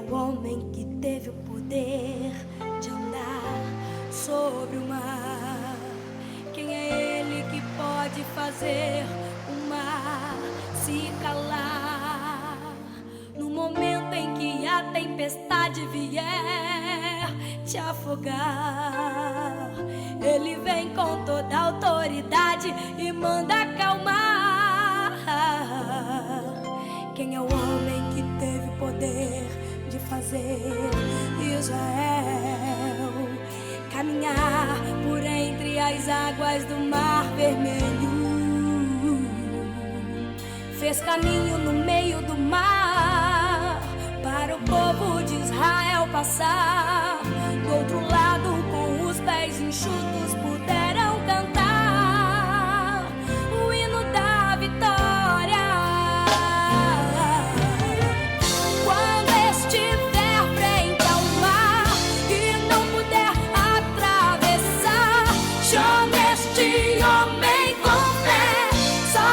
o homem que teve o poder de andar sobre o mar? Quem é ele que pode fazer o mar se calar? No momento em que a tempestade vier te afogar, ele vem com toda a autoridade e manda acalmar. Quem é o homem que teve o poder de fazer Israel caminhar por entre as águas do Mar Vermelho? Fez caminho no meio do mar para o povo de Israel passar. Do outro lado, com os pés enxutos, puderam cantar o hino da vitória. Quando estiver frente ao mar e não puder atravessar, chame este homem com fé, só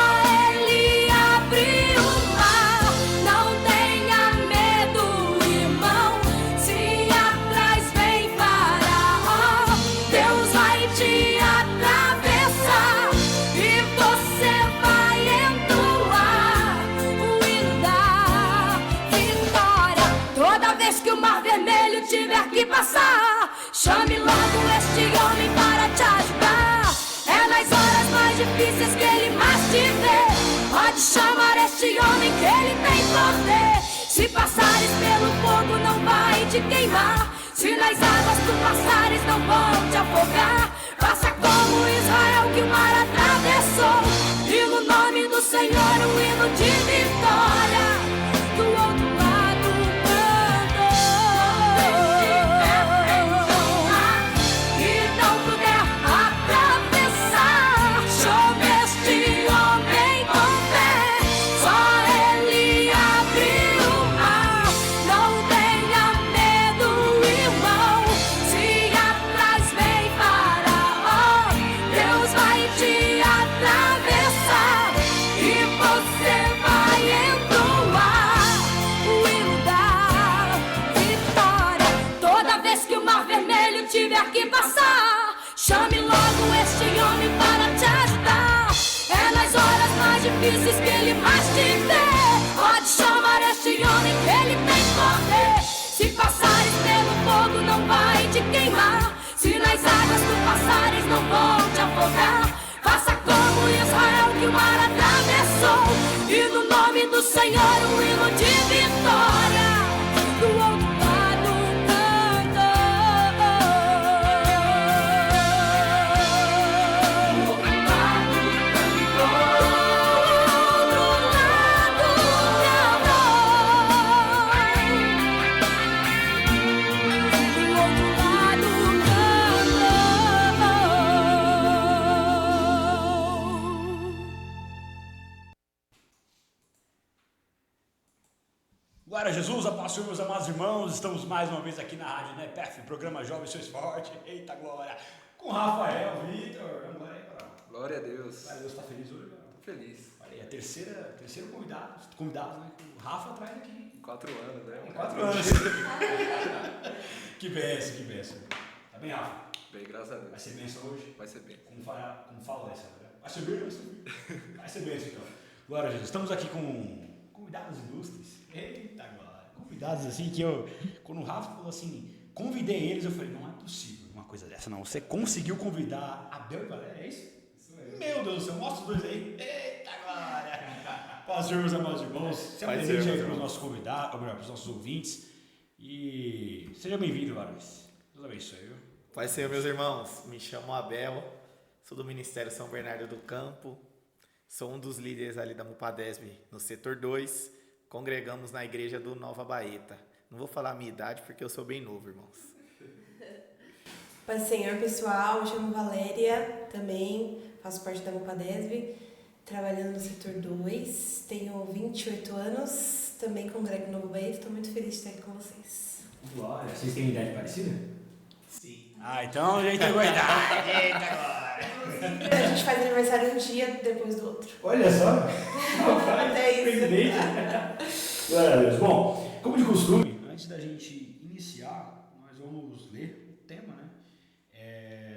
ele abre o mar. Não tenha medo, irmão, se atrás vem Faraó, Deus vai te atravessar e você vai entoar o hino da vitória. Toda vez que o Mar Vermelho tiver que passar, chame logo este homem para te ajudar. É nas horas mais difíceis que ele mais te vê. Pode chamar este homem que ele tem poder. Se passares pelo fogo não vai te queimar, se nas águas tu passares não vão te afogar. Faça como Israel que o mar atravessou, e no nome do Senhor um hino de vitória. Do outro lado cantou. E não puder atravessar, chame este homem com fé, só ele abre o mar. Não tenha medo, irmão, se atrás vem Faraó, Deus vai te atravessar e você vai entoar o hino da vitória. Toda vez que o Mar Vermelho tiver que passar, chame logo este homem para te ajudar. É nas horas mais difíceis que ele mais te vê. Pode chamar este homem que ele tem poder. Se passares pelo fogo não vai te queimar, se nas águas tu passares não vão te afogar. Faça como Israel que o mar atravessou, e no nome do Senhor um hino de vitória. Do outro lado cantou. Do outro lado cantou. Do outro lado cantou. Do outro lado cantou. Glória a Jesus, a paz, meus amados irmãos. Estamos mais uma vez aqui na Rádio NEPEF, programa Jovem Seu Esporte. Eita glória! Com Rafael, Vitor. Vamos lá aí, cara. Glória a Deus. Glória a Deus, tá feliz hoje, cara? Tô feliz. Olha aí, a terceiro convidado, né? Que o Rafa traz aqui. 4 anos, né? Em 4 anos. Que benção. Tá bem, Rafa? Bem, graças a Deus. Vai ser benção hoje? Vai ser bem. Como fala essa, né? Vai ser bem. Vai ser benção, então. Glória a Jesus. Estamos aqui com convidados ilustres. Eita glória. Convidados assim que eu, quando o Rafa falou assim, convidei eles, eu falei, não é possível uma coisa dessa, não. Você conseguiu convidar Abel e Valéria, é isso? Isso mesmo. Meu Deus do céu, mostra os dois aí. Eita glória. Paz, meus amados irmãos. Se apresente aí para os nossos convidados, ou melhor, para os nossos ouvintes. E seja bem-vindo, varões. Deus abençoe, viu? Pai Senhor, meus irmãos, me chamo Abel, sou do Ministério São Bernardo do Campo, sou um dos líderes ali da Mupadesb no setor 2, congregamos na igreja do Nova Baeta. Não vou falar a minha idade porque eu sou bem novo, irmãos. Paz do Senhor, pessoal, me chamo Valéria, também faço parte da Mupadesb, trabalhando no setor 2, tenho 28 anos, também congrego no Nova Baeta, estou muito feliz de estar aqui com vocês. Glória, vocês têm idade parecida? Sim. Ah, então a gente vai dar. Eita glória. A gente faz aniversário um dia depois do outro. Olha só. Até isso. Glória a Deus. Bom, como de costume, antes da gente iniciar, nós vamos ler o tema, né?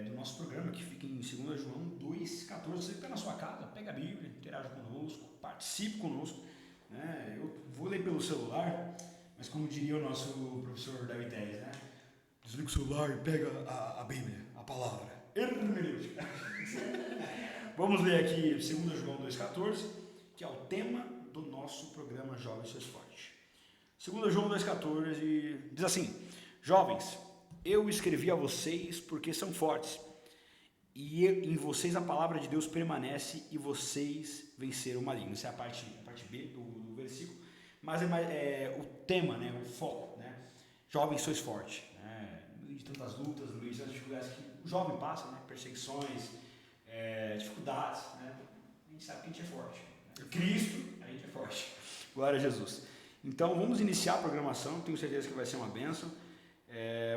Do nosso programa, que fica em 2 João 2,14. Você fica na sua casa, pega a Bíblia, interaja conosco, participe conosco, né? Eu vou ler pelo celular, mas como diria o nosso professor David Teles, né? Desliga o celular e pega a Bíblia, a palavra hermenêutica. Vamos ler aqui 2 João 2,14, que é o tema do nosso programa Jovens Sois Forte. 2 João 2,14 diz assim: Jovens, eu escrevi a vocês porque são fortes, e em vocês a palavra de Deus permanece e vocês venceram o maligno. Essa é a parte B do versículo, mas é o tema, né, o foco, né? Jovens sois fortes, né? No meio de tantas lutas, no meio de tantas dificuldades que o jovem passa, né? Perseguições, dificuldades, né? A gente sabe que a gente é forte. Né? Cristo, a gente é forte. Glória a Jesus. Então vamos iniciar a programação, tenho certeza que vai ser uma bênção.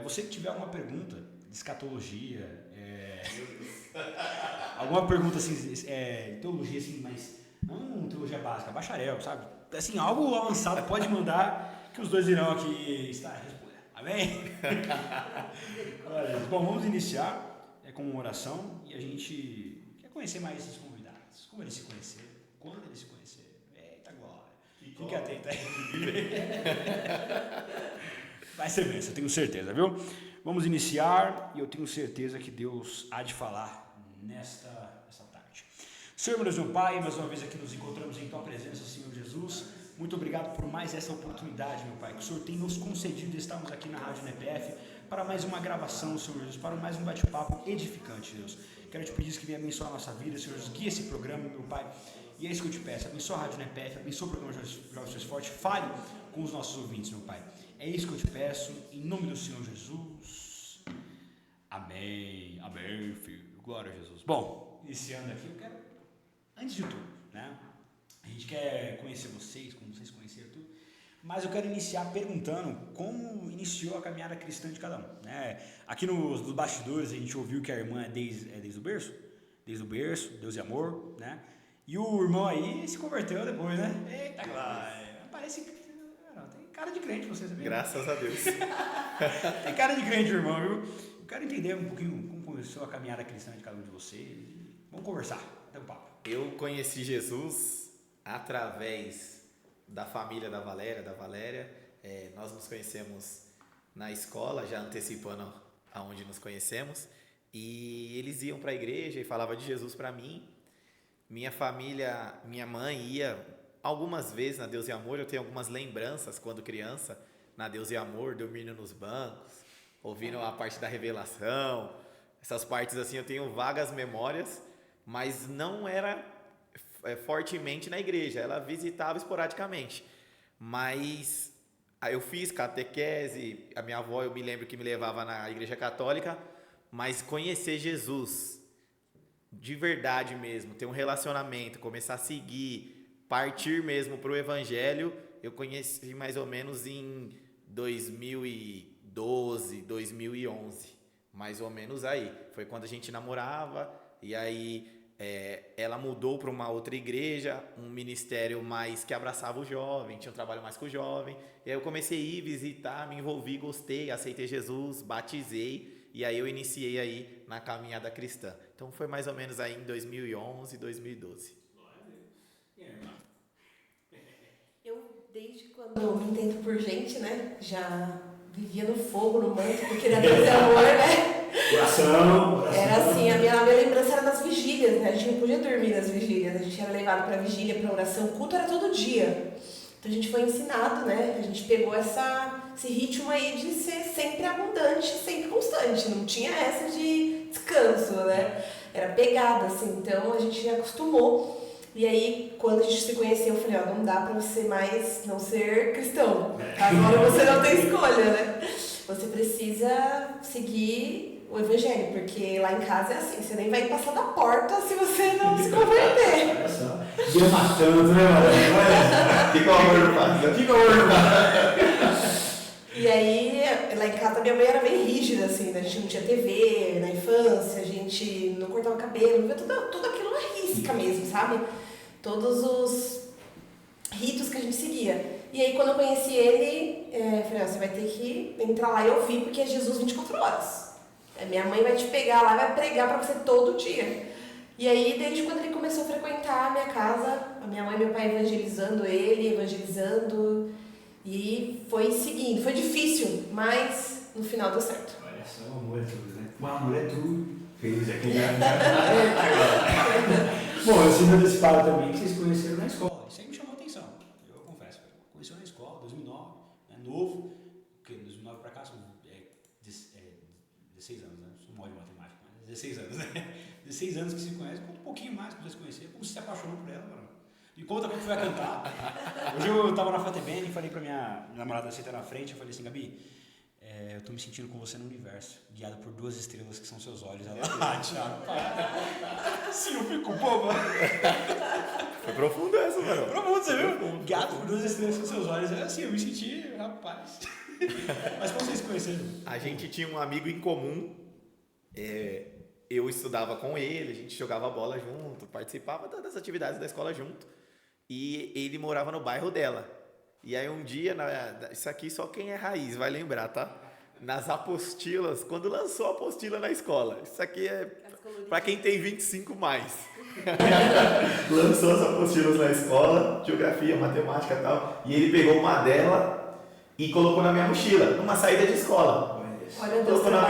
Você que tiver alguma pergunta de escatologia, alguma pergunta assim, teologia assim, mas não teologia básica, bacharel, sabe? Assim, algo avançado, pode mandar que os dois irão aqui estar respondendo. Amém? Bom, vamos iniciar com uma oração e a gente quer conhecer mais esses convidados, como eles se conheceram, quando eles se conheceram. Eita glória! Fique atento aí. Vai ser bênção, eu tenho certeza, viu? Vamos iniciar e eu tenho certeza que Deus há de falar nesta tarde. Senhor, meu Deus, meu Pai, mais uma vez aqui nos encontramos em Tua presença, Senhor Jesus. Muito obrigado por mais essa oportunidade, meu Pai, que o Senhor tem nos concedido de estarmos aqui na Rádio NPF para mais uma gravação, Senhor Jesus, para mais um bate-papo edificante, Deus. Quero te pedir que venha abençoar a nossa vida, Senhor Jesus, guia esse programa, meu Pai. E é isso que eu te peço, abençoa a Rádio NPF, abençoa o programa Jovens Sois Forte, fale com os nossos ouvintes, meu Pai. É isso que eu te peço, em nome do Senhor Jesus. Amém, amém, filho. Glória a Jesus. Bom, iniciando aqui, eu quero, antes de tudo, né? A gente quer conhecer vocês, como vocês conheceram tudo, mas eu quero iniciar perguntando como iniciou a caminhada cristã de cada um, né? Aqui nos bastidores a gente ouviu que a irmã é desde o berço, Deus e amor, né? E o irmão aí se converteu depois, né? Eita, glória! Parece que tem cara de crente, você sabia? Graças a Deus. Tem cara de crente, irmão, viu? Eu quero entender um pouquinho como começou a caminhada cristã de cada um de vocês. Vamos conversar, até um papo. Eu conheci Jesus através da família da Valéria. Nós nos conhecemos na escola, já antecipando aonde nos conhecemos. E eles iam para a igreja e falavam de Jesus para mim. Minha família, minha mãe ia algumas vezes na Deus e Amor. Eu tenho algumas lembranças quando criança, na Deus e Amor, dormindo nos bancos, ouvindo a parte da revelação. Essas partes assim eu tenho vagas memórias, mas não era fortemente na igreja. Ela visitava esporadicamente. Mas eu fiz catequese, a minha avó, eu me lembro que me levava na igreja católica, mas conhecer Jesus de verdade mesmo, ter um relacionamento, começar a seguir, partir mesmo para o evangelho, eu conheci mais ou menos em 2012, 2011, mais ou menos aí. Foi quando a gente namorava, e aí ela mudou para uma outra igreja, um ministério mais que abraçava o jovem, tinha um trabalho mais com o jovem, e aí eu comecei a ir visitar, me envolvi, gostei, aceitei Jesus, batizei, e aí eu iniciei aí na caminhada cristã. Então foi mais ou menos aí em 2011, 2012. Eu, desde quando eu me entendo por gente, né, já vivia no fogo, no manto, porque era Deus e amor, né? Oração. Era assim, a minha lembrança era nas vigílias, né? A gente não podia dormir nas vigílias, a gente era levado para vigília, para oração, o culto era todo dia. Então a gente foi ensinado, né? A gente pegou esse ritmo aí de ser sempre abundante, sempre constante. Não tinha essa de descanso, né? Era pegada, assim. Então a gente já acostumou. E aí, quando a gente se conheceu, eu falei, ó, não dá pra você mais não ser cristão. Agora você não tem escolha, né? Você precisa seguir o evangelho, porque lá em casa é assim, você nem vai passar da porta se você não se converter. Olha só. Ia matando, né, mano? Fica o amor no paz. Fica o amor no paz. E aí, lá em casa, minha mãe era bem rígida, assim, né? A gente não tinha TV na infância, a gente não cortava cabelo, tudo aquilo na risca mesmo, sabe? Todos os ritos que a gente seguia. E aí quando eu conheci ele, eu falei, você vai ter que entrar lá e ouvir, porque é Jesus 24 horas. Minha mãe vai te pegar lá e vai pregar pra você todo dia. E aí, desde quando ele começou a frequentar a minha casa, a minha mãe e meu pai evangelizando ele, evangelizando, e foi seguindo. Foi difícil, mas no final deu certo. Olha só, o amor é tudo, né? O amor é tudo. Feliz aqui. Bom, eu sinto desse fala também que vocês conheceram na escola. Isso aí me chamou a atenção, eu confesso. Conheceu na escola, 2009, novo, porque 2009 pra cá são 16 anos, né? Sou mó de matemática, mas 16 anos, né? 16 anos que se conhece, conta um pouquinho mais pra vocês conhecerem, como você se apaixonou por ela, mano. Me conta como foi a cantar. Hoje eu tava na Fatebene e falei pra minha namorada sentar na frente, eu falei assim, Gabi, eu tô me sentindo com você no universo, guiado por 2 estrelas que são seus olhos. Ela, Thiago, para. Sim, eu fico boba. Foi profundo essa, mano. Profundo, você viu? Guiado por 2 estrelas que são seus olhos. É assim, eu me senti, rapaz. Mas como vocês conheceram? A gente tinha um amigo em comum, eu estudava com ele, a gente jogava bola junto, participava das atividades da escola junto, e ele morava no bairro dela. E aí um dia, isso aqui só quem é raiz vai lembrar, tá? Nas apostilas, quando lançou a apostila na escola, isso aqui é pra quem tem 25 mais. Lançou as apostilas na escola, geografia, matemática e tal, e ele pegou uma dela e colocou na minha mochila, numa saída de escola. Colocou na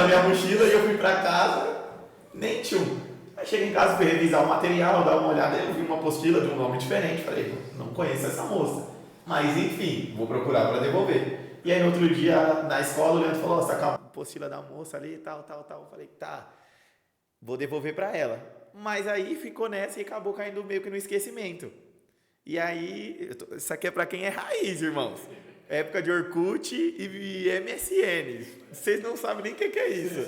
minha mochila e eu fui pra casa, nem tchum. Aí cheguei em casa, fui revisar o material, dar uma olhada, eu vi uma apostila de um nome diferente, falei, não conheço essa moça. Mas enfim, vou procurar para devolver. E aí no outro dia, na escola, o Leandro falou, você tá com a apostila da moça ali, tal. Eu falei, tá, vou devolver para ela. Mas aí ficou nessa e acabou caindo meio que no esquecimento. E aí, isso aqui é para quem é raiz, irmãos. Época de Orkut e MSN. Vocês não sabem nem o que é isso.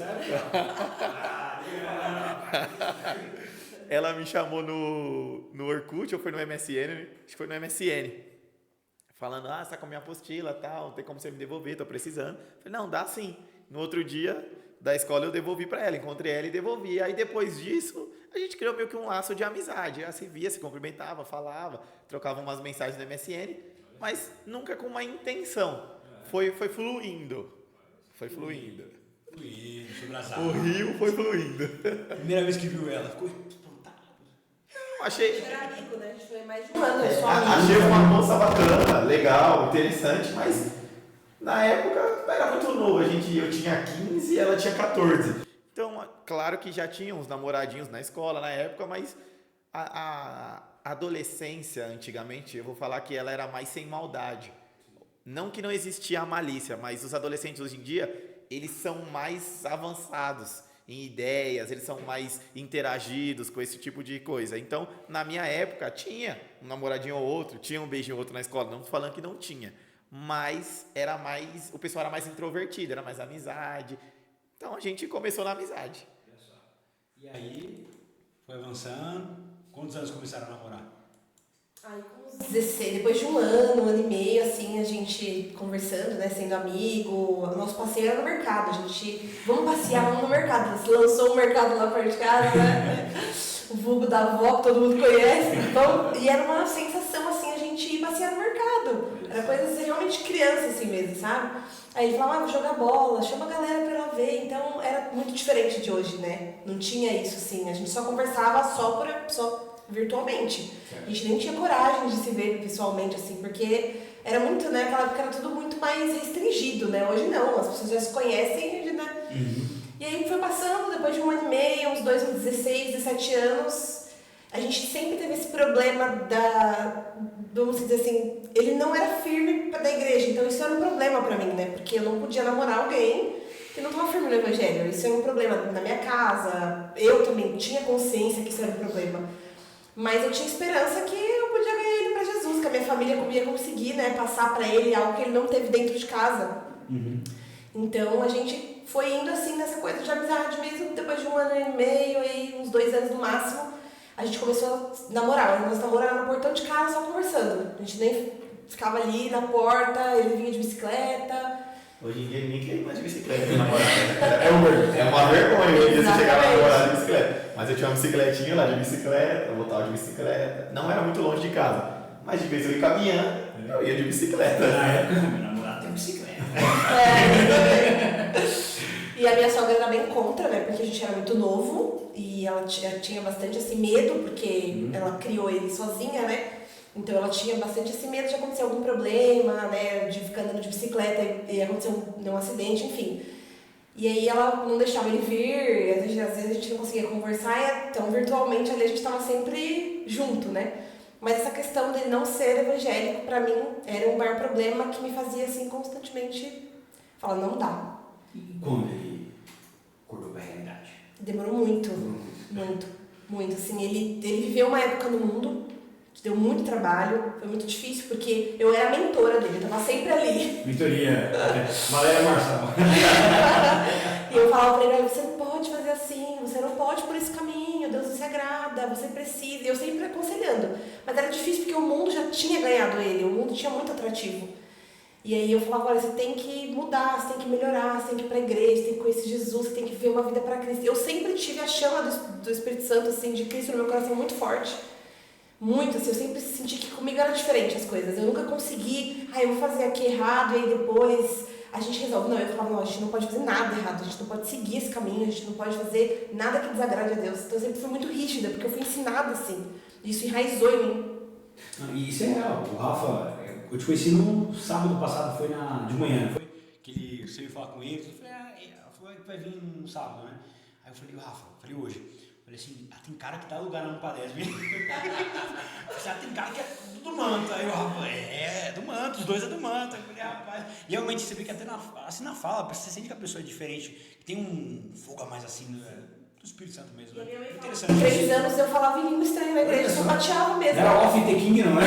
Ela me chamou no Orkut, ou foi no MSN? Acho que foi no MSN. Falando, você tá com a minha apostila, tal, não tem como você me devolver, tô precisando. Falei, não, dá sim. No outro dia da escola eu devolvi para ela, encontrei ela e devolvi. Aí depois disso, a gente criou meio que um laço de amizade. Ela se via, se cumprimentava, falava, trocava umas mensagens no MSN, mas nunca com uma intenção. Foi fluindo. Foi fluindo. Sobre as águas. O rio foi fluindo. Primeira vez que viu ela, ficou espantada. Achei. Era amigo, né? A gente foi mais de um ano, só Achei uma moça bacana, legal, interessante, mas na época era muito novo. Eu tinha 15 e ela tinha 14. Então, claro que já tinha uns namoradinhos na escola na época, mas a adolescência, antigamente, eu vou falar que ela era mais sem maldade. Não que não existia a malícia, mas os adolescentes hoje em dia, eles são mais avançados em ideias, eles são mais interagidos com esse tipo de coisa. Então, na minha época, tinha um namoradinho ou outro, tinha um beijinho ou outro na escola, não tô falando que não tinha, mas o pessoal era mais introvertido, era mais amizade. Então, a gente começou na amizade. E aí, foi avançando. Quantos anos começaram a namorar? Aí, com uns 16, depois de um ano e meio, assim, a gente conversando, né, sendo amigo, o nosso passeio era no mercado, vamos passear, vamos no mercado, se lançou um mercado lá perto de casa, né, o vulgo da avó, que todo mundo conhece, então, e era uma sensação, assim, a gente ir passear no mercado, era coisa assim, realmente criança, assim mesmo, sabe? Aí ele falava, vou jogar bola, chama a galera pra ela ver, então era muito diferente de hoje, né, não tinha isso, assim, a gente só conversava só virtualmente. A gente nem tinha coragem de se ver pessoalmente, assim, porque era muito, né, aquela época era tudo muito mais restringido, né, hoje não, as pessoas já se conhecem, né, E aí foi passando, depois de um ano e meio, uns 16, 17 anos, a gente sempre teve esse problema vamos dizer assim, ele não era firme da igreja, então isso era um problema pra mim, né, porque eu não podia namorar alguém que não estava firme no evangelho, isso era um problema na minha casa, eu também tinha consciência que isso era um problema. Mas eu tinha esperança que eu podia ganhar ele para Jesus, que a minha família ia conseguir, né, passar para ele algo que ele não teve dentro de casa. Então a gente foi indo assim nessa coisa de amizade mesmo, depois de um ano e meio, aí, uns 2 anos no máximo, a gente começou a namorar. Nós namorávamos no portão de casa só conversando. A gente nem ficava ali na porta, ele vinha de bicicleta. Hoje em dia ninguém quer ir mais de bicicleta com namorado. É uma vergonha hoje em dia você chegar lá namorar de bicicleta. Mas eu tinha uma bicicletinha lá de bicicleta, eu voltava de bicicleta. Não era muito longe de casa, Mas de vez eu ia caminhando, eu ia de bicicleta. Na época, meu namorado tem bicicleta. E a minha sogra era bem contra, né? Porque a gente era muito novo e ela tinha bastante assim, medo, porque ela criou ele sozinha, né? Então ela tinha bastante esse medo de acontecer algum problema, né? De ficar andando de bicicleta e acontecer um acidente, enfim. E aí ela não deixava ele vir, às vezes a gente não conseguia conversar, então virtualmente ali a gente estava sempre junto, né? Mas essa questão dele não ser evangélico, pra mim, era um maior problema que me fazia assim constantemente falar, não dá. E quando ele acordou pra realidade? Demorou muito, muito. Assim, ele viveu uma época no mundo, deu muito trabalho, foi muito difícil, porque eu era a mentora dele, eu tava sempre ali. Mentoria, Valéria Marçal. E eu falava pra ele, você não pode fazer assim, você não pode por esse caminho, Deus não se agrada, você precisa. E eu sempre aconselhando. Mas era difícil porque o mundo já tinha ganhado ele, o mundo tinha muito atrativo. E aí eu falava, olha, você tem que mudar, você tem que melhorar, você tem que ir pra igreja, você tem que conhecer Jesus, você tem que ver uma vida pra Cristo. Eu sempre tive a chama do Espírito Santo, assim, de Cristo no meu coração muito forte. Muito, assim, eu sempre senti que comigo era diferente as coisas. Eu nunca consegui, eu vou fazer aqui errado e aí depois a gente resolve. Não, eu falava, não, a gente não pode fazer nada errado, a gente não pode seguir esse caminho, a gente não pode fazer nada que desagrade a Deus. Então eu sempre fui muito rígida, porque eu fui ensinada assim. Isso enraizou em mim. E isso é real. O Rafa, eu te conheci no sábado passado, foi de manhã, foi? Que você veio falar com ele, você falou, vai vir no sábado, né? Aí eu falei, Rafa, hoje. Eu falei assim, tem cara que dá lugar na Mupadesb. Tem cara que é do manto. Aí o Rafa, do manto, os dois é do manto. Eu falei, rapaz. E realmente você vê que até na fala, você sente que a pessoa é diferente, que tem um fogo a mais assim do Espírito Santo mesmo. Né? Interessante. Com 3 anos eu falava em língua estranha na igreja, eu pateava mesmo. Não era off the king, não, né?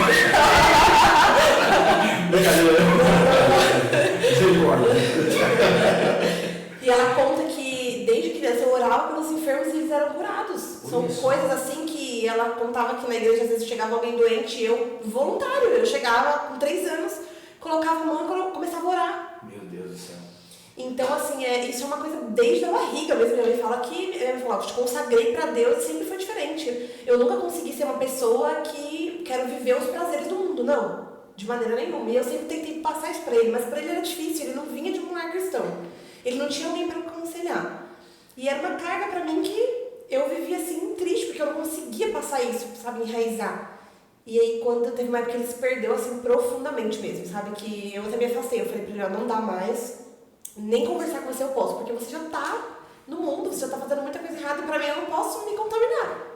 E ela conta que desde criança eu orava pelos enfermos e eles eram curados. São coisas assim que ela contava que na igreja às vezes chegava alguém doente e eu, voluntário, eu chegava com 3 anos, colocava a mão e começava a orar. Meu Deus do céu. Então, assim, isso é uma coisa desde a barriga mesmo. Minha mãe fala que eu te consagrei pra Deus e sempre foi diferente. Eu nunca consegui ser uma pessoa que quero viver os prazeres do mundo, não. De maneira nenhuma. E eu sempre tentei passar isso pra ele, mas pra ele era difícil, ele não vinha de um lar cristão. Ele não tinha alguém pra aconselhar. E era uma carga pra mim que eu vivia assim, triste, porque eu não conseguia passar isso, sabe, enraizar. E aí, quando teve uma época que ele se perdeu, assim, profundamente mesmo, sabe, que eu até me afastei. Eu falei pra ele, não dá mais, nem conversar com você eu posso, porque você já tá no mundo, você já tá fazendo muita coisa errada, e pra mim eu não posso me contaminar.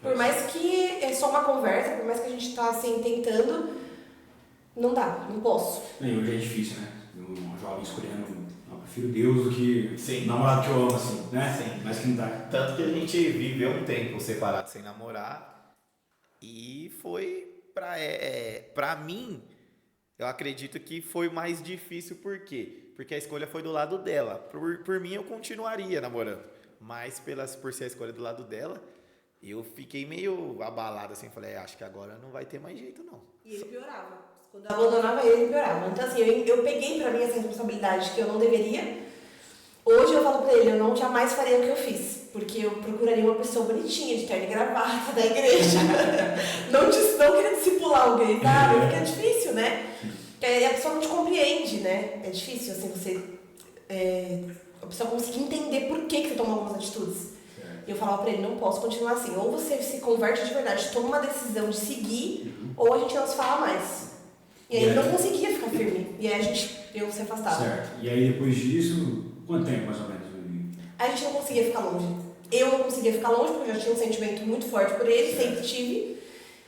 Por mais que é só uma conversa, por mais que a gente tá, assim, tentando, não dá, não posso. E hoje é difícil, né? Um jovem escolhendo, eu prefiro Deus do que Sim. namorado que eu amo, assim, né? Sim. Mas que não dá. Tanto que a gente viveu um tempo separado sem namorar e foi pra mim, eu acredito que foi mais difícil, por quê? Porque a escolha foi do lado dela. Por mim eu continuaria namorando, mas por ser a escolha do lado dela, eu fiquei meio abalado assim, falei, acho que agora não vai ter mais jeito não. E ele piorava. Quando eu abandonava ele piorava. Então assim, eu peguei pra mim essa responsabilidade que eu não deveria. Hoje eu falo pra ele, eu não jamais faria o que eu fiz. Porque eu procuraria uma pessoa bonitinha, de terno e gravata, da igreja. não queria discipular alguém, sabe? Porque é difícil, né? Porque a pessoa não te compreende, né? É difícil, assim, a pessoa conseguir entender por que você toma algumas atitudes. E eu falava pra ele, não posso continuar assim. Ou você se converte de verdade, toma uma decisão de seguir, ou a gente não se fala mais. E aí ele não conseguia ficar firme. E aí eu se afastava. Certo. E aí depois disso, quanto tempo mais ou menos? A gente não conseguia ficar longe. Eu não conseguia ficar longe, porque eu já tinha um sentimento muito forte por ele, sempre tive.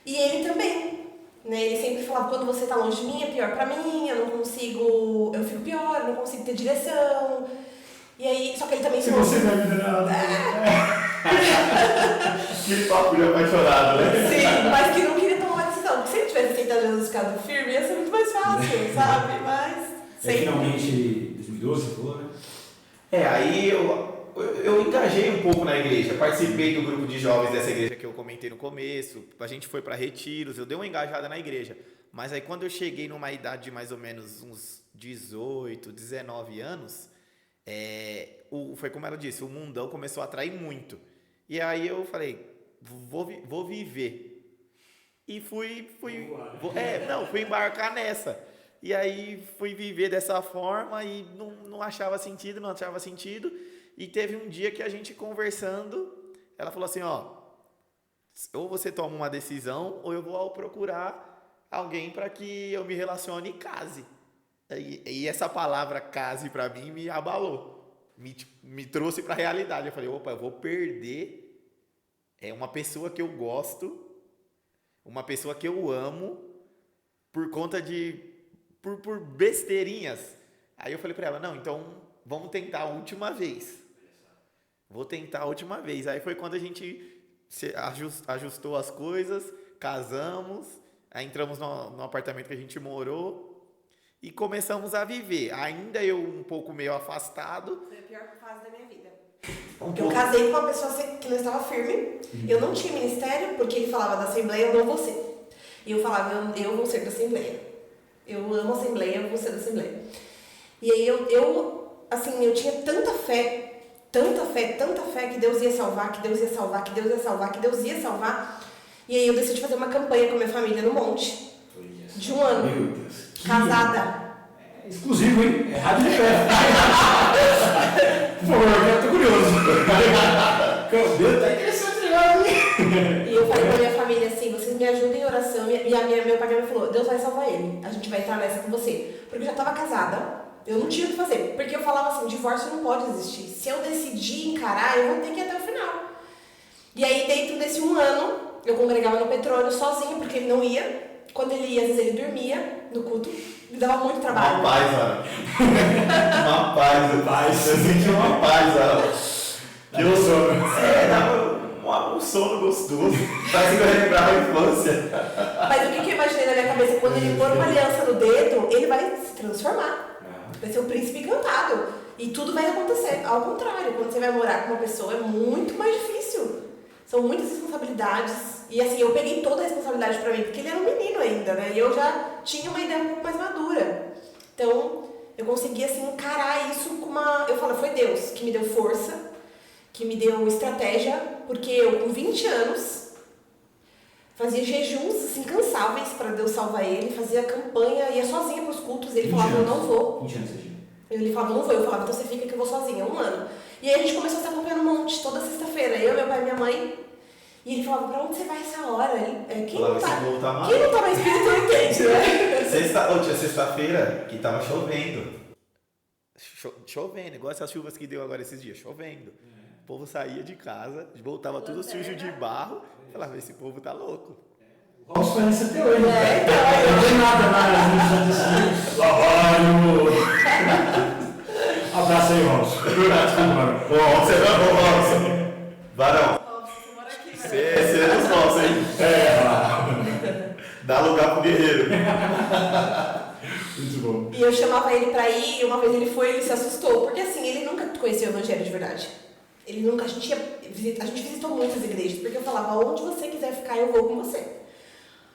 E ele também. Né? Ele sempre falava, quando você tá longe de mim, é pior pra mim, eu fico pior, eu não consigo ter direção. E aí, só que ele também... Se você vai me dar nada. Que papo de apaixonado, né? Sim, mas que não queria tomar uma decisão. Porque se ele tivesse aceitado Jesus ficado firme, ia ser muito mais fácil, sabe? Mas... Finalmente, 2012, você falou, né? Aí eu engajei um pouco na igreja, participei do grupo de jovens dessa igreja que eu comentei no começo, a gente foi para retiros, eu dei uma engajada na igreja, mas aí quando eu cheguei numa idade de mais ou menos uns 18, 19 anos, foi como ela disse, o mundão começou a atrair muito, e aí eu falei, vou viver, e fui embarcar nessa. E aí fui viver dessa forma e não achava sentido. E teve um dia que a gente conversando, ela falou assim, ó, ou você toma uma decisão ou eu vou procurar alguém para que eu me relacione e case. E essa palavra case para mim me abalou, me trouxe para a realidade. Eu falei, opa, eu vou perder uma pessoa que eu gosto, uma pessoa que eu amo, por conta por besteirinhas. Aí eu falei para ela, não, então vamos tentar a última vez. Vou tentar a última vez. Aí foi quando a gente ajustou as coisas, casamos, aí entramos no apartamento que a gente morou e começamos a viver. Ainda eu um pouco meio afastado. Foi a pior fase da minha vida. Eu casei com uma pessoa que não estava firme. Eu não tinha ministério, porque ele falava da Assembleia, eu não vou ser. E eu falava, eu vou ser da Assembleia. Eu amo a Assembleia, eu vou ser da Assembleia. E aí eu tinha tanta fé que Deus ia salvar, que Deus ia salvar, que Deus ia salvar, que Deus ia salvar. E aí eu decidi fazer uma campanha com a minha família no monte. De um ano. Meu Deus. Casada. É exclusivo, hein? É rádio de festa. Por favor, eu tô curioso. Meu Deus, tá interessante esse. E eu falei pra minha família assim, vocês me ajudem em oração. E meu pai me falou, Deus vai salvar ele. A gente vai entrar nessa com você. Porque eu já estava casada. Eu não tinha o que fazer. Porque eu falava assim, divórcio não pode existir. Se eu decidir encarar, eu vou ter que ir até o final. E aí, dentro desse um ano, eu congregava no Petróleo sozinha, porque ele não ia. Quando ele ia, às vezes ele dormia no culto. Me dava muito trabalho. Uma paz, Ana. Uma paz. Eu senti uma paz, Ana. Que o sono. Dava um sono gostoso. Parece que eu lembrava a infância. Mas o que eu imaginei na minha cabeça? Quando ele pôr uma aliança no dedo, ele vai se transformar. Vai ser o príncipe encantado. E tudo vai acontecer. Ao contrário, quando você vai morar com uma pessoa, é muito mais difícil. São muitas responsabilidades. E assim, eu peguei toda a responsabilidade pra mim, porque ele era um menino ainda, né? E eu já tinha uma ideia um pouco mais madura. Então, eu consegui, assim, encarar isso com uma... Eu falo, foi Deus que me deu força, que me deu estratégia, porque eu, com 20 anos, fazia jejuns, assim, incansáveis pra Deus salvar ele, fazia campanha, ia sozinha pros cultos, e ele falava, eu não vou. 20 anos, você Ele falava, não vou. Eu falava, então você fica que eu vou sozinha, 1 ano. E aí a gente começou a se acompanhar no monte, toda sexta-feira. Eu, meu pai e minha mãe. E ele falava, pra onde você vai essa hora? Quem não tá no espírito não entende, né? Tinha sexta-feira que tava chovendo. Chovendo, igual essas chuvas que deu agora esses dias, chovendo. O povo saía de casa, voltava tudo sujo de barro. Falava, esse povo tá louco. O Robson conhece até hoje. Não tem nada mais assim. Abraço aí, Robson. Você vai, Robson. Varão. Você é dos nossos, hein? Dá lugar pro guerreiro. Muito bom. E eu chamava ele pra ir, e uma vez ele foi e ele se assustou. Porque assim, ele nunca conheceu o evangelho de verdade. A gente visitou muitas igrejas, porque eu falava, onde você quiser ficar, eu vou com você.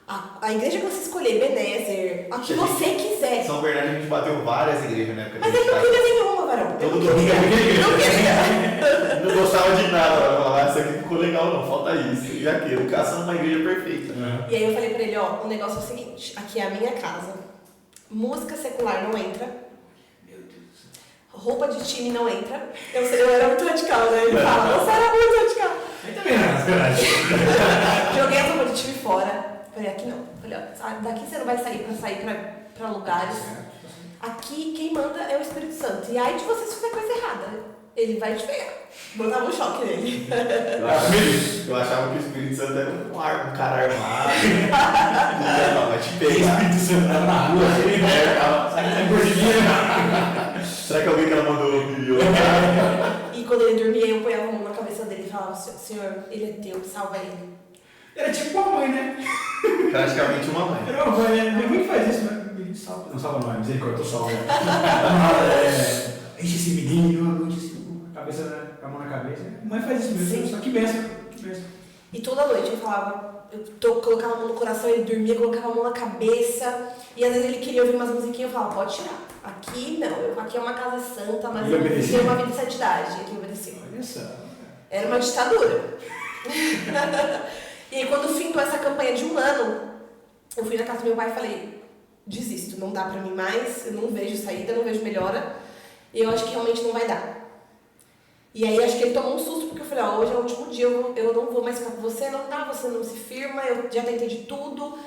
A igreja que você escolher, Ebenezer, a que você quiser. São Bernardo a gente bateu várias igrejas, né? Mas ele não queria nenhuma, varão. Todo domingo não gostava de nada. Ela falava, essa aqui não ficou legal não, falta isso e aquilo. Caçando uma igreja perfeita. E aí eu falei pra ele, o negócio é o seguinte, aqui é a minha casa. Música secular não entra. Meu Deus. Roupa de time não entra. Eu era muito radical, né? Ele fala, você era muito radical. Aí também não, é verdade. Joguei a roupa de time fora. Falei, aqui não. Falei, daqui você não vai sair pra lugares. Aqui quem manda é o Espírito Santo. E aí de você se fizer coisa errada, ele vai te pegar. Botava um choque nele. Eu achava que o Espírito Santo era um cara armado. Não, vai te O pegar. Espírito Santo tava na rua, Será que alguém que ela mandou ouvir? E quando ele dormia, eu ponhava a mão na cabeça dele e falava, Senhor, ele é teu, salva ele. Era tipo uma mãe, né? Praticamente uma mãe. Era uma mãe, né? Minha mãe faz isso, né? Não salva não, é misericórdia, eu tô salvo. Enche esse menino, enche esse com a mão na cabeça. A mãe faz isso mesmo, só que benção. E toda noite eu falava, colocava a mão no coração, ele dormia, colocava a mão na cabeça. E às vezes ele queria ouvir umas musiquinhas, eu falava, pode tirar. Aqui não, aqui é uma casa santa, mas eu tenho uma vida de santidade. Ele obedecia. Olha só. Era uma ditadura. E aí quando findou essa campanha de 1 ano, eu fui na casa do meu pai e falei, desisto, não dá pra mim mais, eu não vejo saída, não vejo melhora, e eu acho que realmente não vai dar. E aí acho que ele tomou um susto, porque eu falei, ó, hoje é o último dia, eu não vou mais ficar com você, não dá, você não se firma, eu já tentei de tudo.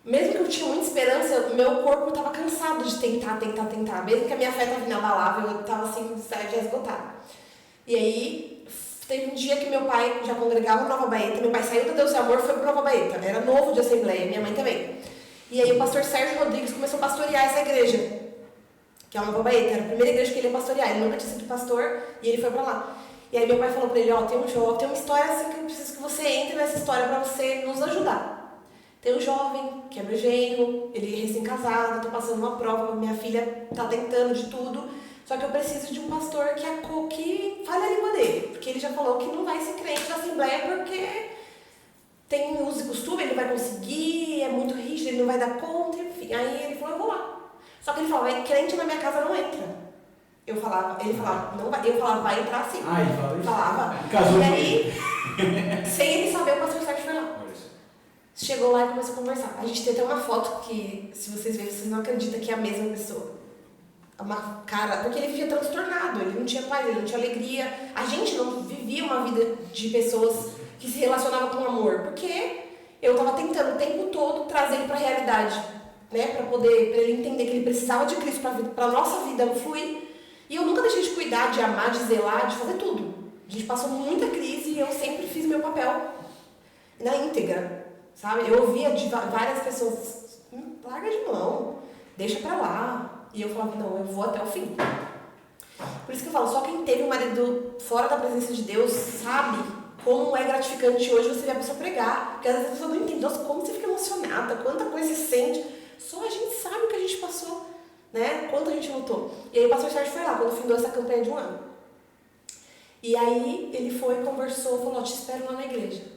Mesmo que eu tinha muita esperança, meu corpo estava cansado de tentar. Mesmo que a minha fé estava inabalável, eu estava assim, já esgotada. E aí, teve um dia que meu pai já congregava em Nova Baeta, meu pai saiu da Deus e Amor e foi para Nova Baeta, era novo de assembleia, minha mãe também. E aí o pastor Sérgio Rodrigues começou a pastorear essa igreja, que é a Nova Baeta, era a primeira igreja que ele ia pastorear, ele nunca tinha sido pastor e ele foi para lá. E aí meu pai falou para ele, ó, tem uma história assim que eu preciso que você entre nessa história para você nos ajudar. Tem um jovem, que é meu genro, ele é recém-casado, tô passando uma prova, minha filha tá tentando de tudo, só que eu preciso de um pastor que fale a língua dele, porque ele já falou que não vai ser crente da Assembleia porque tem uso e costume, ele vai conseguir, é muito rígido, ele não vai dar conta, enfim. Aí ele falou, eu vou lá. Só que ele falava, crente na minha casa não entra. Ele falava, não vai, eu falava, vai entrar sim. Ah, ele falava isso? Falava. Casou E com aí, sem ele saber, o pastor Sérgio foi lá. Chegou lá e começou a conversar. A gente tem até uma foto que, se vocês verem, vocês não acreditam que é a mesma pessoa. Uma cara, porque ele vivia transtornado, ele não tinha paz, ele não tinha alegria. A gente não vivia uma vida de pessoas que se relacionavam com amor, porque eu estava tentando o tempo todo trazer ele para a realidade, né, para ele entender que ele precisava de Cristo para a nossa vida fluir. E eu nunca deixei de cuidar, de amar, de zelar, de fazer tudo. A gente passou muita crise e eu sempre fiz meu papel na íntegra. Sabe? Eu ouvia de várias pessoas, larga de mão, deixa pra lá. E eu falava, não, eu vou até o fim. Por isso que eu falo, só quem teve um marido fora da presença de Deus sabe como é gratificante hoje você ver a pessoa pregar. Porque às vezes a pessoa não entende, nossa, como você fica emocionada, quanta coisa você sente. Só a gente sabe o que a gente passou, né? Quanto a gente lutou. E aí o pastor Sérgio foi lá, quando findou essa campanha de 1 ano. E aí ele foi, conversou, falou, te espero lá na igreja.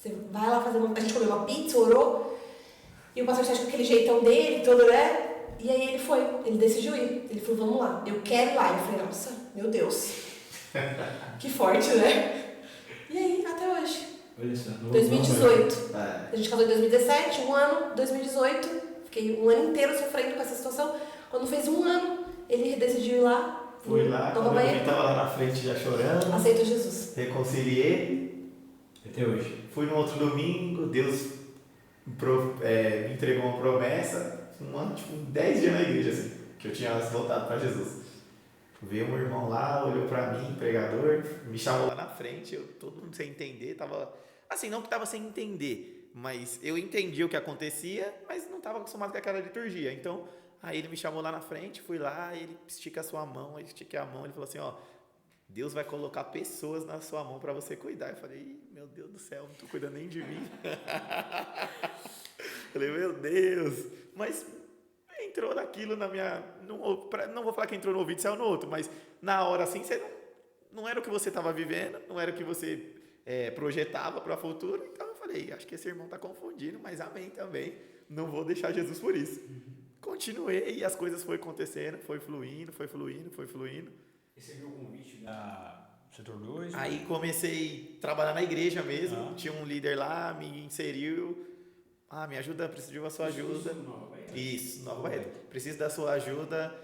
Você vai lá fazer a gente comeu uma pizza, orou, e o pastor Sérgio com aquele jeitão dele, todo, né? E aí ele decidiu ir. Ele falou, vamos lá, eu quero ir lá. Eu falei, nossa, meu Deus, que forte, né? E aí, até hoje. Olha só, 2018. A gente casou em 2017, 1 ano, 2018. Fiquei 1 ano inteiro sofrendo com essa situação. Quando fez 1 ano, ele decidiu ir lá. Fui lá, quando eu estava lá na frente já chorando. Aceitou Jesus. Reconciliei. Até hoje. Fui no outro domingo, Deus me entregou uma promessa, tipo 10 dias na igreja, assim, que eu tinha voltado para Jesus. Veio um irmão lá, olhou para mim, pregador, me chamou lá na frente, eu todo mundo sem entender, tava assim, não que tava sem entender, mas eu entendi o que acontecia, mas não estava acostumado com aquela liturgia. Então, aí ele me chamou lá na frente, fui lá, ele estica a sua mão, eu estiquei a mão, ele falou assim, ó, Deus vai colocar pessoas na sua mão para você cuidar. Eu falei, meu Deus do céu, não estou cuidando nem de mim. Falei, meu Deus. Mas entrou naquilo na minha... Não vou falar que entrou no ouvido e saiu no outro, mas na hora assim, você não era o que você estava vivendo, não era o que você projetava para o futuro. Então eu falei, acho que esse irmão está confundindo, mas amém também. Não vou deixar Jesus por isso. Continuei e as coisas foram acontecendo, foi fluindo. Recebeu o convite da Setor 2? Aí comecei a trabalhar na igreja mesmo, tinha um líder lá, me inseriu, me ajuda, preciso da sua ajuda. Isso, Nova Baeta. Preciso da sua ajuda,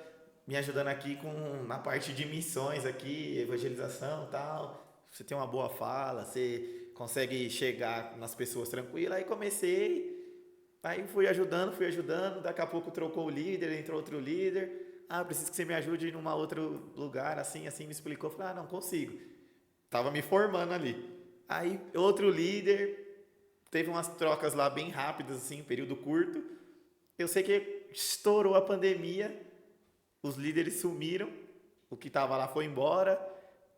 me ajudando aqui na parte de missões aqui, evangelização e tal. Você tem uma boa fala, você consegue chegar nas pessoas tranquilas. Aí comecei, aí fui ajudando, daqui a pouco trocou o líder, entrou outro líder. Preciso que você me ajude em um outro lugar, assim, me explicou. Falei, não consigo. Tava me formando ali. Aí, outro líder, teve umas trocas lá bem rápidas, assim, período curto. Eu sei que estourou a pandemia, os líderes sumiram, o que estava lá foi embora,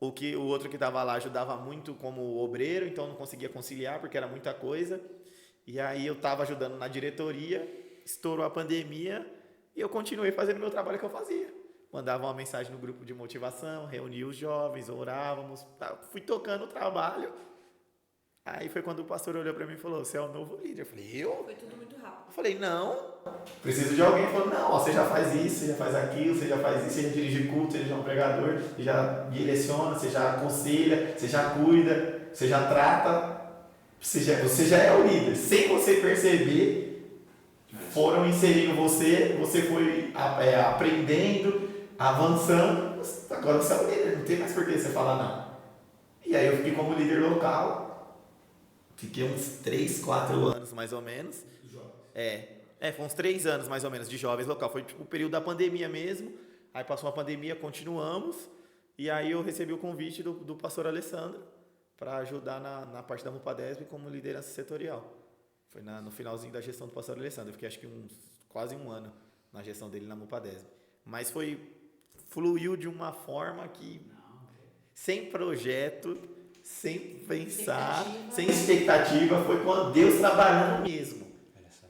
o outro que estava lá ajudava muito como obreiro, então não conseguia conciliar, porque era muita coisa. E aí, eu estava ajudando na diretoria, estourou a pandemia, e eu continuei fazendo o meu trabalho que eu fazia. Mandava uma mensagem no grupo de motivação, reunia os jovens, orávamos, fui tocando o trabalho. Aí foi quando o pastor olhou para mim e falou, você é o novo líder. Eu falei, eu? Foi tudo muito rápido. Eu falei, não. Preciso de alguém. Ele falou, não, você já faz isso, você já faz aquilo, você já faz isso, você já dirige culto, você já é um pregador, você já direciona, você já aconselha, você já cuida, você já trata. Você já é o líder. Sem você perceber, foram inserindo você foi aprendendo, avançando. Agora você é o líder, não tem mais por que você falar não. E aí eu fiquei como líder local. Fiquei uns 3, 4 anos mais ou menos. Foi uns 3 anos mais ou menos de jovens local. Foi tipo o período da pandemia mesmo. Aí passou a pandemia, continuamos. E aí eu recebi o convite do pastor Alessandro para ajudar na parte da MUPADESB como liderança setorial. Foi no finalzinho da gestão do pastor Alessandro. Eu fiquei acho que quase um ano na gestão dele na MUPADESB. Mas fluiu de uma forma que, sem projeto, sem pensar, sem expectativa, foi com Deus trabalhando mesmo.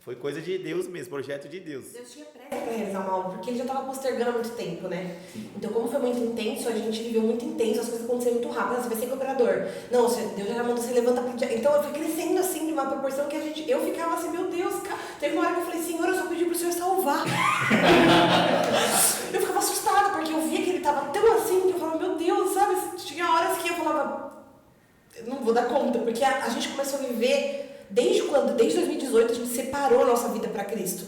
Foi coisa de Deus mesmo, projeto de Deus. Deus tinha pressa para realizar uma obra, porque ele já estava postergando há muito tempo, né? Então, como foi muito intenso, a gente viveu muito intenso, as coisas aconteceram muito rápido. Você vai ser cooperador. Não, Deus já mandou você levantar pro dia. Então, eu fui crescendo assim, de uma proporção que eu ficava assim, meu Deus, cara. Teve uma hora que eu falei, Senhor, eu só pedi pro Senhor salvar. Eu ficava assustada, porque eu via que ele estava tão assim, que eu falava, meu Deus, sabe? Tinha horas que eu falava, eu não vou dar conta, porque a gente começou a viver. Desde 2018 a gente separou a nossa vida para Cristo,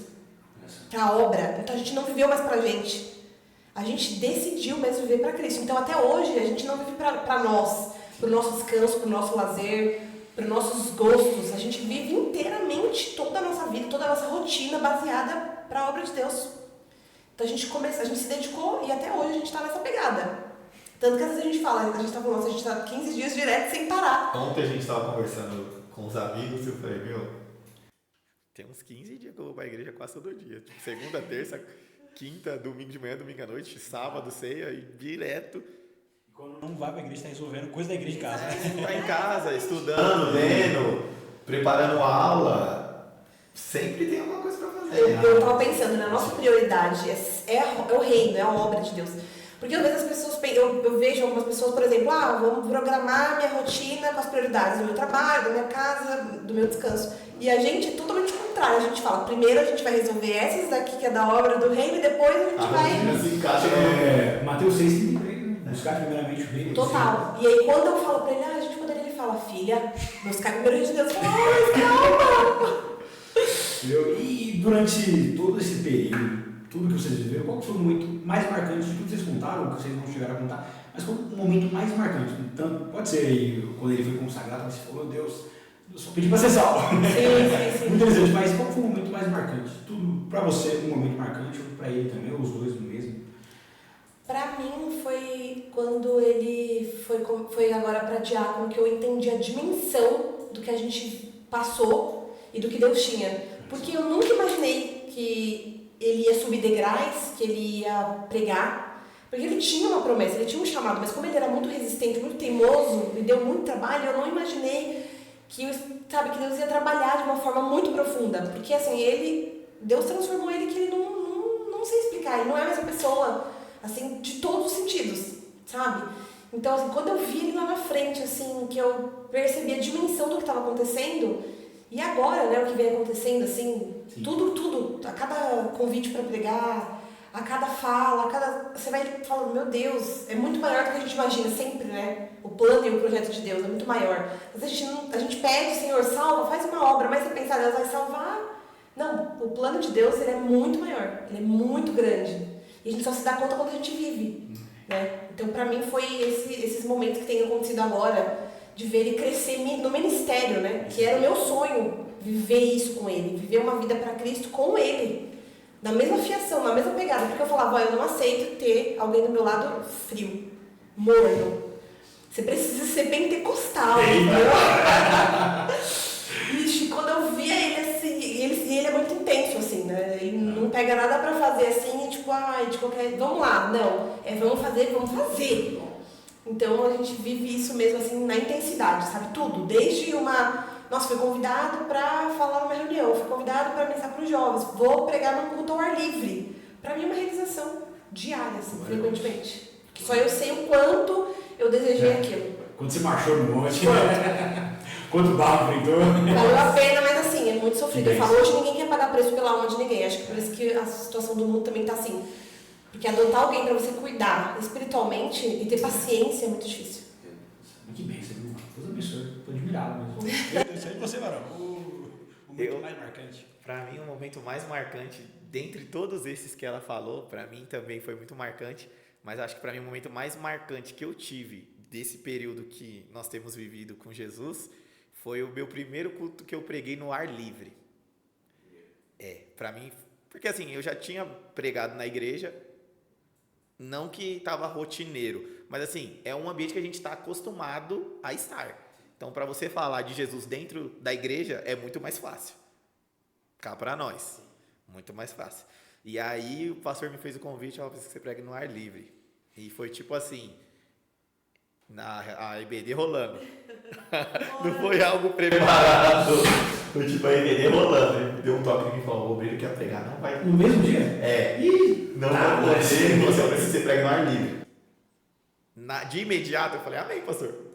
para a obra. Então a gente não viveu mais para a gente. A gente decidiu mesmo viver para Cristo. Então até hoje a gente não vive para nós, para o nosso descanso, para o nosso lazer, para os nossos gostos. A gente vive inteiramente toda a nossa vida, toda a nossa rotina baseada para a obra de Deus. Então a gente se dedicou e até hoje a gente está nessa pegada. Tanto que às vezes a gente fala, a gente está falando, a gente está 15 dias direto sem parar. Ontem a gente estava conversando com os amigos, eu falei, tem uns 15 dias que eu vou pra igreja quase todo dia. Tipo, segunda, terça, quinta, domingo de manhã, domingo à noite, sábado, ceia e direto. E quando não vai pra igreja, tá resolvendo coisa da igreja de casa. Tá em casa, estudando, lendo, preparando aula. Sempre tem alguma coisa pra fazer. Eu tava pensando, na nossa prioridade é o reino, é a obra de Deus. Porque às vezes as pessoas, eu vejo algumas pessoas, por exemplo, vamos programar minha rotina com as prioridades do meu trabalho, da minha casa, do meu descanso. E a gente é totalmente contrário, a gente fala, primeiro a gente vai resolver essas daqui que é da obra do reino e depois a gente vai... Mateus 6 tem buscar primeiramente o reino. Total. E aí quando eu falo pra ele, a gente quando ele fala, filha, buscar primeiro o reino de Deus, eu falo, calma! E durante todo esse período, tudo que vocês viveram, qual foi o momento mais marcante de tudo que vocês contaram, que vocês não chegaram a contar, mas qual o momento mais marcante? Então, pode ser aí, quando ele foi consagrado, você falou, Deus, eu só pedi para ser salvo. Sim. Muito interessante, mas qual foi o momento mais marcante? Tudo para você, um momento marcante, ou para ele também, ou os dois no mesmo? Para mim foi quando ele foi agora para diácono que eu entendi a dimensão do que a gente passou e do que Deus tinha. Porque eu nunca imaginei que ele ia subir degraus, que ele ia pregar, porque ele tinha uma promessa, ele tinha um chamado, mas como ele era muito resistente, muito teimoso, me deu muito trabalho, eu não imaginei que Deus ia trabalhar de uma forma muito profunda, porque assim, Deus transformou ele que ele não sei explicar, ele não é a mesma pessoa, assim, de todos os sentidos, sabe? Então, assim, quando eu vi ele lá na frente, assim, que eu percebi a dimensão do que estava acontecendo. E agora, né, o que vem acontecendo, assim, tudo, a cada convite para pregar, a cada fala, você vai falando, meu Deus, é muito maior do que a gente imagina sempre, né? O plano e o projeto de Deus é muito maior. Às vezes a gente pede, Senhor, salva, faz uma obra, mas você pensa, Deus vai salvar. Não, o plano de Deus, ele é muito maior, ele é muito grande. E a gente só se dá conta quando a gente vive, né? Então, para mim, foi esses momentos que têm acontecido agora, de ver ele crescer no ministério, né? Que era o meu sonho, viver isso com ele, viver uma vida para Cristo com ele, na mesma fiação, na mesma pegada, porque eu falava, eu não aceito ter alguém do meu lado frio, morno. Você precisa ser pentecostal, entendeu? Ixi, quando eu via ele assim, ele é muito intenso, assim, né? Ele não pega nada pra fazer assim, tipo, de qualquer. Vamos lá, não. Vamos fazer. Então a gente vive isso mesmo assim na intensidade, sabe? Tudo. Desde nossa, fui convidado para falar numa reunião, fui convidado para ministrar para os jovens, vou pregar num culto ao ar livre. Para mim é uma realização diária, assim, frequentemente. Que só eu sei o quanto eu desejei aquilo. Quando você marchou no monte, quanto barro enfrentou. Valeu a pena, mas assim, é muito sofrido. Eu falo, hoje ninguém quer pagar preço pela alma de ninguém. Acho que por isso que a situação do mundo também tá assim. Porque adotar alguém para você cuidar espiritualmente e ter paciência é muito difícil. Que bem, Deus abençoe. tô admirado mesmo. Eu sei de você, Varão. O momento mais marcante. Pra mim, o momento mais marcante, dentre todos esses que ela falou, pra mim também foi muito marcante, mas acho que pra mim o momento mais marcante que eu tive desse período que nós temos vivido com Jesus foi o meu primeiro culto que eu preguei no ar livre. Pra mim, porque assim, eu já tinha pregado na igreja, não que estava rotineiro, mas assim, é um ambiente que a gente está acostumado a estar. Então, para você falar de Jesus dentro da igreja, é muito mais fácil. Cá para nós, muito mais fácil. E aí o pastor me fez o convite, ó, preciso que você pregue no ar livre. E foi tipo assim, a EBD rolando. Não foi algo preparado. Foi tipo a EBD rolando. Ele deu um toque em mim e falou, o obreiro quer pregar, não vai. No mesmo dia? Não vai poder, você precisa ser pregue no ar livre. De imediato eu falei, amém, pastor.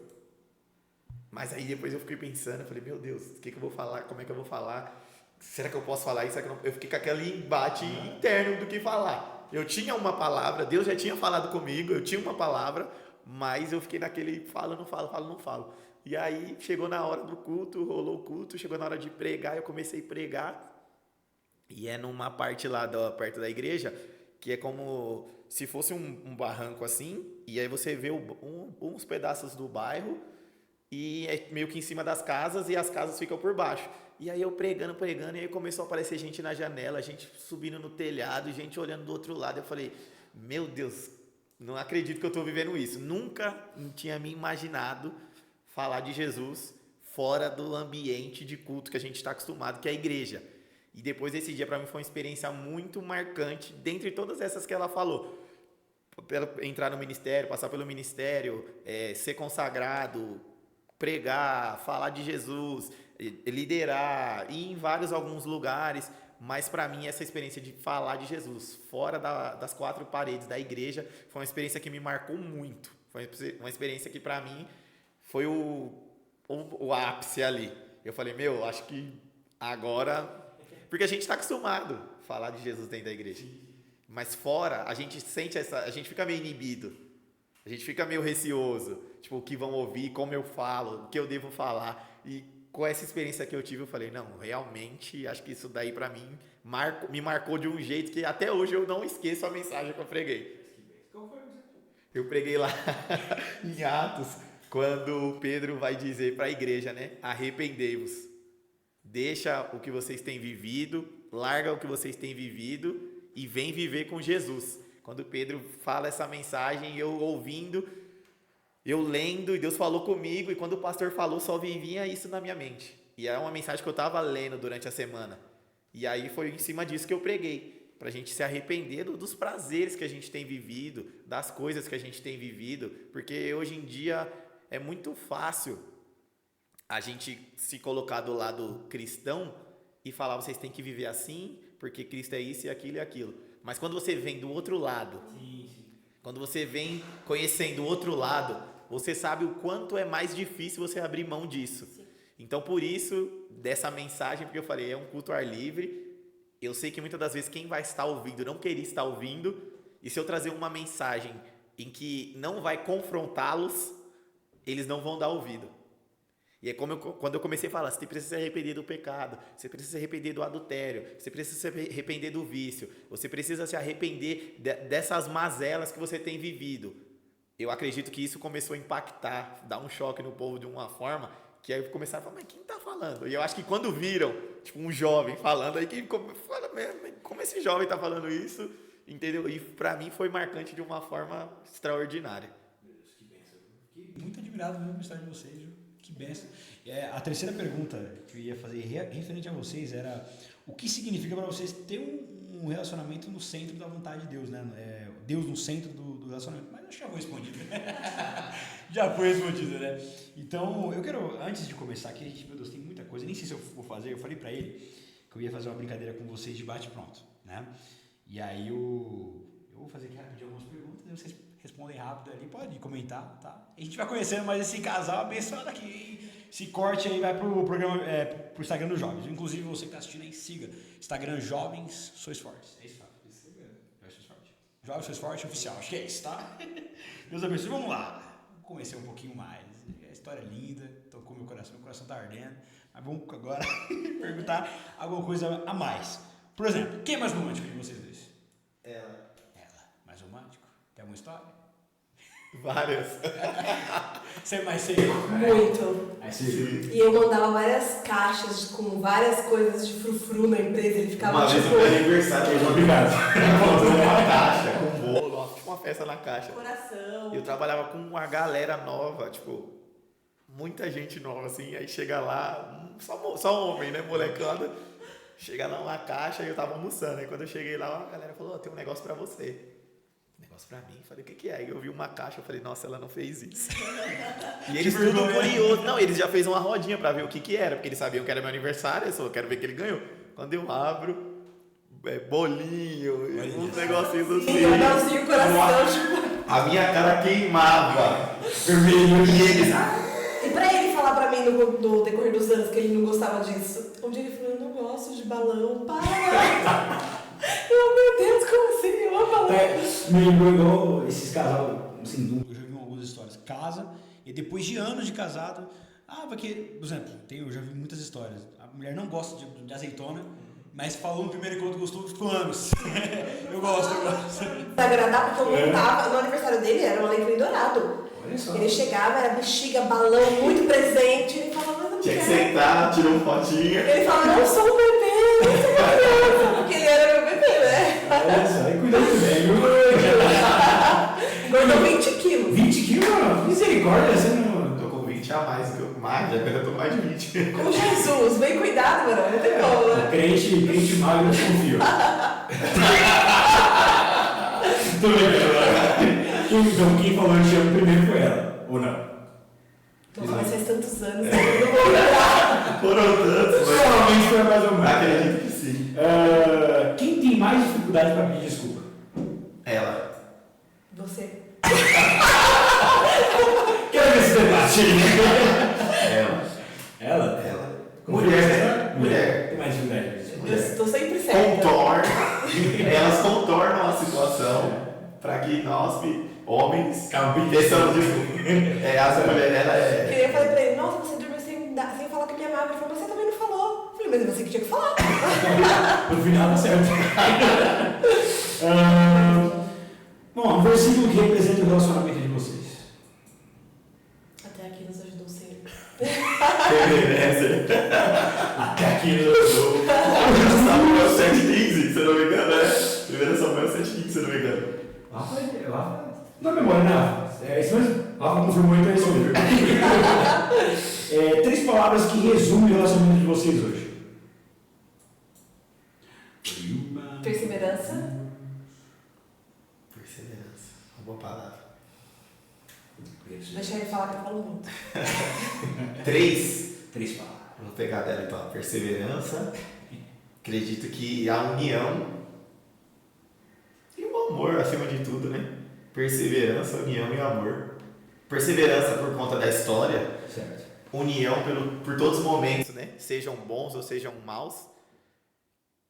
Mas aí depois eu fiquei pensando, eu falei, meu Deus, o que eu vou falar, como é que eu vou falar? Será que eu posso falar isso? Será que eu não? Eu fiquei com aquele embate interno do que falar. Eu tinha uma palavra, Deus já tinha falado comigo, eu tinha uma palavra, mas eu fiquei naquele falo, não falo, falo, não falo. E aí chegou na hora do culto, rolou o culto, chegou na hora de pregar, eu comecei a pregar. E é numa parte lá perto da igreja, que é como se fosse um barranco assim, e aí você vê uns pedaços do bairro, e é meio que em cima das casas, e as casas ficam por baixo. E aí eu pregando, e aí começou a aparecer gente na janela, gente subindo no telhado, gente olhando do outro lado. Eu falei, meu Deus, não acredito que eu estou vivendo isso. Nunca tinha me imaginado falar de Jesus fora do ambiente de culto que a gente está acostumado, que é a igreja. E depois desse dia, para mim, foi uma experiência muito marcante, dentre todas essas que ela falou. Entrar no ministério, passar pelo ministério, ser consagrado, pregar, falar de Jesus, liderar, ir em alguns lugares, mas para mim essa experiência de falar de Jesus fora das quatro paredes da igreja foi uma experiência que me marcou muito, foi uma experiência que para mim foi o ápice ali. Eu falei, acho que agora, porque a gente está acostumado a falar de Jesus dentro da igreja, mas fora a gente sente a gente fica meio inibido, a gente fica meio receoso, tipo, o que vão ouvir, como eu falo, o que eu devo falar. E com essa experiência que eu tive, eu falei, não, realmente, acho que isso daí pra mim me marcou de um jeito que até hoje eu não esqueço a mensagem que eu preguei. Eu preguei lá em Atos, quando Pedro vai dizer para a igreja, né, arrependei-vos, deixa o que vocês têm vivido, larga o que vocês têm vivido e vem viver com Jesus. Quando Pedro fala essa mensagem, eu ouvindo, eu lendo, e Deus falou comigo, e quando o pastor falou, só vinha isso na minha mente. E é uma mensagem que eu estava lendo durante a semana. E aí foi em cima disso que eu preguei, para a gente se arrepender dos prazeres que a gente tem vivido, das coisas que a gente tem vivido, porque hoje em dia é muito fácil a gente se colocar do lado cristão e falar, vocês têm que viver assim, porque Cristo é isso e aquilo e aquilo. Mas quando você vem do outro lado, quando você vem conhecendo o outro lado, você sabe o quanto é mais difícil você abrir mão disso. Sim. Então, por isso, dessa mensagem, porque eu falei, é um culto ao ar livre, eu sei que muitas das vezes quem vai estar ouvindo não queria estar ouvindo, e se eu trazer uma mensagem em que não vai confrontá-los, eles não vão dar ouvido. E é quando eu comecei a falar, você precisa se arrepender do pecado, você precisa se arrepender do adultério, você precisa se arrepender do vício, você precisa se arrepender dessas mazelas que você tem vivido. Eu acredito que isso começou a impactar, dar um choque no povo de uma forma, que aí começaram a falar, mas quem está falando? E eu acho que quando viram, tipo, um jovem falando, aí que fala, como esse jovem está falando isso, entendeu? E para mim foi marcante de uma forma extraordinária. Deus, que bênção. Fiquei muito admirado mesmo com a história de vocês, viu? Que benção. A terceira pergunta que eu ia fazer referente a vocês era o que significa para vocês ter um relacionamento no centro da vontade de Deus, né? Deus no centro do relacionamento. Mas acho que já foi respondido. Já foi respondido, né? Então, eu quero, antes de começar aqui, meu Deus, tem muita coisa, nem sei se eu vou fazer, eu falei para ele que eu ia fazer uma brincadeira com vocês de bate-pronto, né? E aí eu vou fazer aqui rapidinho algumas perguntas, e vocês respondem rápido ali, pode comentar, tá? A gente vai conhecendo mais esse casal abençoado aqui, hein? Esse corte aí vai pro programa, pro Instagram dos Jovens. Inclusive, você que tá assistindo aí, siga. Instagram Jovens Sois Fortes. É isso, tá? Isso mesmo. Jovens Sois Fortes. Jovens Sois Fortes Oficial, acho que é isso, tá? Deus abençoe, vamos lá. Vamos conhecer um pouquinho mais. A história é linda, tô meu coração tá ardendo. Mas vamos agora perguntar alguma coisa a mais. Por exemplo, quem é mais romântico de vocês dois? Ela. Mais romântico? Tem alguma história? Várias. Você é mais sério? Muito. Aí você... E eu mandava várias caixas com várias coisas de frufru na empresa. Ele ficava Uma vez tipo... no meu aniversário, eu Obrigado. encontrei uma caixa com bolo, tipo uma festa na caixa. Coração. E eu trabalhava com uma galera nova, tipo, muita gente nova, assim, aí chega lá, só homem, né, molecada, chega lá uma caixa e eu tava almoçando, aí quando eu cheguei lá, a galera falou, tem um negócio pra você. Negócio pra mim? Falei, o que é? Aí eu vi uma caixa, eu falei, nossa, ela não fez isso. E eles tudo curioso, não, eles já fez uma rodinha pra ver o que era, porque eles sabiam que era meu aniversário, eu só quero ver que ele ganhou. Quando eu abro, bolinho, uns negocinhos assim. Anelzinho, coração, tipo... A minha cara queimava, vermelho, e eles... E pra ele falar pra mim no decorrer dos anos que ele não gostava disso, um dia ele falou, eu não gosto de balão, para! Eu, meu Deus, como assim? Eu amo balão. Me lembrou igual esses casais, assim, eu já vi algumas histórias. Casa, e depois de anos de casado, porque, por exemplo, eu já vi muitas histórias. A mulher não gosta de azeitona, mas falou no primeiro encontro que gostou, ficou anos. Eu gosto. Pra agradar, porque eu montava, no aniversário dele era um alecrim dourado. Olha só. Ele chegava, era bexiga, balão, muito presente. Ele falava, mas eu não Tinha que quero. sentar, tirou uma fotinha. Ele falava, eu sou um bebê, eu sou uma criança. Porque ele era meu bebê, né? Olha só, aí cuidado bem. Engordou 20 quilos. 20 quilos, mano? Misericórdia, você não... Tô com 20 a mais que eu mais, já eu tô com mais de 20. Com Jesus, bem cuidado, mano. Não tem como, né? Crente magro, eu confio. Tô brincando. Então, quem falou que chama primeiro foi ela, ou não? Nossa, mas faz tantos anos, eu não vou lembrar. Foram tantos, mas Provavelmente foi mais ou menos. acredito que sim. Quem tem mais dificuldade para pedir desculpa? Ela. Você. Quero ver esse debate. Ela. Ela? Mulher, né? Mulher. Tem mais dificuldade. Eu estou sempre certa. Elas contornam a situação para que nós, homens, Calma, peçamos desculpa. Essa mulher, ela Que nem é... eu falei pra ele, nossa, você dormiu sem falar que me amava. Ele falou, mas você também não falou. Eu falei, mas é você que tinha que falar. No final tá certo. Bom, um versículo que representa o relacionamento de vocês. Até aqui nos ajudou o Senhor. Até aqui nos ajudou. Samuel 7,15, se eu não me engano, né? 1 Samuel 7,15, se eu não me engano. Rafa, não é memória, né? É isso mesmo? Rafa confirmou, então é isso mesmo. 3 palavras que resumem o relacionamento de vocês hoje. Perseverança. Perseverança, uma boa palavra. Deixa ele falar que eu falo muito. 3 palavras. Vou pegar dela então. Perseverança. Acredito que a união e o amor acima de tudo, né? Perseverança, união e amor. Perseverança por conta da história. Certo. União por todos os momentos, né? Sejam bons ou sejam maus.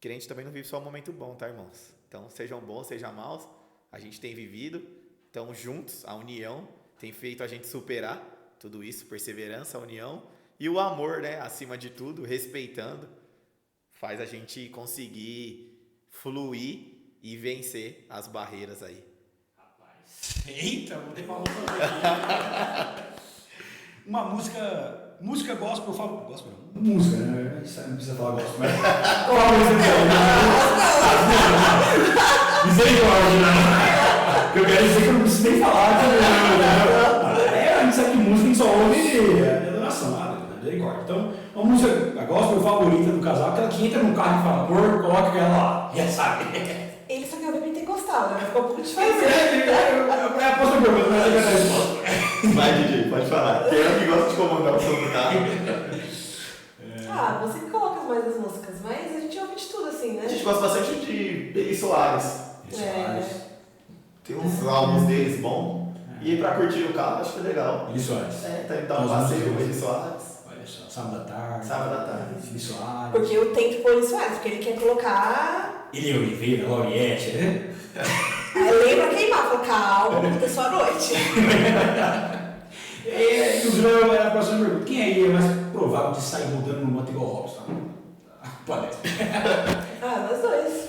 Crente também não vive só um momento bom, tá, irmãos? Então, sejam bons, sejam maus. A gente tem vivido. Então, juntos, a união tem feito a gente superar tudo isso. Perseverança, a união. E o amor, né? Acima de tudo, respeitando. Faz a gente conseguir fluir e vencer as barreiras aí. Eita, vou ter uma música. Uma música gospel, eu falo. Gospel não? Música, né? Não precisa falar gospel, mas. Qual a música? Misericórdia, né? Eu quero dizer que eu não preciso nem falar. A gente sabe que música a gente só ouve adoração, misericórdia. Então, uma música, a gospel favorita do casal, aquela que entra no carro e fala, amor, coloca aquela lá. Já sabe. Ele só quer ver pentecostal, né? Ficou um pouco difícil. Eu aposto a pergunta, mas eu quero a resposta. Vai, DJ, pode falar. Quem é que gosta de comandar o som do carro? Você que coloca mais as músicas, mas a gente ouve de tudo assim, né? A gente gosta bastante de Eli Soares. Tem uns álbuns deles bons. E pra curtir o carro, acho que é legal. Eli Soares. Tá indo dar um passeio com Eli Soares. Olha só, sábado à tarde. Sábado à tarde. Eli Soares. Porque eu tento pôr isso Soares, porque ele quer colocar. Eli Oliveira, Lauriette, né? Aí lembra queimar, falou, calma, porque é só a noite. Inclusive, era a próxima pergunta. Quem aí é mais provável de sair rodando no moto igual o Robson? Pode. Nós dois.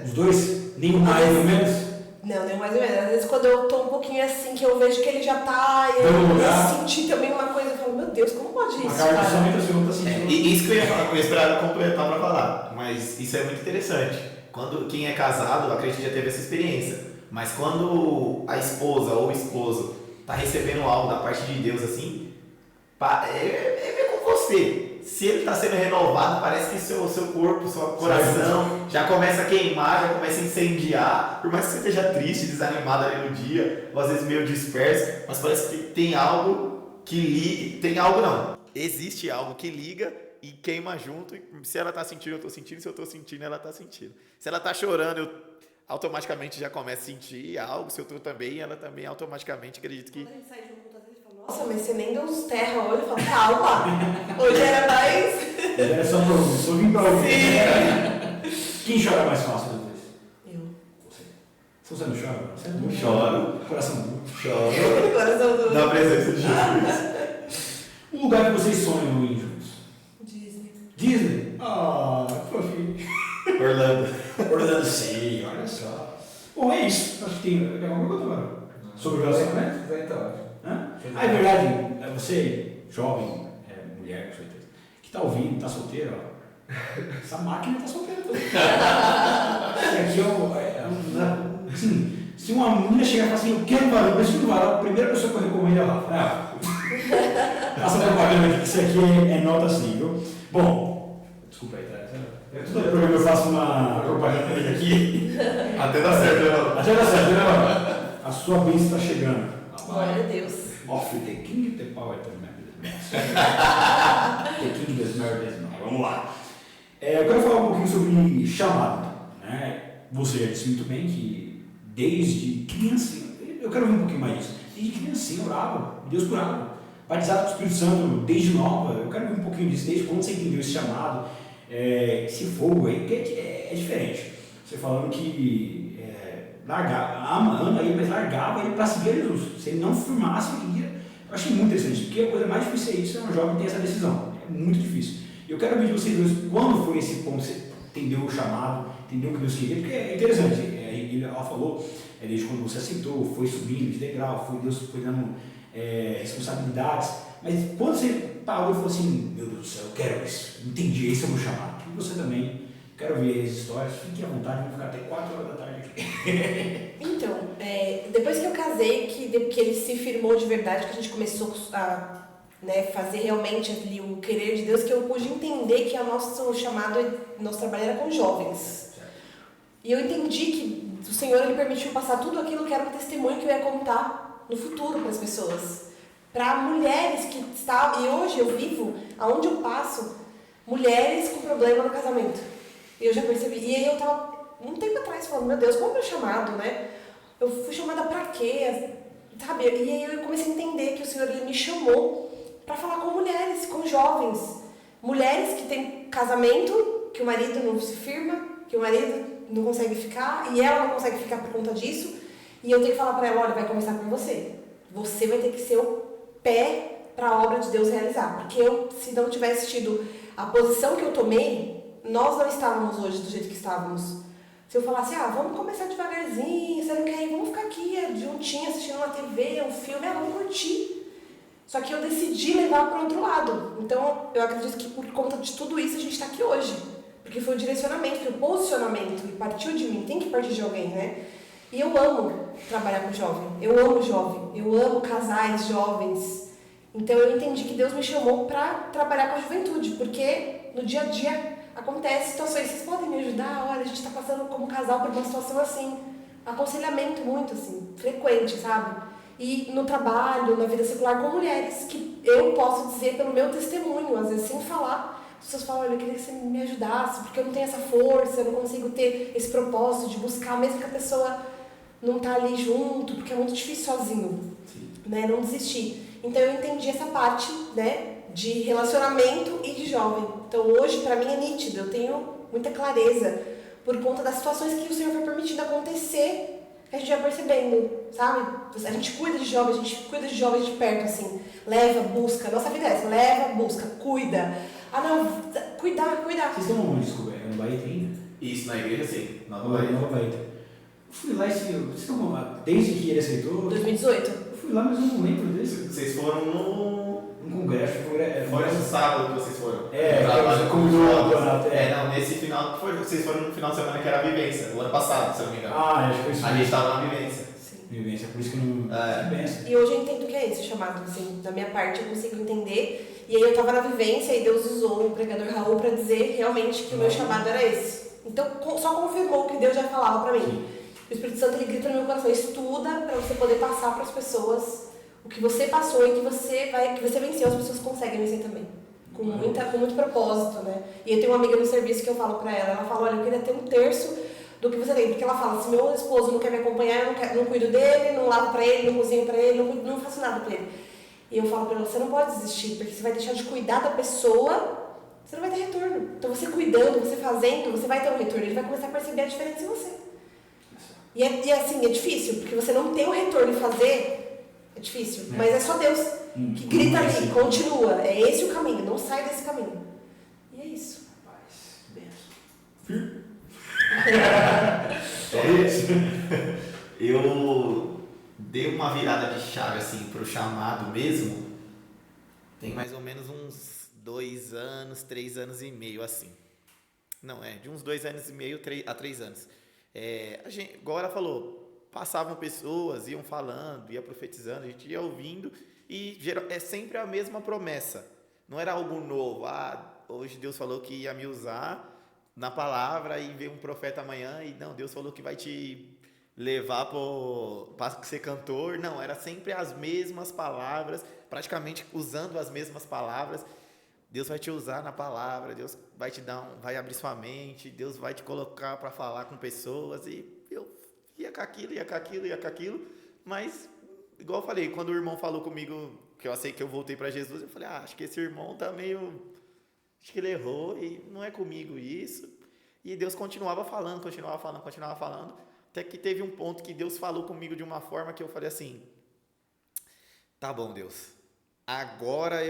Os dois? Nem mais nem menos? Não, nem mais ou menos. Às vezes quando eu tô um pouquinho assim, que eu vejo que ele já tá, eu senti também uma coisa, eu falo, meu Deus, como pode isso, A carga cara? somente a segunda tá sentindo. E isso que eu ia falar, eu ia esperar completar pra falar, mas isso é muito interessante. Quando quem é casado, acredito que já teve essa experiência, mas quando a esposa ou o esposo tá recebendo algo da parte de Deus assim, é ver com você. Se ele está sendo renovado, parece que seu corpo, seu coração já começa a queimar, já começa a incendiar. Por mais que você esteja triste, desanimado ali no dia, ou às vezes meio disperso, mas parece que tem algo que liga. Tem algo não. Existe algo que liga e queima junto. E se ela está sentindo, eu estou sentindo. Se eu estou sentindo, ela está sentindo. Se ela está chorando, eu automaticamente já começo a sentir algo. Se eu estou também, ela também automaticamente acredito que... Quando a gente sai junto, às vezes fala, nossa, mas você nem deu uns terra hoje. Eu falo, calma. Hoje era mais... Era só vir pra ouvir. Quem chora mais fácil das vezes? Eu. Você. Se você não chora, você não Choro. Coração duro. Choro. Coração do... Na presença de Jesus. Um lugar que vocês sonham em juntos? Disney. Disney? Ah, que fofinho. Orlando, sim, olha só. Bom, é isso. Acho que tem alguma pergunta agora? Sobre o relacionamento? Então. É verdade, você, jovem, mulher, com certeza, que está ouvindo, está solteiro, ó. Essa máquina está solteira também. Aqui assim, se uma menina chegar e falar assim, eu quero um varão, preciso de um varão, a primeira pessoa que eu recomendo é lá. Passa propaganda aqui, que isso aqui é nota assim, viu? Bom, desculpa aí, tá? Todo programa eu faço uma propaganda aqui. Até dá certo, né? Até dá certo, né? A sua bênção está chegando. Glória a Deus. Off the king, the power, the man. The king, the smart, vamos lá. Eu quero falar um pouquinho sobre chamado, né? Você já disse muito bem que desde criancinha, eu quero ver um pouquinho mais disso. Desde criancinha orava, Deus curava. Batizado com o Espírito Santo desde nova, eu quero ver um pouquinho disso, desde quando você entendeu esse chamado, esse fogo aí, que é diferente. Você falando que ama ele, mas largava ele para seguir Jesus. Se ele não firmasse, ele ia. Eu achei muito interessante, porque a coisa mais difícil é isso, é um jovem ter essa decisão. É muito difícil. Eu quero ver de vocês dois, quando foi esse ponto, você entendeu o chamado, entendeu o que Deus queria, porque é interessante. Ela falou, desde quando você aceitou, foi subindo de degrau, Deus foi dando responsabilidades, mas quando você parou e falou assim, meu Deus do céu, eu quero isso, entendi, esse é o meu chamado. E você também, quero ver as histórias, fique à vontade, vamos ficar até 4 horas da tarde aqui. Então, depois que eu casei, que ele se firmou de verdade, que a gente começou a fazer realmente ali o querer de Deus, que eu pude entender que o nosso chamado, nosso trabalho era com jovens. E eu entendi que o Senhor ele permitiu passar tudo aquilo que era um testemunho que eu ia contar no futuro para as pessoas. Para mulheres que estavam... E hoje eu vivo, aonde eu passo, mulheres com problema no casamento. E eu já percebi. E aí eu estava um tempo atrás falando, meu Deus, qual é o meu chamado, né? Eu fui chamada para quê? Sabe? E aí eu comecei a entender que o Senhor ele me chamou para falar com mulheres, com jovens. Mulheres que têm casamento, que o marido não se firma, que o marido não consegue ficar, e ela não consegue ficar por conta disso. E eu tenho que falar para ela, olha, vai começar com você. Você vai ter que ser o pé para a obra de Deus realizar. Porque se não tivesse tido a posição que eu tomei, nós não estávamos hoje do jeito que estávamos. Se eu falasse, vamos começar devagarzinho, você não quer ir, vamos ficar aqui juntinho assistindo uma TV, um filme, vamos curtir. Só que eu decidi levar para o outro lado. Então, eu acredito que por conta de tudo isso, a gente está aqui hoje. Porque foi o direcionamento, foi o posicionamento, e partiu de mim, tem que partir de alguém, né? E eu amo trabalhar com jovem, eu amo casais jovens. Então, eu entendi que Deus me chamou para trabalhar com a juventude, porque no dia a dia acontece situações, vocês podem me ajudar? Olha, a gente está passando como casal por uma situação assim, aconselhamento muito assim, frequente, sabe? E no trabalho, na vida secular com mulheres, que eu posso dizer pelo meu testemunho, às vezes sem falar, as pessoas falam, olha, eu queria que você me ajudasse, porque eu não tenho essa força, eu não consigo ter esse propósito de buscar, mesmo que a pessoa não está ali junto, porque é muito difícil sozinho, né? Não desistir. Então eu entendi essa parte, né, de relacionamento e de jovem. Então hoje para mim é nítido, eu tenho muita clareza por conta das situações que o Senhor foi permitindo acontecer a gente vai percebendo, sabe? A gente cuida de jovens de perto, assim. Leva, busca. Nossa vida é essa. Leva, busca, cuida. Ah, não, cuidar. Vocês estão onde, desculpa? É no Bahia ainda? Isso, na igreja sim. Nova Bahia. Eu fui lá vocês estão desde que ele aceitou? 2018. Eu fui lá, mas eu não lembro desse. Vocês foram no congresso. Foi no sábado que vocês foram. Nesse final, vocês foram no final de semana que era a vivência, o ano passado, se eu não me engano. Acho que foi isso. A gente estava na vivência. Sim. Vivência, por isso que eu não penso. E hoje eu entendo que é esse o chamado, assim, da minha parte eu consigo entender. E aí eu tava na vivência e Deus usou o pregador Raul pra dizer realmente que o meu chamado era esse. Então só confirmou o que Deus já falava pra mim. Sim. O Espírito Santo ele grita no meu coração, estuda pra você poder passar pras pessoas o que você passou e que você venceu, as pessoas conseguem vencer também. Com muito propósito, né? E eu tenho uma amiga no serviço que eu falo pra ela fala, olha, eu queria ter 1/3 do que você tem, porque ela fala, se meu esposo não quer me acompanhar, eu não cuido dele, não lavo pra ele, não cozinho pra ele, não faço nada pra ele. E eu falo pra ela, você não pode desistir, porque você vai deixar de cuidar da pessoa, você não vai ter retorno. Então você cuidando, você fazendo, você vai ter um retorno, ele vai começar a perceber a diferença em você. E assim, é difícil, porque você não tem o retorno em fazer, é difícil, mas é só Deus que grita ali, continua, é esse o caminho, não sai desse caminho. E é isso. Rapaz, benção. Eu dei uma virada de chave assim pro chamado mesmo, tem mais ou menos uns 2 anos, 3 anos e meio assim. Não, de uns 2 anos e meio a 3 anos. A gente, igual ela falou, passavam pessoas, iam falando, ia profetizando, a gente ia ouvindo e é sempre a mesma promessa. Não era algo novo. Hoje Deus falou que ia me usar na palavra e veio um profeta amanhã e não, Deus falou que vai te levar para ser cantor. Não, era sempre as mesmas palavras, praticamente usando as mesmas palavras. Deus vai te usar na palavra, Deus vai te vai abrir sua mente, Deus vai te colocar para falar com pessoas. E eu ia com aquilo, mas igual eu falei, quando o irmão falou comigo que eu sei que eu voltei para Jesus, eu falei, acho que esse irmão tá acho que ele errou e não é comigo isso. E Deus continuava falando, até que teve um ponto que Deus falou comigo de uma forma que eu falei assim, tá bom, Deus, agora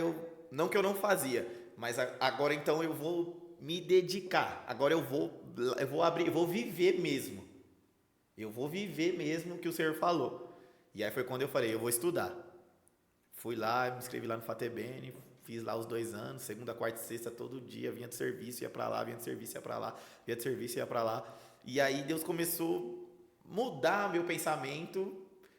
não que eu não fazia, mas agora então eu vou me dedicar, agora eu vou abrir, eu vou viver mesmo. Eu vou viver mesmo o que o Senhor falou. E aí foi quando eu falei, eu vou estudar. Fui lá, me inscrevi lá no FATEBN, fiz lá os 2 anos, segunda, quarta e sexta, todo dia, vinha de serviço, ia pra lá, vinha de serviço, ia pra lá, vinha de serviço, ia pra lá. E aí Deus começou a mudar meu pensamento,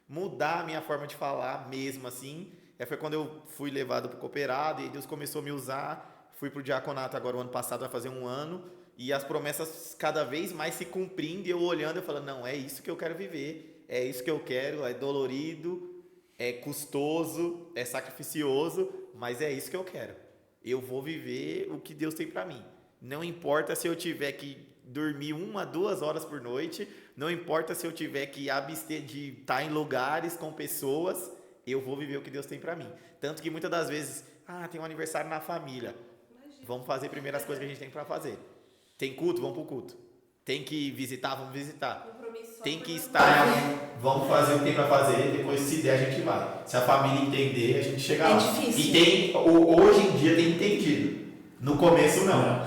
mudar a minha forma de falar mesmo assim. E aí foi quando eu fui levado pro cooperado e Deus começou a me usar. Fui pro diaconato agora o ano passado, vai fazer 1 ano. E as promessas cada vez mais se cumprindo, e eu olhando e falando, não, é isso que eu quero viver, é isso que eu quero, é dolorido, é custoso, é sacrificioso, mas é isso que eu quero. Eu vou viver o que Deus tem para mim. Não importa se eu tiver que dormir 1 a 2 horas por noite, não importa se eu tiver que abster de estar em lugares com pessoas, eu vou viver o que Deus tem para mim. Tanto que muitas das vezes, tem um aniversário na família, vamos fazer primeiro as coisas que a gente tem para fazer. Tem culto? Vamos pro culto. Tem que visitar? Vamos visitar. Tem que estar, vamos fazer o que tem para fazer, depois se der a gente vai. Se a família entender, a gente chega lá. Difícil. E hoje em dia tem entendido. No começo não.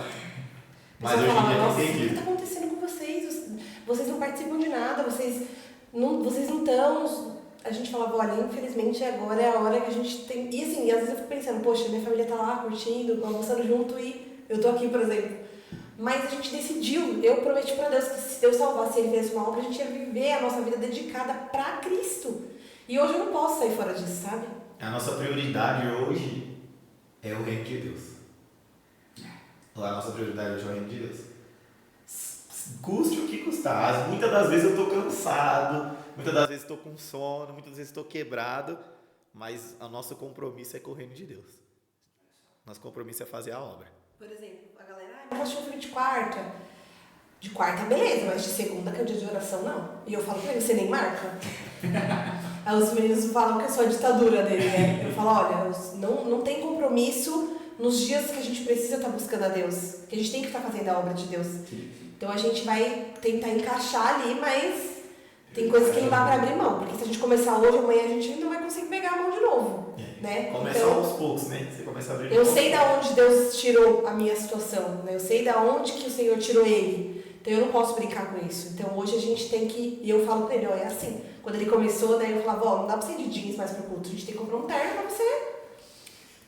Mas hoje em dia tem entendido. O que está acontecendo com vocês? Vocês não participam de nada, vocês não estão... A gente falava, olha, infelizmente agora é a hora que a gente tem... E assim, às vezes eu fico pensando, poxa, minha família tá lá curtindo, almoçando junto e eu tô aqui, por exemplo. Mas a gente decidiu, eu prometi para Deus que se Deus salvasse ele fizesse uma obra, a gente ia viver a nossa vida dedicada para Cristo. E hoje eu não posso sair fora disso, sabe? A nossa prioridade hoje é o reino de Deus. A nossa prioridade hoje é o reino de Deus. Custe o que custar. Muitas das vezes eu estou cansado, muitas das vezes estou com sono, muitas vezes estou quebrado, mas o nosso compromisso é com o reino de Deus. Nosso compromisso é fazer a obra. Por exemplo, a galera, eu faço churrasco de quarta. De quarta, beleza, mas de segunda, que é o dia de oração, não. E eu falo pra ele, você nem marca? Aí os meninos falam que eu sou a ditadura dele, né? Eu falo, olha, não tem compromisso nos dias que a gente precisa estar buscando a Deus. Que a gente tem que estar fazendo a obra de Deus. Então a gente vai tentar encaixar ali, mas Tem coisas que não dá pra abrir mão, porque se a gente começar hoje, amanhã a gente não vai conseguir pegar a mão de novo, né? Começa Então, aos poucos, né? Você começa a abrir eu mão. sei da onde Deus tirou a minha situação, né? Eu sei da onde que o Senhor tirou ele. Então eu não posso brincar com isso. Então hoje a gente tem que, e eu falo pra ele, ó, é assim. Quando ele começou, né, eu falava, ó, não dá pra você ir de jeans mais pro culto, a gente tem que comprar um terno pra você.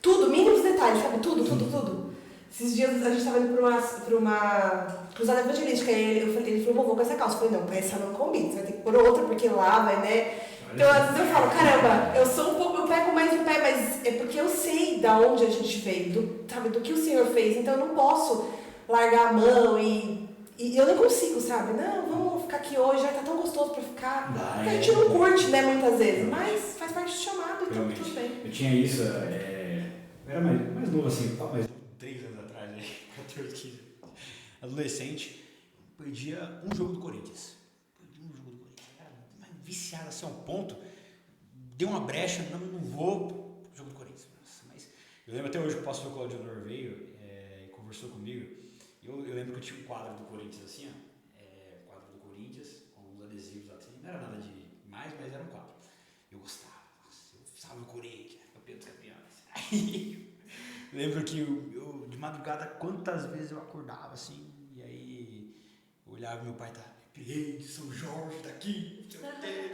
Tudo, mínimos detalhes, sabe? Tudo. Esses dias a gente tava indo pra uma cruzada evangelística, e ele falou, vou com essa calça. Eu falei, não, essa não combina, você vai ter que pôr outra, porque lá vai, né? Então às vezes eu falo, caramba, eu sou um pouco, eu pego mais no pé, mas é porque eu sei da onde a gente veio, sabe, do que o Senhor fez, então eu não posso largar a mão e eu não consigo, sabe? Não, vamos ficar aqui hoje, já tá tão gostoso pra ficar. Porque a gente não curte, né, muitas vezes, mas faz parte do chamado, então Realmente. tudo bem. Eu tinha isso, eu era mais novo assim, mais 3 anos atrás, né? 14, 15. Adolescente, perdia um jogo do Corinthians. Era mais viciado assim a um ponto, deu uma brecha, não vou pro jogo do Corinthians. Nossa, mas eu lembro até hoje que o pastor Claudio Honor veio e conversou comigo. Eu lembro que eu tinha um quadro do Corinthians assim, ó, quadro do Corinthians, com uns adesivos assim, não era nada de mais, mas era um quadro. Eu gostava, nossa, eu salve o Corinthians, campeão dos campeões. Aí, eu lembro que eu, de madrugada, quantas vezes eu acordava assim, e aí eu olhava meu pai, tá, de São Jorge daqui,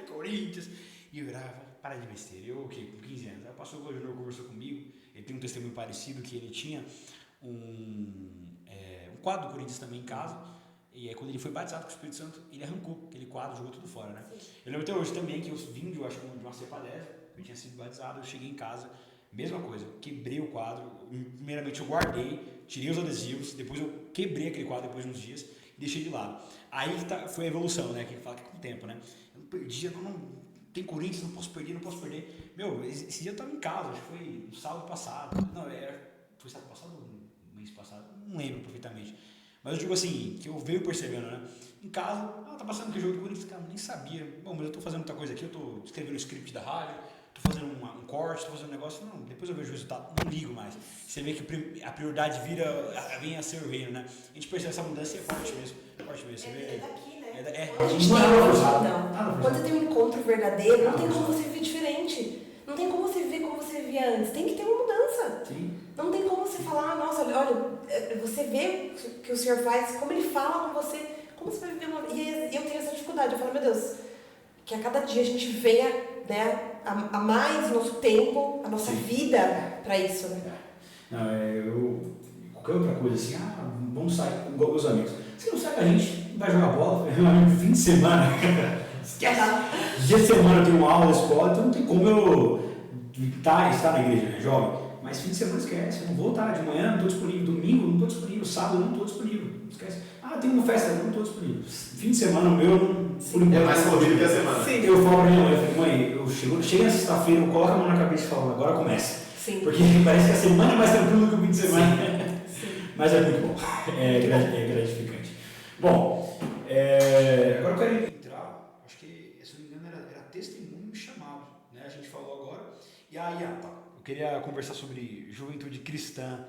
Corinthians, e eu virava, para de besteira, eu o quê, com 15 anos, aí o pastor Glodinor conversou comigo, ele tem um testemunho parecido, que ele tinha um quadro do Corinthians também em casa, e aí quando ele foi batizado com o Espírito Santo, ele arrancou aquele quadro, jogou tudo fora, né? Eu lembro até hoje também que eu vim de uma cepa 10, eu tinha sido batizado, eu cheguei em casa, mesma coisa, quebrei o quadro, primeiramente eu guardei, tirei os adesivos, depois eu quebrei aquele quadro depois de uns dias e deixei de lado. Aí foi a evolução, né? Que fala que é com o tempo, né? Eu não perdia, não tem Corinthians, não posso perder. Meu, esse dia eu tava em casa, acho que foi no sábado passado, foi sábado passado ou mês passado, não lembro perfeitamente. Mas eu digo assim, que eu venho percebendo, né? Em casa, tá passando aquele jogo do Corinthians, cara, nem sabia. Bom, mas eu tô fazendo muita coisa aqui, eu tô escrevendo o script da rádio, tô fazendo um corte, tô fazendo um negócio, não, depois eu vejo o resultado, não ligo mais. Você vê que a prioridade vem a ser o reino, né? A gente percebe essa mudança e é forte mesmo, você vê. É daqui, né? A gente não não é forçado. Não. Quando você tem um encontro verdadeiro, não tem como você viver diferente. Não tem como você viver como você vivia antes. Tem que ter uma mudança. Sim. Não tem como você falar, nossa, olha, você vê o que o Senhor faz, como Ele fala com você, como você vai viver uma vida. E eu tenho essa dificuldade. Eu falo, meu Deus, que a cada dia a gente venha, né, a mais o nosso tempo, a nossa vida para isso, né? Não, qualquer outra coisa assim, vamos sair igual com os amigos. Se não sai com a gente, vai jogar bola, meu amigo, fim de semana, esquece. Dia de semana eu tenho uma aula da escola, então não tem como eu estar na igreja, né, jovem. Mas fim de semana esquece, eu não vou estar, de manhã não estou disponível, domingo não estou disponível, sábado não estou disponível, esquece. Tem uma festa, não estou disponível. Fim de semana o meu, por enquanto, é mais corrido que a semana. Sim, eu falo pra minha mãe, eu chego na sexta-feira, eu coloco a mão na cabeça e falo, agora começa. Sim. Porque parece que a semana é mais tranquila que o fim de semana. Sim. Mas é muito bom, é gratificante. Bom, agora eu quero entrar, acho que, se não me engano, era testemunho e chamado, né? A gente falou agora. E aí, eu queria conversar sobre juventude cristã,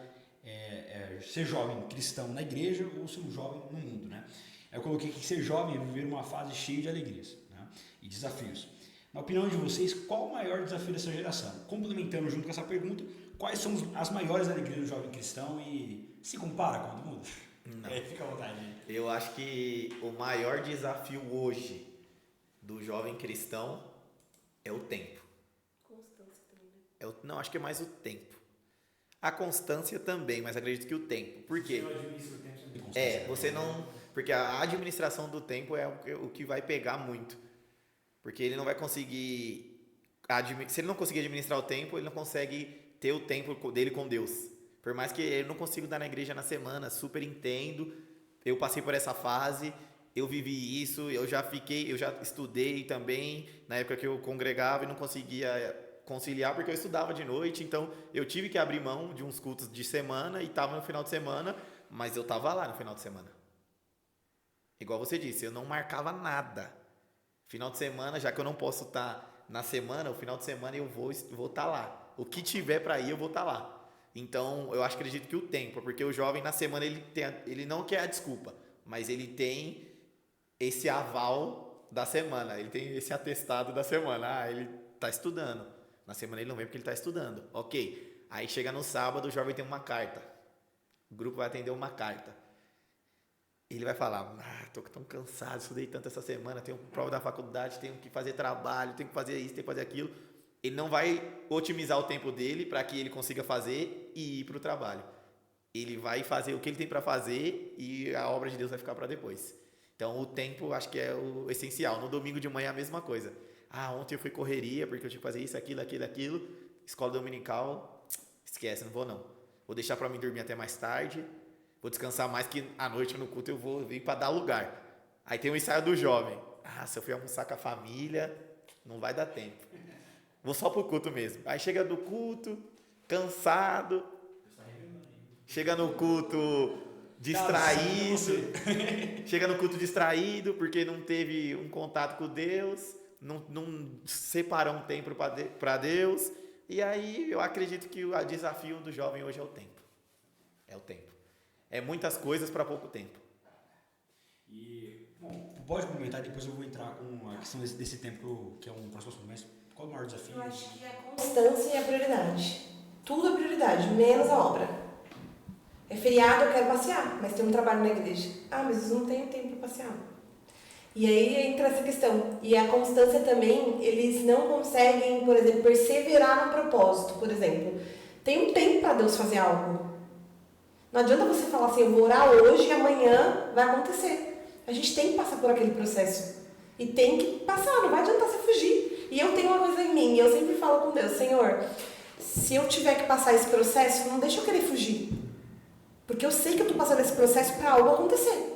ser jovem cristão na igreja ou ser um jovem no mundo, né? Eu coloquei que ser jovem é viver uma fase cheia de alegrias, né, e desafios. Na opinião de vocês, qual o maior desafio dessa geração? Complementando junto com essa pergunta, quais são as maiores alegrias do jovem cristão e se compara com todo mundo? Não. Fica à vontade. Eu acho que o maior desafio hoje do jovem cristão é o tempo. Constância também, né? Não, acho que é mais o tempo. A constância também, mas acredito que o tempo. Por quê? Você não... Porque a administração do tempo é o que vai pegar muito. Porque ele não vai conseguir... Se ele não conseguir administrar o tempo, ele não consegue ter o tempo dele com Deus. Por mais que eu não consiga estar na igreja na semana, super entendo. Eu passei por essa fase, eu vivi isso, eu já estudei também, na época que eu congregava e não conseguia conciliar porque eu estudava de noite, então eu tive que abrir mão de uns cultos de semana e estava no final de semana, mas eu estava lá no final de semana. Igual você disse, eu não marcava nada. Final de semana, já que eu não posso estar na semana, o final de semana eu vou estar lá. O que tiver para ir, eu vou estar lá. Então, eu acredito que o tempo, porque o jovem na semana ele não quer a desculpa, mas ele tem esse aval da semana. Ele tem esse atestado da semana. Ah, ele tá estudando. Na semana ele não vem porque ele tá estudando. Ok. Aí chega no sábado, o jovem tem uma carta. O grupo vai atender uma carta. Ele vai falar, tô tão cansado, estudei tanto essa semana, tenho prova da faculdade, tenho que fazer trabalho, tenho que fazer isso, tenho que fazer aquilo. Ele não vai otimizar o tempo dele para que ele consiga fazer e ir para o trabalho. Ele vai fazer o que ele tem para fazer e a obra de Deus vai ficar para depois. Então, o tempo acho que é o essencial. No domingo de manhã, a mesma coisa. Ontem eu fui correria porque eu tinha que fazer isso, aquilo. Escola dominical, esquece, não vou não. Vou deixar para mim dormir até mais tarde. Vou descansar mais que à noite no culto eu vou vir para dar lugar. Aí tem o ensaio do jovem. Se eu fui almoçar com a família, não vai dar tempo. Vou só pro culto mesmo. Aí chega do culto, cansado. Chega no culto distraído. Chega no culto distraído porque não teve um contato com Deus. Não separou um tempo para Deus. E aí eu acredito que o desafio do jovem hoje é o tempo. É o tempo. É muitas coisas para pouco tempo. E, bom, pode comentar, depois eu vou entrar com a questão desse tempo que é um próximo semestre. Qual é o maior desafio? Eu acho que a constância é a prioridade. Tudo é prioridade, menos a obra. É feriado, eu quero passear, mas tem um trabalho na igreja. Mas eu não tenho tempo para passear. E aí entra essa questão. E a constância também, eles não conseguem, por exemplo, perseverar no propósito. Por exemplo, tem um tempo para Deus fazer algo. Não adianta você falar assim, eu vou orar hoje e amanhã vai acontecer. A gente tem que passar por aquele processo. E tem que passar, não vai adiantar você fugir. E eu tenho uma coisa em mim, eu sempre falo com Deus, Senhor, se eu tiver que passar esse processo, não deixa eu querer fugir. Porque eu sei que eu estou passando esse processo para algo acontecer.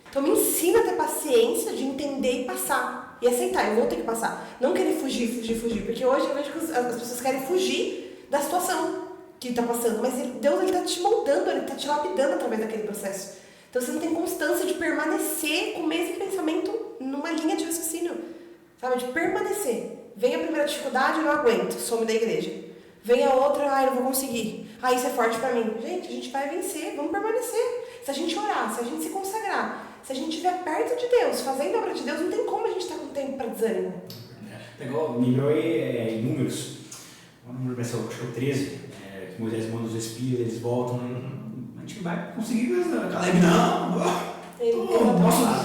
Então me ensina a ter paciência de entender e passar. E aceitar, eu vou ter que passar. Não querer fugir. Porque hoje eu vejo que as pessoas querem fugir da situação que está passando, mas Deus está te moldando, Ele está te lapidando através daquele processo. Então você não tem constância de permanecer com o mesmo pensamento numa linha de raciocínio, sabe? De permanecer. Vem a primeira dificuldade, eu não aguento, some da igreja. Vem a outra, eu não vou conseguir. Isso é forte para mim. Gente, a gente vai vencer, vamos permanecer. Se a gente orar, se a gente se consagrar, se a gente estiver perto de Deus, fazendo a obra de Deus, não tem como a gente estar com tempo para desânimo. Igual, lembrou aí em Números, o número acho que é o 13, que Moisés manda os espias, eles voltam, a gente vai conseguir, Caleb, não posso nada,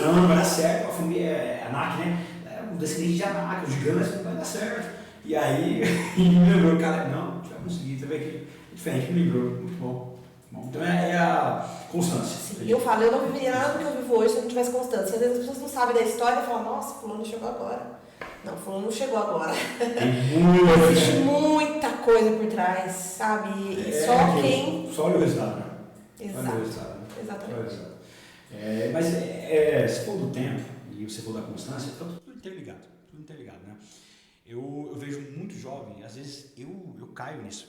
não vai dar certo, a família é Anak, né? O descendente de Anak, os gigantes, não vai dar certo. E aí, ele me lembrou, Caleb, não, a gente vai conseguir, você vê que é diferente, me lembrou, muito bom. Então é a constância. Sim, eu falo, eu não viveria nada do que eu vivo hoje se eu não tivesse constância. Às vezes as pessoas não sabem da história e falam, nossa, fulano chegou agora. Não, fulano não chegou agora. Existe muita coisa por trás, sabe? E só quem... Só olha o resultado, né? Exato. Exatamente. Mas se for do tempo e você for da constância, então tudo interligado, né? Eu vejo muito jovem, às vezes eu caio nisso,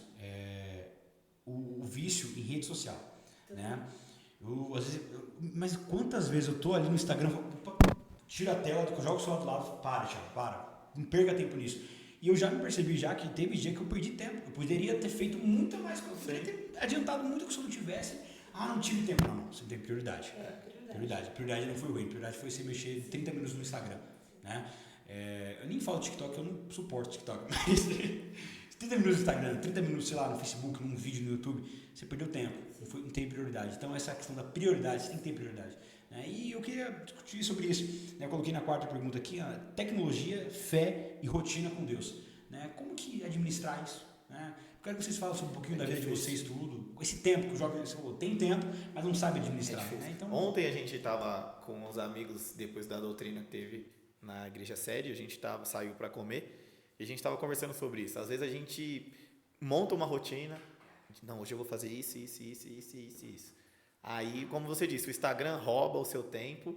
o vício em rede social, né? Mas quantas vezes eu tô ali no Instagram, tira a tela, joga o celular do lado, para, não perca tempo nisso. E eu já me percebi que teve dia que eu perdi tempo, eu poderia ter feito muito mais, eu poderia ter adiantado muito que se eu não tivesse, não tive tempo, não, você tem prioridade. Prioridade não foi ruim, prioridade foi você mexer 30 minutos no Instagram, né? Eu nem falo TikTok, eu não suporto TikTok, mas 30 minutos no Instagram, 30 minutos, sei lá, no Facebook, num vídeo no YouTube, você perdeu tempo, não tem prioridade. Então essa questão da prioridade, você tem que ter prioridade, né? E eu queria discutir sobre isso, né? Eu coloquei na quarta pergunta aqui, tecnologia, fé e rotina com Deus, né? Como que administrar isso, né? Eu quero que vocês falem sobre um pouquinho da vida de vocês, tudo, esse tempo que o jovem falou, tem tempo, mas não sabe administrar, né? Então, ontem a gente estava com os amigos, depois da doutrina que teve na igreja sede, a gente saiu para comer e a gente estava conversando sobre isso. Às vezes a gente monta uma rotina, não, hoje eu vou fazer isso. Aí, como você disse, o Instagram rouba o seu tempo,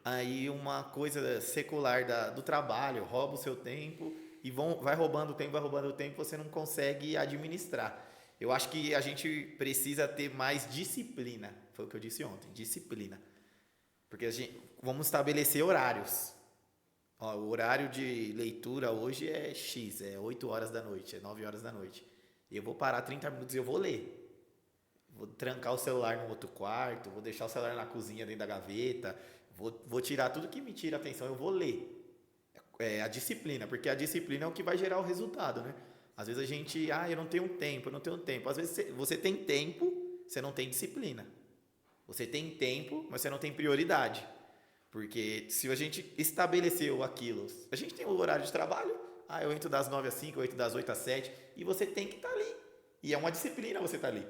aí uma coisa secular do trabalho rouba o seu tempo e vai roubando o tempo, você não consegue administrar. Eu acho que a gente precisa ter mais disciplina, foi o que eu disse ontem, disciplina. Porque vamos estabelecer horários. O horário de leitura hoje é X, é 8 horas da noite, é 9 horas da noite. E eu vou parar 30 minutos e eu vou ler. Vou trancar o celular no outro quarto, vou deixar o celular na cozinha dentro da gaveta, Vou tirar tudo que me tira a atenção, eu vou ler. A disciplina, porque a disciplina é o que vai gerar o resultado, né? Às vezes a gente, eu não tenho tempo. Às vezes você tem tempo, você não tem disciplina. Você tem tempo, mas você não tem prioridade. Porque se a gente estabeleceu aquilo, a gente tem o horário de trabalho, eu entro das 9 às 5, eu entro das 8 às 7, e você tem que estar ali. E é uma disciplina você estar ali.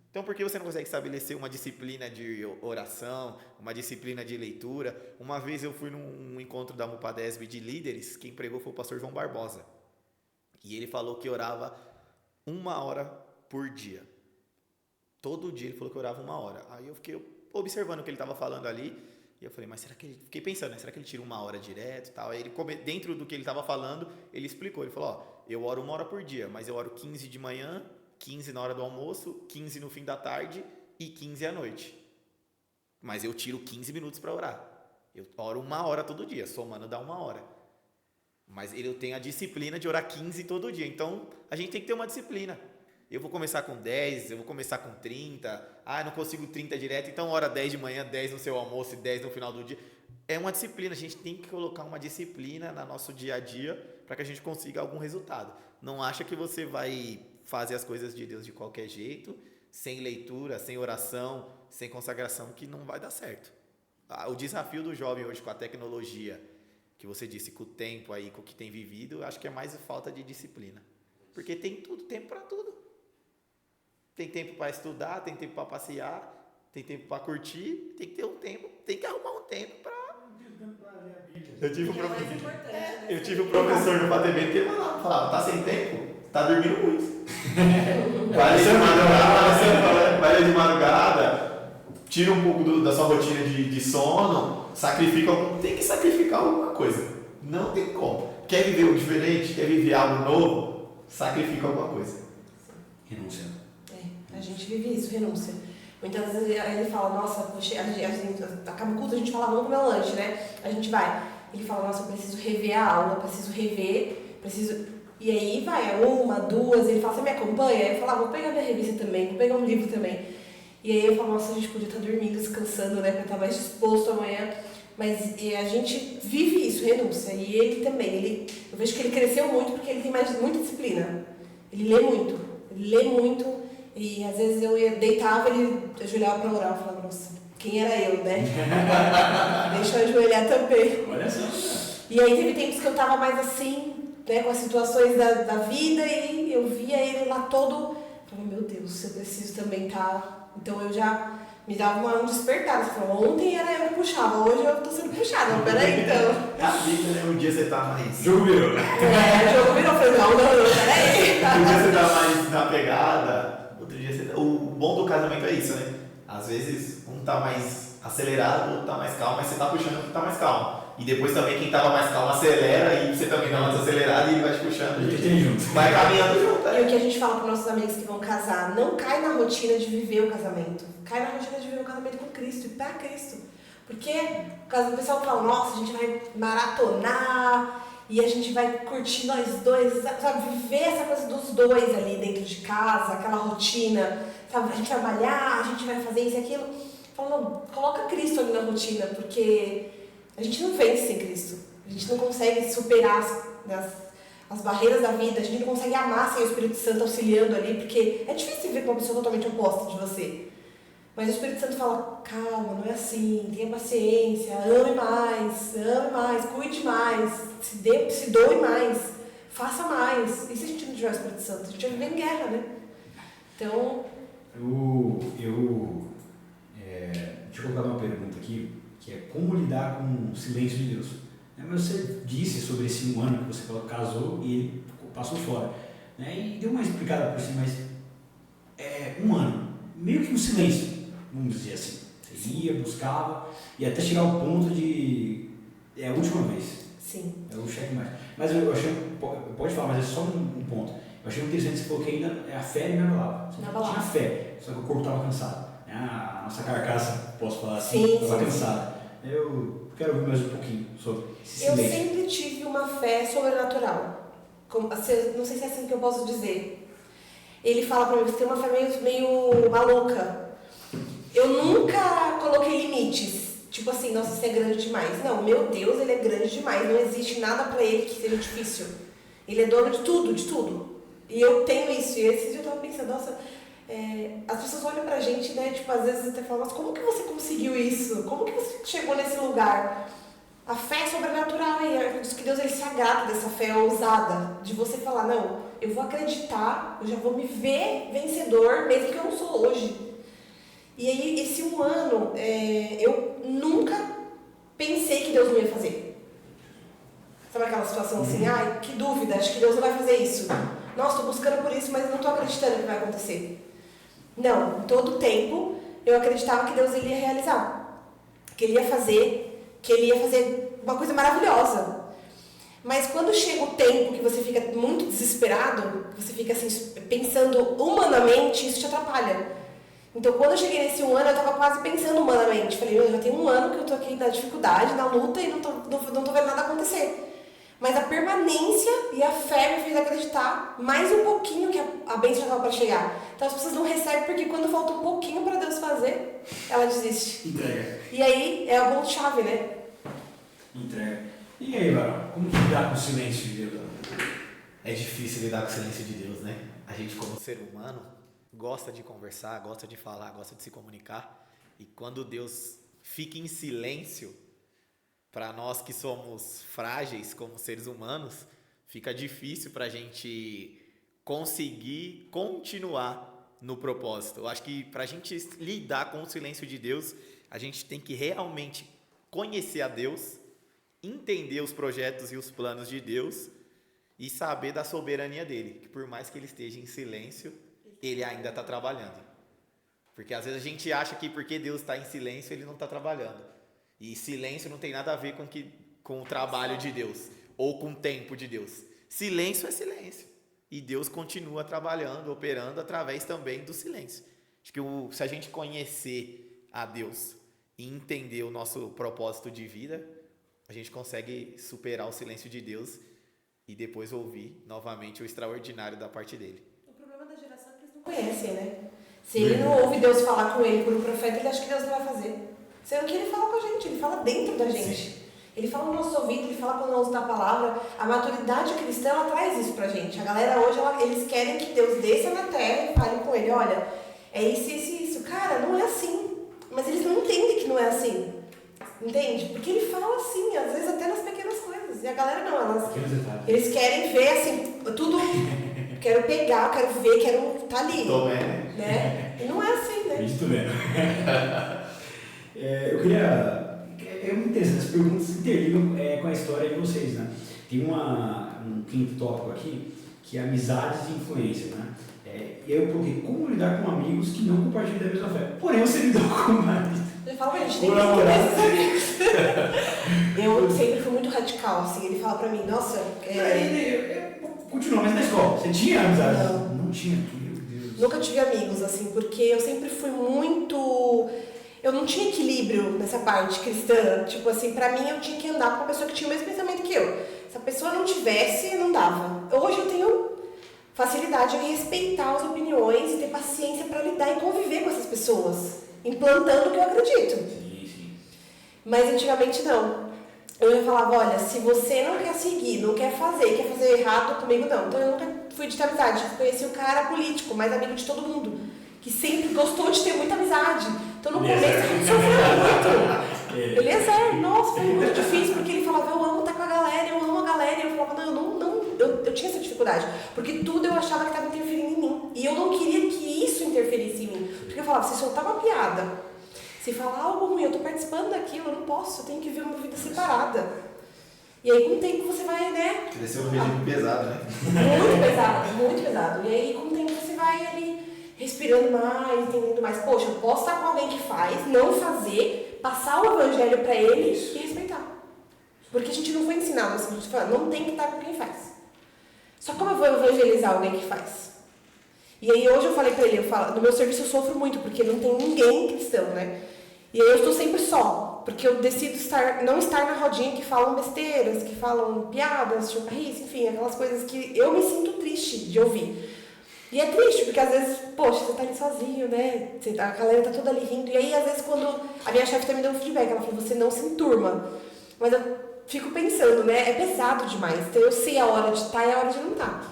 Então, por que você não consegue estabelecer uma disciplina de oração, uma disciplina de leitura? Uma vez eu fui num encontro da MUPADESB de líderes, quem pregou foi o pastor João Barbosa. E ele falou que orava 1 hora por dia. Todo dia ele falou que orava 1 hora. Aí eu fiquei observando o que ele estava falando ali, e eu falei, mas será que ele... Fiquei pensando, né? Será que ele tira 1 hora direto e tal? Aí ele, dentro do que ele estava falando, ele explicou. Ele falou, eu oro 1 hora por dia, mas eu oro 15 de manhã, 15 na hora do almoço, 15 no fim da tarde e 15 à noite. Mas eu tiro 15 minutos para orar. Eu oro 1 hora todo dia, somando dá 1 hora. Mas eu tenho a disciplina de orar 15 todo dia. Então, a gente tem que ter uma disciplina. Eu vou começar com 10, eu vou começar com 30. Não consigo 30 direto, então ora 10 de manhã, 10 no seu almoço e 10 no final do dia. É uma disciplina, a gente tem que colocar uma disciplina no nosso dia a dia para que a gente consiga algum resultado. Não acha que você vai fazer as coisas de Deus de qualquer jeito, sem leitura, sem oração, sem consagração, que não vai dar certo. O desafio do jovem hoje com a tecnologia, que você disse, com o tempo aí, com o que tem vivido, eu acho que é mais falta de disciplina. Porque tem tempo para tudo. Tem tempo para estudar, tem tempo para passear, tem tempo para curtir, tem que ter um tempo, tem que arrumar um tempo para... Eu tive um professor no PATB que falava, tá sem tempo? Tá dormindo muito. Vai de madrugada, tira um pouco da sua rotina de sono, sacrifica, tem que sacrificar alguma coisa. Não tem como. Quer viver o diferente, quer viver algo novo, sacrifica alguma coisa. Renúncia. A gente vive isso, renúncia. Muitas vezes ele fala, nossa, poxa, a gente acaba o culto, a gente fala, vamos comer um lanche, né? A gente vai. Ele fala, nossa, eu preciso rever a aula, preciso rever, E aí vai, 1, 2, ele fala, você me acompanha? Eu falo, vou pegar minha revista também, vou pegar um livro também. E aí eu falo, nossa, a gente podia estar dormindo, descansando, né, pra estar mais disposto amanhã. Mas a gente vive isso, renúncia. E ele também, eu vejo que ele cresceu muito porque ele tem muita disciplina. Ele lê muito. E às vezes eu deitava, ele ajoelhava pra orar, eu falava, nossa, quem era eu, né? Deixa eu ajoelhar também. Olha só. E aí teve tempos que eu tava mais assim, né, com as situações da vida, e eu via ele lá todo, eu falava, meu Deus, eu preciso também estar. Então eu já me dava um despertar. Você falou, ontem era eu que puxava, hoje eu tô sendo puxada, peraí então. É a vida, né? Um dia você tá mais... Jogo virou. O jogo virou, eu falei, não, peraí. Um dia você tá mais na pegada, outro dia você tá... O bom do casamento é isso, né? Às vezes um tá mais acelerado, o outro tá mais calmo, mas você tá puxando o que tá mais calmo. E depois também quem tava mais calmo acelera e você também dá uma desacelerada e ele vai te puxando. A gente tem junto. Vai caminhando junto. E o que a gente fala para nossos amigos que vão casar, não cai na rotina de viver o casamento. Cai na rotina de viver o casamento com Cristo e para Cristo. Porque o pessoal fala, nossa, a gente vai maratonar e a gente vai curtir nós dois, sabe? Viver essa coisa dos dois ali dentro de casa, aquela rotina, sabe? A gente vai malhar, a gente vai fazer isso e aquilo. Fala, não, coloca Cristo ali na rotina, porque a gente não vence sem Cristo. A gente não consegue superar as barreiras da vida, a gente não consegue amar sem o Espírito Santo auxiliando ali, porque é difícil viver com uma pessoa totalmente oposta de você. Mas o Espírito Santo fala, calma, não é assim, tenha paciência, ame mais, cuide mais, se doe mais, faça mais. E se a gente não tiver o Espírito Santo? A gente vai viver em guerra, né? Então... Deixa eu colocar uma pergunta aqui, que é como lidar com o silêncio de Deus. Mas você disse sobre esse 1 ano que você casou e ele passou fora, né? E deu uma explicada por si, mas 1 ano, meio que um silêncio, vamos dizer assim. Você ia, buscava, e até chegar ao ponto de... É a última vez. Sim. É o cheque mais. Mas eu achei, pode falar, mas é só um ponto. Eu achei interessante que você falou que ainda a fé me abalava. Você tinha fé, só que o corpo estava cansado. A nossa carcaça, posso falar assim, estava cansada. Eu quero ouvir mais um pouquinho sobre esse silêncio. Eu sempre tive uma fé sobrenatural. Não sei se é assim que eu posso dizer. Ele fala pra mim, você tem uma fé meio maluca. Eu nunca coloquei limites. tipo assim, nossa, isso é grande demais. Não, meu Deus, ele é grande demais. Não existe nada pra ele que seja difícil. Ele é dono de tudo, de tudo. E eu tenho isso. E esse dia eu tava pensando, nossa, as pessoas olham pra gente, né, tipo, às vezes até falam, mas como que você conseguiu isso? Como que você chegou nesse lugar? A fé é sobrenatural e eu acredito que Deus ele se agrada dessa fé ousada, de você falar, não, eu vou acreditar, eu já vou me ver vencedor, mesmo que eu não sou hoje. E aí, esse 1 ano, eu nunca pensei que Deus não ia fazer. Sabe aquela situação assim, ai, que dúvida, acho que Deus não vai fazer isso. Nossa, estou buscando por isso, mas não estou acreditando que vai acontecer. Não, todo tempo eu acreditava que Deus ele ia realizar, que ele ia fazer uma coisa maravilhosa. Mas quando chega o tempo que você fica muito desesperado, você fica assim, pensando humanamente, isso te atrapalha. Então, quando eu cheguei nesse 1 ano, eu estava quase pensando humanamente. Falei, eu já tenho 1 ano que eu estou aqui na dificuldade, na luta, e não tô vendo nada acontecer. Mas a permanência e a fé me fez acreditar mais um pouquinho que a bênção já estava para chegar. Então, as pessoas não recebem porque quando falta um pouquinho para Deus fazer, ela desiste. Entrega. E aí, é a ponto-chave, né? Entrega. E aí, Varão, como que lidar com o silêncio de Deus? É difícil lidar com o silêncio de Deus, né? A gente, como ser humano, gosta de conversar, gosta de falar, gosta de se comunicar. E quando Deus fica em silêncio, para nós que somos frágeis como seres humanos, fica difícil para a gente conseguir continuar no propósito. Eu acho que para a gente lidar com o silêncio de Deus, a gente tem que realmente conhecer a Deus, entender os projetos e os planos de Deus e saber da soberania dele, que por mais que ele esteja em silêncio, ele ainda está trabalhando. Porque às vezes a gente acha que porque Deus está em silêncio, ele não está trabalhando. E silêncio não tem nada a ver com o trabalho de Deus ou com o tempo de Deus. Silêncio é silêncio. E Deus continua trabalhando, operando através também do silêncio. Acho que se a gente conhecer a Deus e entender o nosso propósito de vida, a gente consegue superar o silêncio de Deus e depois ouvir novamente o extraordinário da parte dele. O problema da geração é que eles não conhecem, né? Se ele não ouve Deus falar com ele por um profeta, ele acha que Deus não vai fazer. Sendo que ele fala com a gente, ele fala dentro da gente. Sim. Ele fala no nosso ouvido, ele fala quando nós usamos a palavra. A maturidade cristã, ela traz isso pra gente. A galera hoje, eles querem que Deus desça na terra e fale com ele, olha, é isso, isso, isso. Cara, não é assim. Mas eles não entendem que não é assim. Entende? Porque ele fala assim, às vezes até nas pequenas coisas. E a galera não, eles querem ver assim, tudo. Quero pegar, quero ver, quero estar ali. Tô vendo. Né? E não é assim, né? Estou vendo. Eu queria. É muito interessante, as perguntas se interligam com a história de vocês, né? Tem um quinto tópico aqui, que é amizades e influência, né? Eu coloquei como lidar com amigos que não compartilham da mesma fé. Porém, você lidou com marido. Ele fala pra gente, tem que ter amigos. Eu sempre fui muito radical, assim. Ele fala pra mim, nossa. Continua, mas na escola, você tinha amizades? Não tinha, meu Deus. Nunca tive amigos, assim, porque eu sempre fui muito. Eu não tinha equilíbrio nessa parte cristã. Tipo assim, pra mim eu tinha que andar com uma pessoa que tinha o mesmo pensamento que eu. Se a pessoa não tivesse, não dava. Hoje eu tenho facilidade em respeitar as opiniões e ter paciência pra lidar e conviver com essas pessoas, implantando o que eu acredito. Sim. Mas antigamente não. Eu falava, olha, se você não quer seguir, não quer fazer errado comigo, não. Então eu nunca fui de ter amizade. Conheci um cara político, mais amigo de todo mundo, que sempre gostou de ter muita amizade. Então no começo a gente sofreu muito. Eliezer, nossa, foi muito difícil, porque ele falava, eu amo estar com a galera, eu amo a galera. E eu falava, eu tinha essa dificuldade. Porque tudo eu achava que estava interferindo em mim. E eu não queria que isso interferisse em mim. Porque eu falava, se soltar uma piada, se falar algo ruim, eu tô participando daquilo, eu não posso, eu tenho que ver uma vida separada. E aí com o tempo você vai, né? Cresceu um regime pesado, né? Muito pesado, muito pesado. E aí com o tempo você vai ali respirando mais, entendendo mais. Poxa, eu posso estar com alguém que faz, não fazer, passar o evangelho pra ele e respeitar. Porque a gente não foi ensinado assim, não tem que estar com quem faz. Só como eu vou evangelizar alguém que faz? E aí hoje eu falei pra ele, no meu serviço eu sofro muito, porque não tem ninguém cristão, né? E aí eu estou sempre só, porque eu decido não estar na rodinha que falam besteiras, que falam piadas, chocarrice, enfim, aquelas coisas que eu me sinto triste de ouvir. E é triste, porque às vezes, poxa, você tá ali sozinho, né? A galera tá toda ali rindo. E aí, às vezes, quando a minha chefe também deu um feedback, ela falou, você não se enturma. Mas eu fico pensando, né? É pesado demais. Então eu sei a hora de estar e a hora de não estar.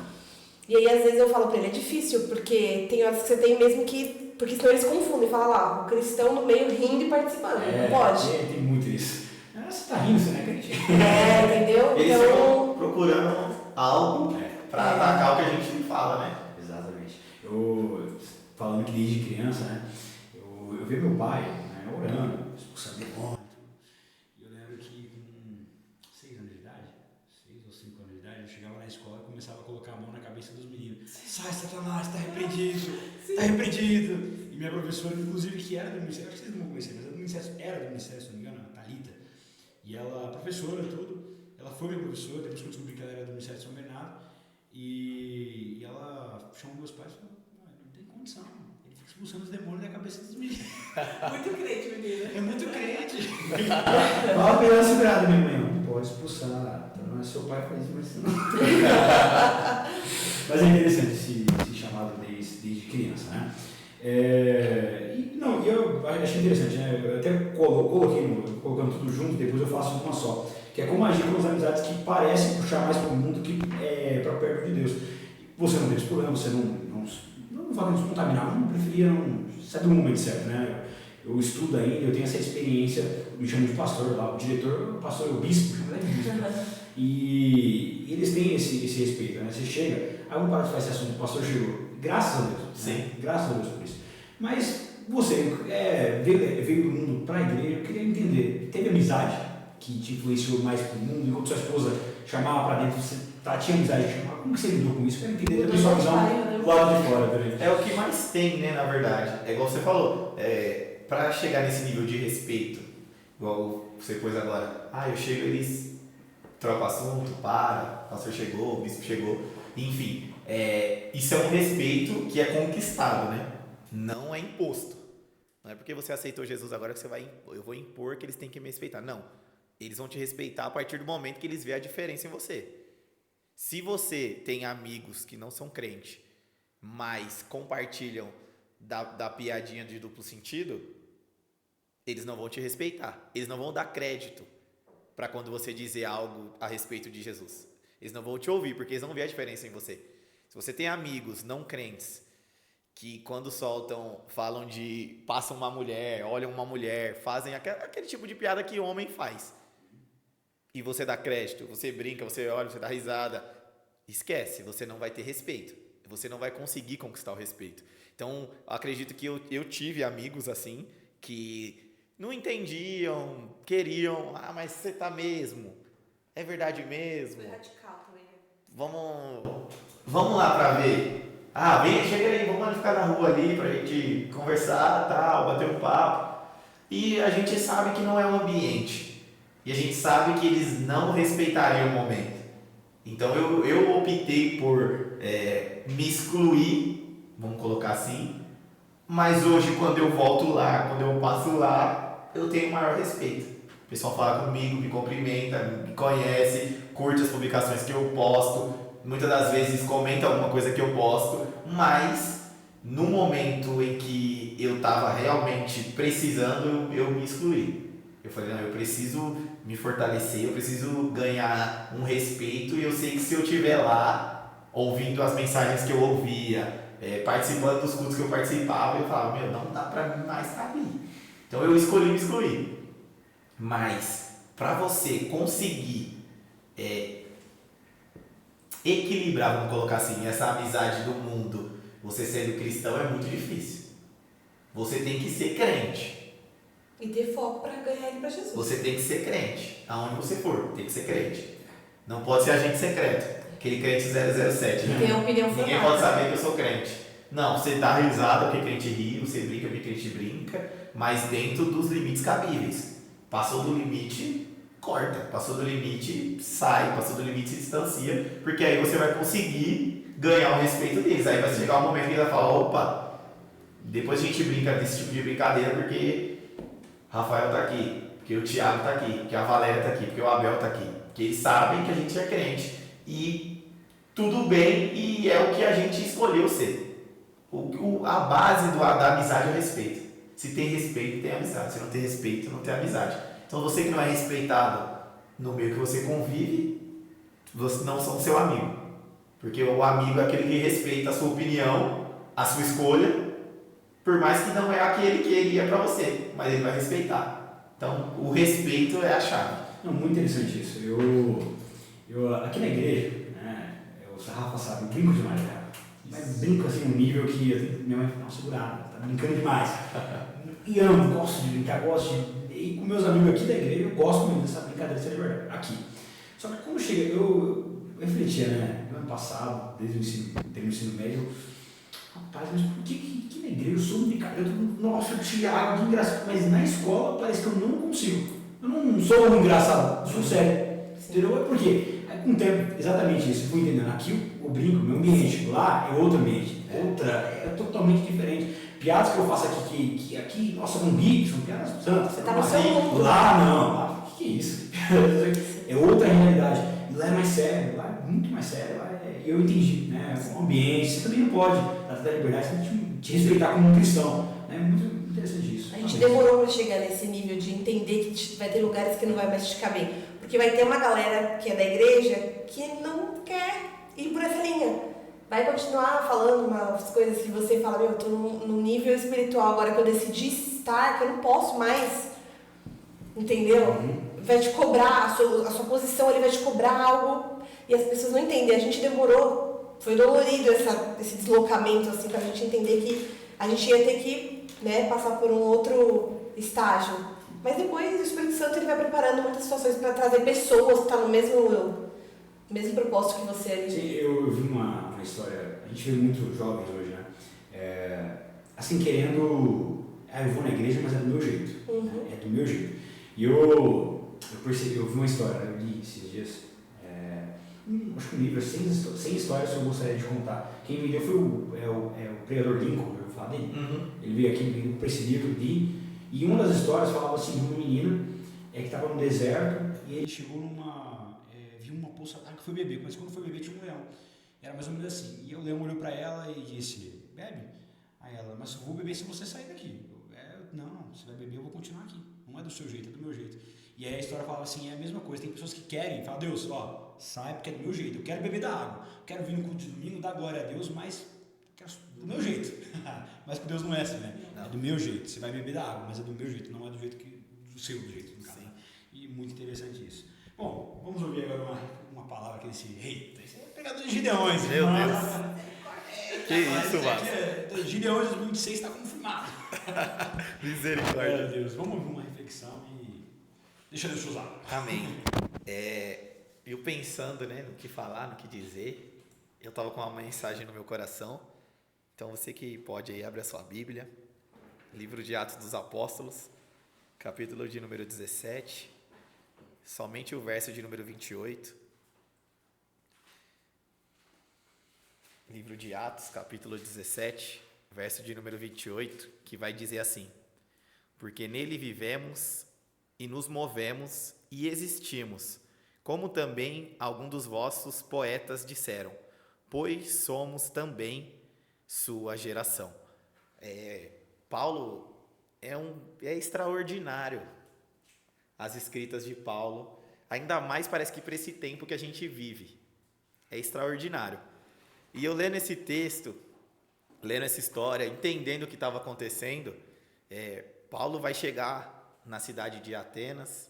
E aí, às vezes, eu falo pra ele, é difícil, porque tem horas que você tem mesmo que... Porque senão eles confundem, falam lá, o cristão no meio rindo e participando. Não pode. Tem muito isso. Você tá rindo, você não é crente. Entendeu? Eles Então... ficam procurando algo pra atacar o que a gente fala, né? Exatamente. Eu, falando que desde criança, né? Eu vi meu pai, né, orando, expulsando demônio. E eu lembro que com 6 anos de idade, 6 ou 5 anos de idade, eu chegava na escola e começava a colocar a mão na cabeça dos meninos. Sai, Satanás, tá repreendido, tá repreendido. E minha professora, inclusive, que era do ministério, acho que vocês não vão conhecer, mas era do ministério, se não me engano, a Thalita. E ela, professora e tudo, ela foi minha professora, depois que eu descobri que ela era do ministério de São Bernardo. E ela chamou meus pais e falou, não tem condição, ele fica expulsando os demônios da cabeça dos meninos. Muito crente, menina. É muito crente. Fala pra ela segurada, minha mãe, não pode expulsar, não é seu pai faz isso, mas não. Mas é interessante esse chamado desde criança, né? E eu achei interessante, né? Eu até coloquei, colocando tudo junto, depois eu faço uma só. Que é como agir com as amizades que parecem puxar mais para o mundo que para perto de Deus. Você não teve esse problema, você não fala de contaminar, não preferia não sabe o momento certo, né? Eu estudo ainda, eu tenho essa experiência, me chamo de pastor lá, o diretor, o pastor, o bispo, e eles têm esse respeito, né? Você chega, aí vamos parar de fazer esse assunto, o pastor chegou, graças a Deus, sim, né? Graças a Deus por isso. Mas você veio do mundo para a igreja, eu queria entender, teve amizade que te influenciou mais pro mundo, enquanto sua esposa chamava pra dentro, você tinha amizade de chamar, como que você lidou com isso? Eu quero entender também sua visão do lado de fora também. É o que mais tem, né, na verdade. É igual você falou, pra chegar nesse nível de respeito, igual você pôs agora, eu chego, eles trocam assunto, o pastor chegou, o bispo chegou, enfim, isso é um respeito que é conquistado, né? Não é imposto. Não é porque você aceitou Jesus agora que eu vou impor que eles têm que me respeitar. Não. Eles vão te respeitar a partir do momento que eles veem a diferença em você. Se você tem amigos que não são crentes, mas compartilham da piadinha de duplo sentido, eles não vão te respeitar. Eles não vão dar crédito para quando você dizer algo a respeito de Jesus. Eles não vão te ouvir, porque eles não veem a diferença em você. Se você tem amigos não crentes, que quando falam passam uma mulher, olham uma mulher, fazem aquele tipo de piada que homem faz. E você dá crédito, você brinca, você olha, você dá risada. Esquece, você não vai ter respeito. Você não vai conseguir conquistar o respeito. Então, acredito que eu tive amigos assim, que não entendiam, queriam, mas você tá mesmo? É verdade mesmo? Foi radical também. Vamos lá pra ver. Chega aí, vamos lá ficar na rua ali pra gente conversar, tal, bater um papo. E a gente sabe que não é o ambiente. E a gente sabe que eles não respeitariam o momento. Então eu optei por me excluir, vamos colocar assim. Mas hoje, quando eu volto lá, quando eu passo lá, eu tenho maior respeito. O pessoal fala comigo, me cumprimenta, me conhece, curte as publicações que eu posto. Muitas das vezes comenta alguma coisa que eu posto. Mas no momento em que eu estava realmente precisando, eu me excluí. Eu falei, não, eu preciso me fortalecer, eu preciso ganhar um respeito, e eu sei que se eu estiver lá, ouvindo as mensagens que eu ouvia, participando dos cultos que eu participava, eu falava, não dá pra mim mais estar ali. Então eu escolhi me excluir. Mas, para você conseguir equilibrar, vamos colocar assim, essa amizade do mundo, você sendo cristão, é muito difícil. Você tem que ser crente. E ter foco para ganhar ele para Jesus. Você tem que ser crente. Aonde você for, tem que ser crente. Não pode ser agente secreto. Aquele crente 007, né? Tem opinião formada. Ninguém pode saber que eu sou crente. Não, você dá risada porque crente ri, você brinca porque crente brinca, mas dentro dos limites cabíveis. Passou do limite, corta. Passou do limite, sai. Passou do limite, se distancia, porque aí você vai conseguir ganhar o respeito deles. Aí vai chegar um momento que ele vai falar, opa, depois a gente brinca desse tipo de brincadeira porque Rafael tá aqui, porque o Thiago tá aqui, porque a Valéria tá aqui, porque o Abel tá aqui. Porque eles sabem que a gente é crente. E tudo bem, e é o que a gente escolheu ser. A base da amizade é o respeito. Se tem respeito, tem amizade. Se não tem respeito, não tem amizade. Então você que não é respeitado no meio que você convive, você não são seu amigo. Porque o amigo é aquele que respeita a sua opinião, a sua escolha, por mais que não é aquele que ele é para você, mas ele vai respeitar. Então o respeito é a chave. Não, muito interessante isso. Eu aqui na igreja, né, o Rafa sabe, eu brinco demais, cara. Mas brinco assim num nível que eu tenho, minha mãe fala, não, segurada, tá brincando demais. E amo, gosto de brincar, gosto de. E com meus amigos aqui da igreja, eu gosto muito dessa brincadeira, de verdade, aqui. Só que quando chega, eu refletia, né, no ano passado, desde o ensino médio, rapaz, mas por que na igreja eu sou um brincadeira? Nossa, Thiago, que engraçado. Mas na escola parece que eu não consigo. Eu não sou um engraçado, eu sou sério. Entendeu? É porque, com o tempo, exatamente isso, eu fui entendendo. Aqui eu brinco, meu ambiente, lá é outro ambiente, é totalmente diferente. Piadas que eu faço aqui, que aqui, nossa, não ri, são piadas santas. Você tá no seu mundo. Lá não, lá, o que é isso? É outra realidade. E lá é mais sério, lá é muito mais sério. Lá eu entendi, né? O ambiente, você também não pode dar liberdade, você tem que te respeitar como um cristão. É muito interessante isso. A gente demorou para chegar nesse nível de entender que vai ter lugares que não vai mais te caber. Porque vai ter uma galera que é da igreja que não quer ir por essa linha. Vai continuar falando umas coisas que você fala, meu, eu tô num nível espiritual agora que eu decidi estar, que eu não posso mais. Entendeu? Vai te cobrar, a sua posição, ele vai te cobrar algo e as pessoas não entendem. A gente demorou, foi dolorido esse deslocamento, assim, pra gente entender que a gente ia ter que, né, passar por um outro estágio. Mas depois o Espírito Santo ele vai preparando muitas situações para trazer pessoas que estão no mesmo propósito que você ali. Sim, eu vi uma história, a gente vê muitos jovens hoje, né? Assim, querendo, eu vou na igreja, mas é do meu jeito. É do meu jeito. E eu percebi, eu vi uma história, eu li esses dias, acho que um livro, 100 histórias que eu gostaria de contar. Quem me deu foi o pregador Lincoln, eu vou falar dele. Ele veio aqui para esse livro, li, e uma das histórias falava assim, de uma menina que estava no deserto e ele chegou viu uma poça d'água que foi beber, mas quando foi beber tinha um leão. Era mais ou menos assim. E o leão olhou para ela e disse, bebe. Aí ela, mas eu vou beber se você sair daqui. Não, você vai beber, eu vou continuar aqui. Não é do seu jeito, é do meu jeito. E aí a história fala assim, é a mesma coisa, tem pessoas que querem, fala, Deus, ó, sai porque é do meu jeito, eu quero beber da água, eu quero vir no culto de domingo, dar glória a Deus, mas quero do meu jeito. Mas com Deus não é assim, né? Não. É do meu jeito, você vai beber da água, mas é do meu jeito, não é do jeito do seu jeito, no caso. E muito interessante isso. Bom, vamos ouvir agora uma palavra que esse rei, esse é pegador de Gideões. Meu Deus. Que isso, Vasco. Gideões 2026 está confirmado. Misericórdia. Meu Deus, vamos ouvir uma reflexão e deixa Deus te usar. Amém. Eu pensando, né, no que falar, no que dizer, eu estava com uma mensagem no meu coração. Então você que pode aí, abre a sua Bíblia, livro de Atos dos Apóstolos, capítulo de número 17, somente o verso de número 28. Livro de Atos, capítulo 17, verso de número 28, que vai dizer assim: porque nele vivemos e nos movemos e existimos, como também alguns dos vossos poetas disseram, pois somos também sua geração. Paulo é extraordinário as escritas de Paulo, ainda mais parece que para esse tempo que a gente vive, é extraordinário. E eu lendo esse texto, lendo essa história, entendendo o que estava acontecendo, Paulo vai chegar na cidade de Atenas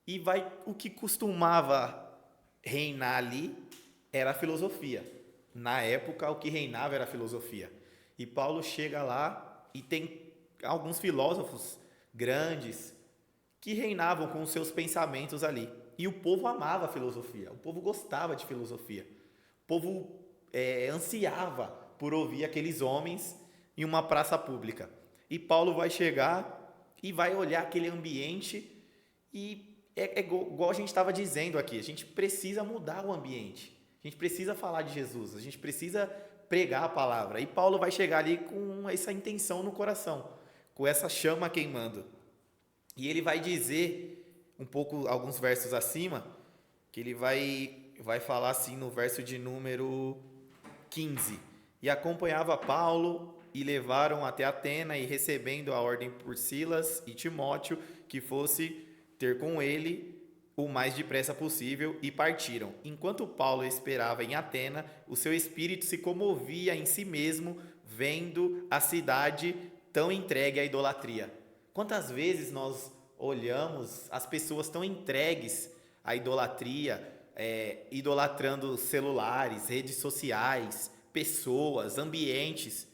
e o que costumava reinar ali era a filosofia. Na época, o que reinava era a filosofia. E Paulo chega lá e tem alguns filósofos grandes que reinavam com os seus pensamentos ali. E o povo amava a filosofia, o povo gostava de filosofia. O povo ansiava por ouvir aqueles homens em uma praça pública. E Paulo vai chegar e vai olhar aquele ambiente e igual a gente estava dizendo aqui, a gente precisa mudar o ambiente. A gente precisa falar de Jesus, a gente precisa pregar a palavra. E Paulo vai chegar ali com essa intenção no coração, com essa chama queimando. E ele vai dizer, alguns versos acima, que ele vai falar assim no verso de número 15. e acompanhava Paulo e levaram até Atena e recebendo a ordem por Silas e Timóteo que fosse ter com ele o mais depressa possível e partiram. Enquanto Paulo esperava em Atena, o seu espírito se comovia em si mesmo, vendo a cidade tão entregue à idolatria. Quantas vezes nós olhamos as pessoas tão entregues à idolatria, idolatrando celulares, redes sociais, pessoas, ambientes,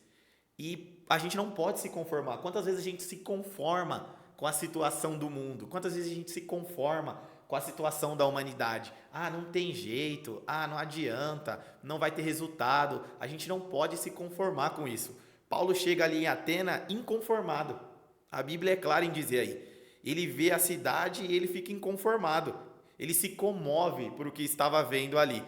e a gente não pode se conformar. Quantas vezes a gente se conforma com a situação do mundo? Quantas vezes a gente se conforma com a situação da humanidade? Não tem jeito, não adianta, não vai ter resultado. A gente não pode se conformar com isso. Paulo chega ali em Atena inconformado. A Bíblia é clara em dizer aí. Ele vê a cidade e ele fica inconformado. Ele se comove por o que estava vendo ali.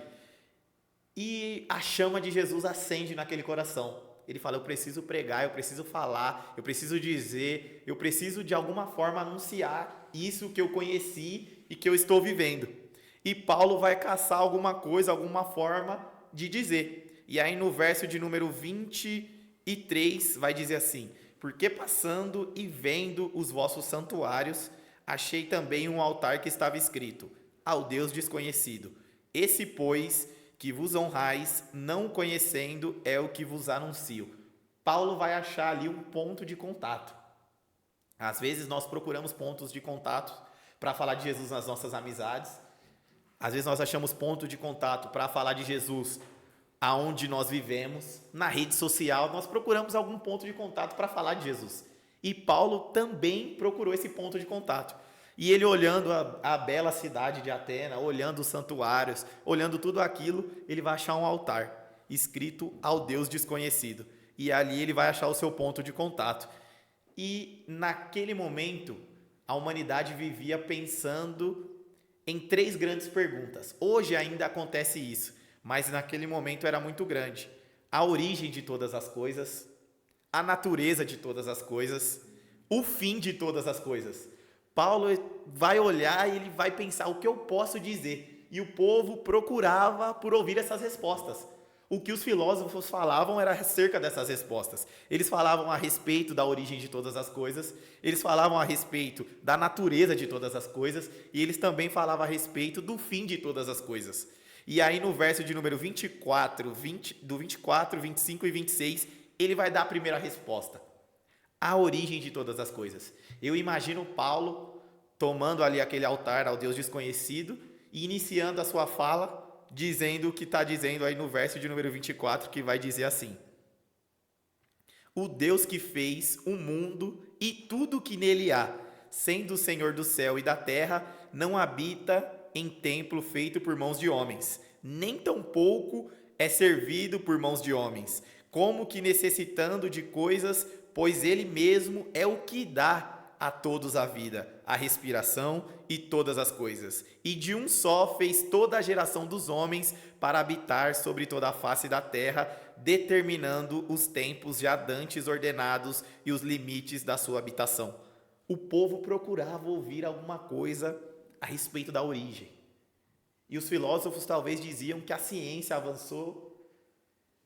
E a chama de Jesus acende naquele coração. Ele fala, eu preciso pregar, eu preciso falar, eu preciso dizer, eu preciso de alguma forma anunciar isso que eu conheci e que eu estou vivendo. E Paulo vai caçar alguma coisa, alguma forma de dizer. E aí no verso de número 23 vai dizer assim, porque passando e vendo os vossos santuários, achei também um altar que estava escrito, ao Deus desconhecido. Esse, pois, que vos honrais, não conhecendo, é o que vos anuncio. Paulo vai achar ali um ponto de contato. Às vezes nós procuramos pontos de contato para falar de Jesus nas nossas amizades. Às vezes nós achamos ponto de contato para falar de Jesus aonde nós vivemos. Na rede social nós procuramos algum ponto de contato para falar de Jesus. E Paulo também procurou esse ponto de contato. E ele olhando a bela cidade de Atena, olhando os santuários, olhando tudo aquilo, ele vai achar um altar escrito ao Deus desconhecido. E ali ele vai achar o seu ponto de contato. E naquele momento, a humanidade vivia pensando em 3 grandes perguntas. Hoje ainda acontece isso, mas naquele momento era muito grande. A origem de todas as coisas, a natureza de todas as coisas, o fim de todas as coisas. Paulo vai olhar e ele vai pensar o que eu posso dizer. E o povo procurava por ouvir essas respostas. O que os filósofos falavam era acerca dessas respostas. Eles falavam a respeito da origem de todas as coisas, eles falavam a respeito da natureza de todas as coisas, e eles também falavam a respeito do fim de todas as coisas. E aí no verso de número 24, 25 e 26, ele vai dar a primeira resposta. A origem de todas as coisas. Eu imagino Paulo tomando ali aquele altar ao Deus desconhecido e iniciando a sua fala, dizendo o que está dizendo aí no verso de número 24, que vai dizer assim: o Deus que fez o mundo e tudo que nele há, sendo o Senhor do céu e da terra, não habita em templo feito por mãos de homens, nem tampouco é servido por mãos de homens, como que necessitando de coisas, pois ele mesmo é o que dá a todos a vida, a respiração e todas as coisas. E de um só fez toda a geração dos homens para habitar sobre toda a face da terra, determinando os tempos já dantes ordenados e os limites da sua habitação. O povo procurava ouvir alguma coisa a respeito da origem. E os filósofos talvez diziam que a ciência avançou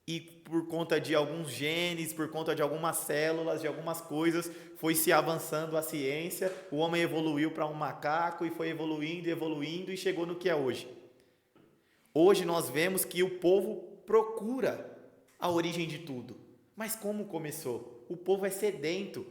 e por conta de alguns genes, por conta de algumas células, de algumas coisas, foi se avançando a ciência, o homem evoluiu para um macaco e foi evoluindo e chegou no que é hoje. Hoje nós vemos que o povo procura a origem de tudo. Mas como começou? O povo é sedento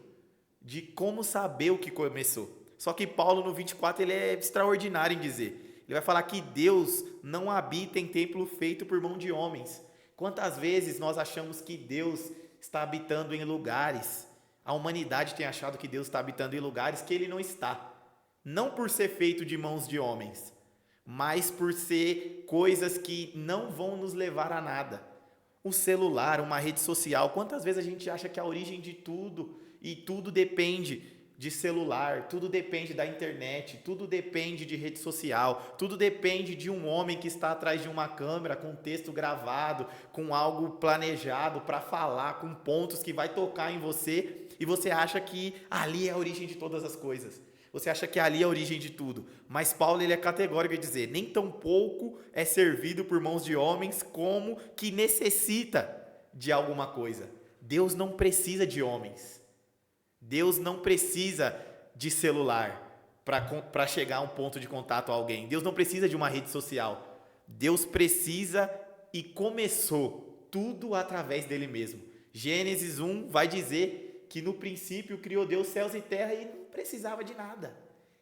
de como saber o que começou. Só que Paulo no 24 ele é extraordinário em dizer. Ele vai falar que Deus não habita em templo feito por mão de homens. Quantas vezes nós achamos que Deus está habitando em lugares? A humanidade tem achado que Deus está habitando em lugares que Ele não está. Não por ser feito de mãos de homens, mas por ser coisas que não vão nos levar a nada. O celular, uma rede social, quantas vezes a gente acha que a origem de tudo, e tudo depende de celular, tudo depende da internet, tudo depende de rede social, tudo depende de um homem que está atrás de uma câmera, com texto gravado, com algo planejado para falar, com pontos que vai tocar em você, e você acha que ali é a origem de todas as coisas. Você acha que ali é a origem de tudo. Mas Paulo ele é categórico em dizer, nem tampouco é servido por mãos de homens, como que necessita de alguma coisa. Deus não precisa de homens. Deus não precisa de celular para chegar a um ponto de contato a alguém. Deus não precisa de uma rede social. Deus precisa e começou tudo através dele mesmo. Gênesis 1 vai dizer que no princípio criou Deus céus e terra e não precisava de nada.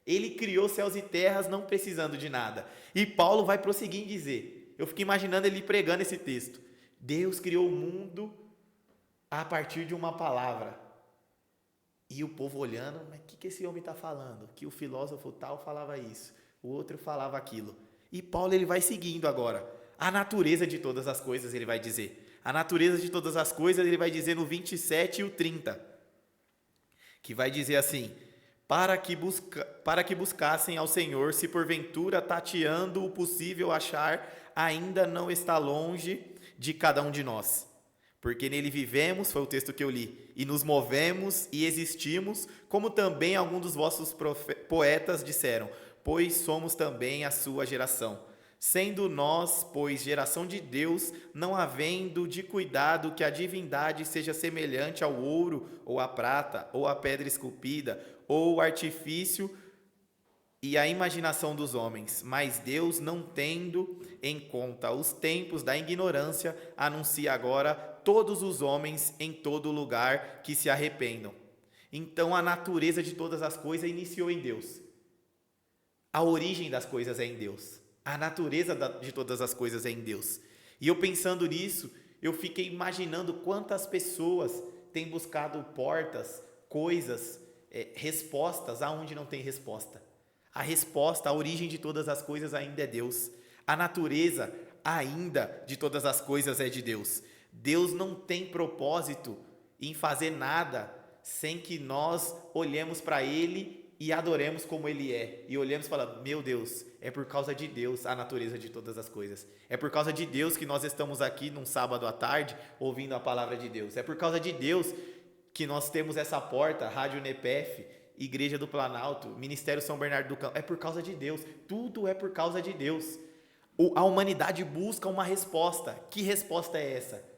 Ele criou céus e terras não precisando de nada. E Paulo vai prosseguir em dizer, eu fico imaginando ele pregando esse texto, Deus criou o mundo a partir de uma palavra. E o povo olhando, mas o que esse homem está falando? Que o filósofo tal falava isso, o outro falava aquilo. E Paulo ele vai seguindo agora. A natureza de todas as coisas, ele vai dizer. A natureza de todas as coisas, ele vai dizer no 27 e o 30. Que vai dizer assim, para que buscassem ao Senhor, se porventura tateando o possível achar, ainda não está longe de cada um de nós. Porque nele vivemos, foi o texto que eu li, e nos movemos e existimos, como também alguns dos vossos poetas disseram, pois somos também a sua geração. Sendo nós, pois, geração de Deus, não havendo de cuidado que a divindade seja semelhante ao ouro, ou à prata, ou à pedra esculpida, ou artifício e a imaginação dos homens, mas Deus, não tendo em conta os tempos da ignorância, anuncia agora todos os homens em todo lugar que se arrependam. Então a natureza de todas as coisas iniciou em Deus. A origem das coisas é em Deus. A natureza de todas as coisas é em Deus. E eu pensando nisso, eu fiquei imaginando quantas pessoas têm buscado portas, coisas, respostas aonde não tem resposta. A resposta, a origem de todas as coisas ainda é Deus. A natureza ainda de todas as coisas é de Deus. Deus não tem propósito em fazer nada sem que nós olhemos para Ele e adoremos como Ele é. E olhemos e falamos, meu Deus, é por causa de Deus a natureza de todas as coisas. É por causa de Deus que nós estamos aqui num sábado à tarde ouvindo a palavra de Deus. É por causa de Deus que nós temos essa porta, Rádio Nepef, Igreja do Planalto, Ministério São Bernardo do Campo. É por causa de Deus. Tudo é por causa de Deus. A humanidade busca uma resposta. Que resposta é essa?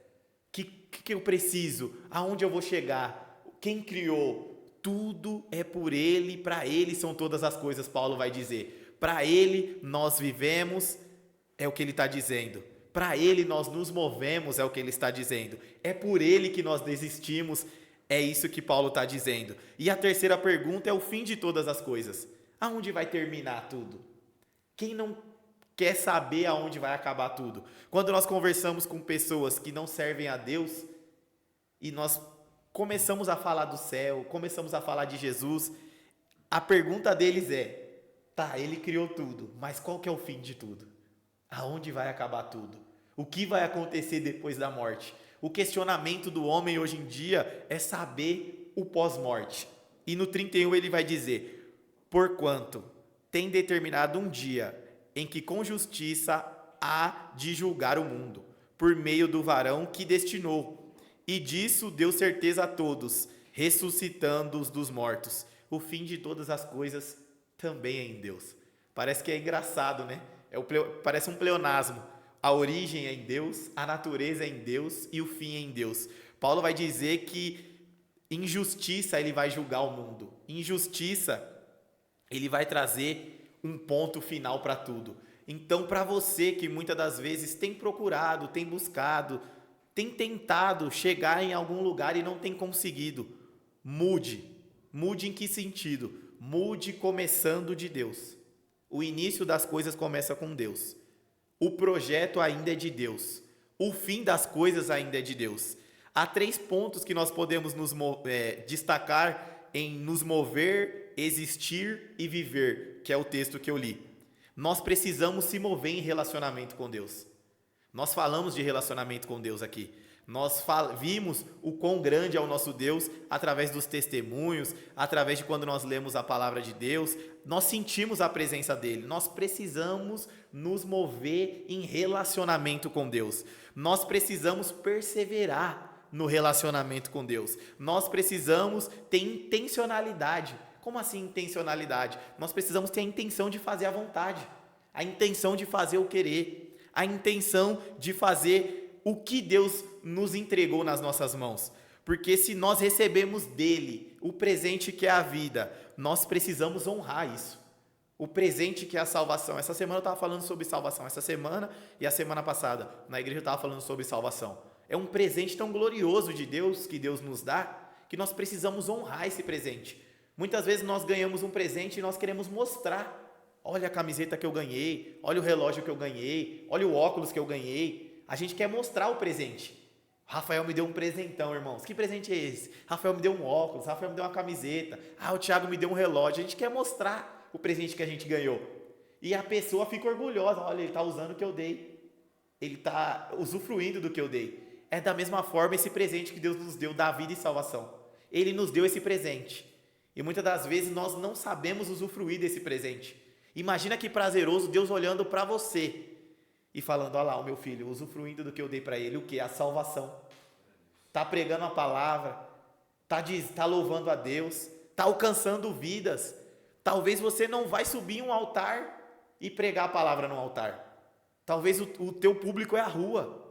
Que eu preciso? Aonde eu vou chegar? Quem criou? Tudo é por Ele, para Ele são todas as coisas, Paulo vai dizer. Para Ele nós vivemos, é o que ele está dizendo. Para Ele nós nos movemos, é o que ele está dizendo. É por Ele que nós desistimos, é isso que Paulo está dizendo. E a terceira pergunta é o fim de todas as coisas. Aonde vai terminar tudo? Quem não quer saber aonde vai acabar tudo? Quando nós conversamos com pessoas que não servem a Deus e nós começamos a falar do céu, começamos a falar de Jesus, a pergunta deles é, tá, Ele criou tudo, mas qual que é o fim de tudo? Aonde vai acabar tudo? O que vai acontecer depois da morte? O questionamento do homem hoje em dia é saber o pós-morte. E no 31 ele vai dizer, porquanto tem determinado um dia em que com justiça há de julgar o mundo, por meio do varão que destinou, e disso deu certeza a todos, ressuscitando-os dos mortos. O fim de todas as coisas também é em Deus. Parece que é engraçado, né? Parece um pleonasmo. A origem é em Deus, a natureza é em Deus e o fim é em Deus. Paulo vai dizer que em justiça ele vai julgar o mundo. Em justiça ele vai trazer um ponto final para tudo. Então, para você que muitas das vezes tem procurado, tem buscado, tem tentado chegar em algum lugar e não tem conseguido, mude. Mude em que sentido? Mude começando de Deus. O início das coisas começa com Deus. O projeto ainda é de Deus. O fim das coisas ainda é de Deus. Há 3 pontos que nós podemos destacar em nos mover, existir e viver, que é o texto que eu li. Nós precisamos se mover em relacionamento com Deus. Nós falamos de relacionamento com Deus aqui. Nós vimos o quão grande é o nosso Deus através dos testemunhos, através de quando nós lemos a palavra de Deus. Nós sentimos a presença dele. Nós precisamos nos mover em relacionamento com Deus. Nós precisamos perseverar no relacionamento com Deus. Nós precisamos ter intencionalidade. Como assim intencionalidade? Nós precisamos ter a intenção de fazer a vontade, a intenção de fazer o querer, a intenção de fazer o que Deus nos entregou nas nossas mãos. Porque se nós recebemos dele o presente que é a vida, nós precisamos honrar isso. O presente que é a salvação. Essa semana eu estava falando sobre salvação. Essa semana e a semana passada na igreja eu estava falando sobre salvação. É um presente tão glorioso de Deus que Deus nos dá, que nós precisamos honrar esse presente. Muitas vezes nós ganhamos um presente e nós queremos mostrar. Olha a camiseta que eu ganhei, olha o relógio que eu ganhei, olha o óculos que eu ganhei. A gente quer mostrar o presente. Rafael me deu um presentão, irmãos. Que presente é esse? Rafael me deu um óculos, Rafael me deu uma camiseta. O Thiago me deu um relógio. A gente quer mostrar o presente que a gente ganhou. E a pessoa fica orgulhosa. Olha, ele está usando o que eu dei. Ele está usufruindo do que eu dei. É da mesma forma esse presente que Deus nos deu da vida e salvação. Ele nos deu esse presente. E muitas das vezes nós não sabemos usufruir desse presente. Imagina que prazeroso Deus olhando para você e falando: olha lá o meu filho, usufruindo do que eu dei para ele. O que? A salvação. Está pregando a palavra, está louvando a Deus, está alcançando vidas. Talvez você não vai subir um altar e pregar a palavra no altar. Talvez o teu público é a rua.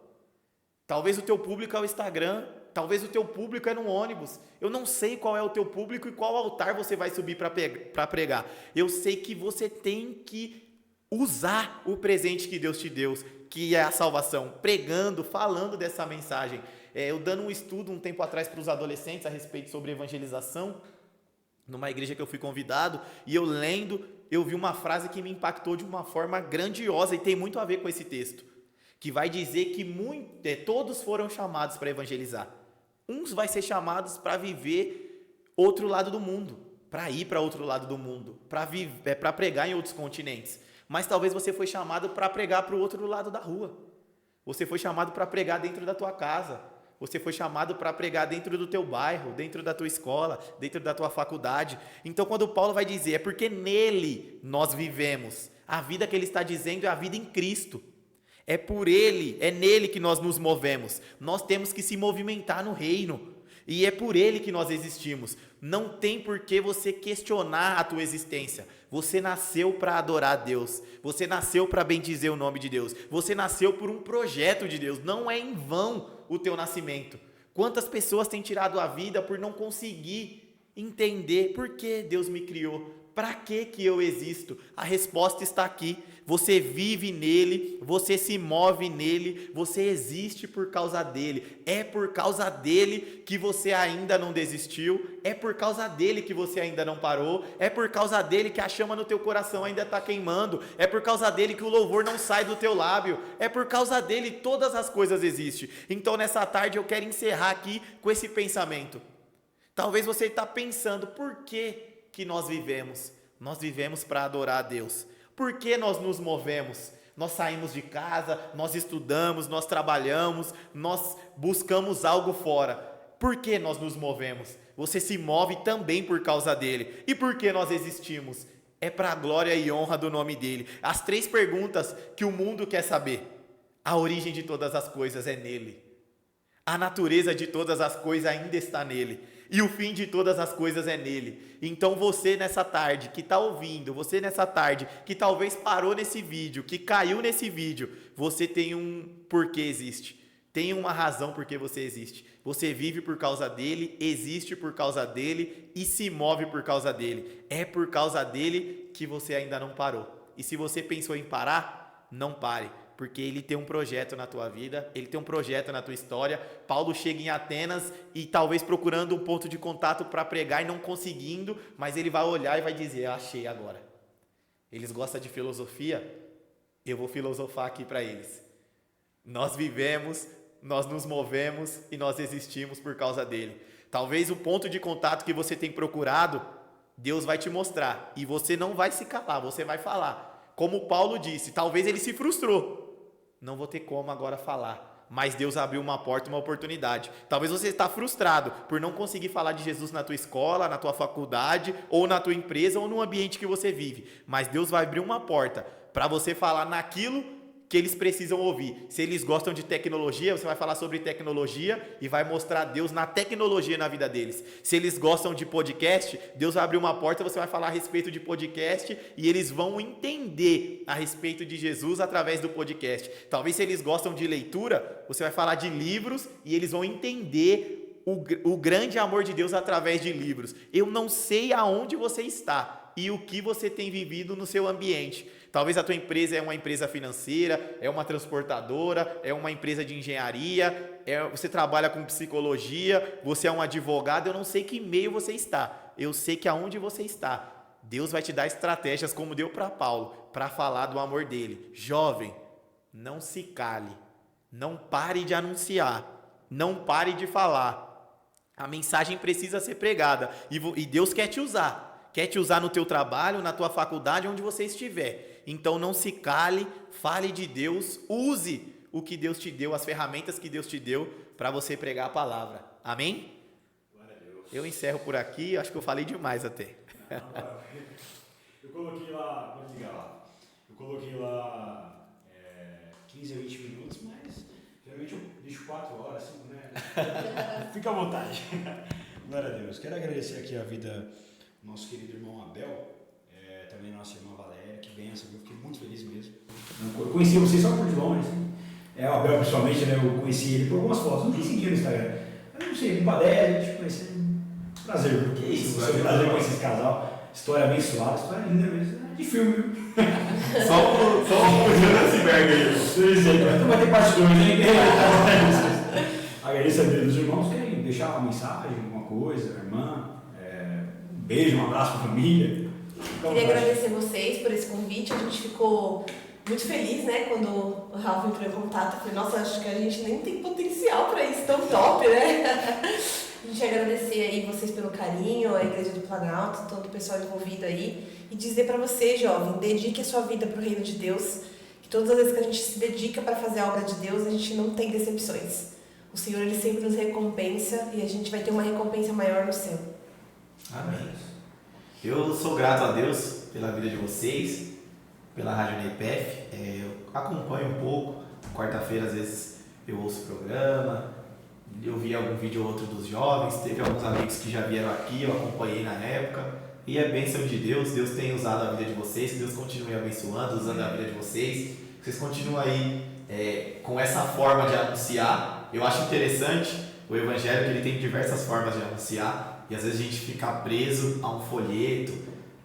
Talvez o teu público é o Instagram. Talvez o teu público é no ônibus. Eu não sei qual é o teu público e qual altar você vai subir para pregar. Eu sei que você tem que usar o presente que Deus te deu, que é a salvação, pregando, falando dessa mensagem. Eu dando um estudo um tempo atrás para os adolescentes a respeito sobre evangelização, numa igreja que eu fui convidado, e eu lendo, eu vi uma frase que me impactou de uma forma grandiosa e tem muito a ver com esse texto, que vai dizer que todos foram chamados para evangelizar. Uns vai ser chamados para viver outro lado do mundo, para ir para outro lado do mundo, para pregar em outros continentes. Mas talvez você foi chamado para pregar para o outro lado da rua. Você foi chamado para pregar dentro da tua casa. Você foi chamado para pregar dentro do teu bairro, dentro da tua escola, dentro da tua faculdade. Então, quando Paulo vai dizer, é porque nele nós vivemos. A vida que ele está dizendo é a vida em Cristo. É por ele, é nele que nós nos movemos. Nós temos que se movimentar no reino. E é por ele que nós existimos. Não tem por que você questionar a tua existência. Você nasceu para adorar a Deus. Você nasceu para bendizer o nome de Deus. Você nasceu por um projeto de Deus. Não é em vão o teu nascimento. Quantas pessoas têm tirado a vida por não conseguir entender por que Deus me criou? Para que eu existo? A resposta está aqui. Você vive nele, você se move nele, você existe por causa dele. É por causa dele que você ainda não desistiu, é por causa dele que você ainda não parou, é por causa dele que a chama no teu coração ainda está queimando, é por causa dele que o louvor não sai do teu lábio, é por causa dele todas as coisas existem. Então nessa tarde eu quero encerrar aqui com esse pensamento. Talvez você está pensando, por que nós vivemos? Nós vivemos para adorar a Deus. Por que nós nos movemos? Nós saímos de casa, nós estudamos, nós trabalhamos, nós buscamos algo fora. Por que nós nos movemos? Você se move também por causa dele. E por que nós existimos? É para a glória e honra do nome dele. As 3 perguntas que o mundo quer saber. A origem de todas as coisas é nele. A natureza de todas as coisas ainda está nele. E o fim de todas as coisas é nele. Então você nessa tarde que está ouvindo, você nessa tarde que talvez parou nesse vídeo, que caiu nesse vídeo, você tem um porquê existe. Tem uma razão por que você existe. Você vive por causa dele, existe por causa dele e se move por causa dele. É por causa dele que você ainda não parou. E se você pensou em parar, não pare. Porque ele tem um projeto na tua vida, ele tem um projeto na tua história. Paulo chega em Atenas e talvez procurando um ponto de contato para pregar e não conseguindo, mas ele vai olhar e vai dizer, achei agora. Eles gostam de filosofia? Eu vou filosofar aqui para eles. Nós vivemos, nós nos movemos e nós existimos por causa dele. Talvez o ponto de contato que você tem procurado, Deus vai te mostrar e você não vai se calar, você vai falar. Como Paulo disse, talvez ele se frustrou. Não vou ter como agora falar, mas Deus abriu uma porta, uma oportunidade. Talvez você está frustrado por não conseguir falar de Jesus na tua escola, na tua faculdade, ou na tua empresa, ou no ambiente que você vive. Mas Deus vai abrir uma porta para você falar naquilo que eles precisam ouvir. Se eles gostam de tecnologia, você vai falar sobre tecnologia e vai mostrar Deus na tecnologia na vida deles. Se eles gostam de podcast, Deus vai abrir uma porta, você vai falar a respeito de podcast e eles vão entender a respeito de Jesus através do podcast. Talvez se eles gostam de leitura, você vai falar de livros e eles vão entender o grande amor de Deus através de livros. Eu não sei aonde você está e o que você tem vivido no seu ambiente. Talvez a tua empresa é uma empresa financeira, é uma transportadora, é uma empresa de engenharia, você trabalha com psicologia, você é um advogado, eu não sei que meio você está. Eu sei que aonde você está, Deus vai te dar estratégias como deu para Paulo, para falar do amor dele. Jovem, não se cale, não pare de anunciar, não pare de falar. A mensagem precisa ser pregada e Deus quer te usar no teu trabalho, na tua faculdade, onde você estiver. Então não se cale, fale de Deus, use o que Deus te deu, as ferramentas que Deus te deu para você pregar a palavra. Amém? Glória a Deus. Eu encerro por aqui, acho que eu falei demais até. Eu coloquei lá, pode ligar lá, 15 a 20 minutos, mas geralmente eu deixo 4 horas, 5, né? Fica à vontade. Glória a Deus. Quero agradecer aqui a vida do nosso querido irmão Abel, também nossa irmã Valéria, que benção, eu fiquei muito feliz mesmo. Eu conheci vocês só por de longe, assim. O Abel principalmente, né? Eu conheci ele por algumas fotos, não quis seguir no Instagram. Eu não sei, compadece, a gente conheceu. Prazer, que isso, foi um prazer conhecer esse casal. História abençoada, história linda mesmo. De filme, viu? Só um puxando esse iceberg aí. Então vai ter parte 2, hein? Agradeço a Deus. Os irmãos querem deixar uma mensagem, alguma coisa, a irmã. Um beijo, um abraço para a família. Queria agradecer vocês por esse convite. A gente ficou muito feliz, né? Quando o Ralf entrou em contato. Eu falei, nossa, acho que a gente nem tem potencial para isso, tão top, né? A gente agradecer aí vocês pelo carinho, a Igreja do Planalto, todo o pessoal envolvido aí. E dizer para você, jovem, dedique a sua vida para o reino de Deus. Que todas as vezes que a gente se dedica para fazer a obra de Deus, a gente não tem decepções. O Senhor, Ele sempre nos recompensa e a gente vai ter uma recompensa maior no céu. Amém. Eu sou grato a Deus pela vida de vocês, pela Rádio NEPF. Eu acompanho um pouco, quarta-feira às vezes eu ouço o programa, eu vi algum vídeo ou outro dos jovens, teve alguns amigos que já vieram aqui, eu acompanhei na época, e é bênção de Deus, Deus tem usado a vida de vocês, que Deus continue abençoando, usando a vida de vocês, que vocês continuem aí com essa forma de anunciar. Eu acho interessante o Evangelho, que ele tem diversas formas de anunciar, e às vezes a gente fica preso a um folheto,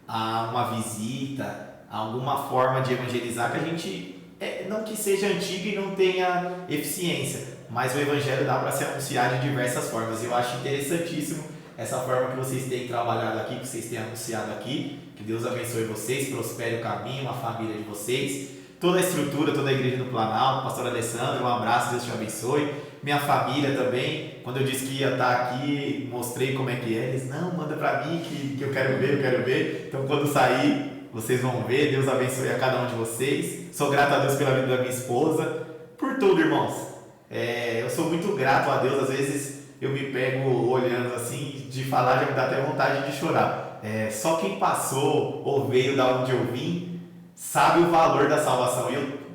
a uma visita, a alguma forma de evangelizar que a gente, não que seja antiga e não tenha eficiência, mas o Evangelho dá para se anunciar de diversas formas. Eu acho interessantíssimo essa forma que vocês têm trabalhado aqui, que vocês têm anunciado aqui. Que Deus abençoe vocês, prospere o caminho, a família de vocês, toda a estrutura, toda a Igreja do Planalto. Pastor Alessandro, um abraço, Deus te abençoe. Minha família também, quando eu disse que ia estar aqui, mostrei como é que é. Eles, não, manda para mim que eu quero ver. Então quando sair, vocês vão ver. Deus abençoe a cada um de vocês. Sou grato a Deus pela vida da minha esposa, por tudo, irmãos. Eu sou muito grato a Deus. Às vezes eu me pego olhando assim, de falar, já me dá até vontade de chorar. Só quem passou ou veio da onde eu vim sabe o valor da salvação.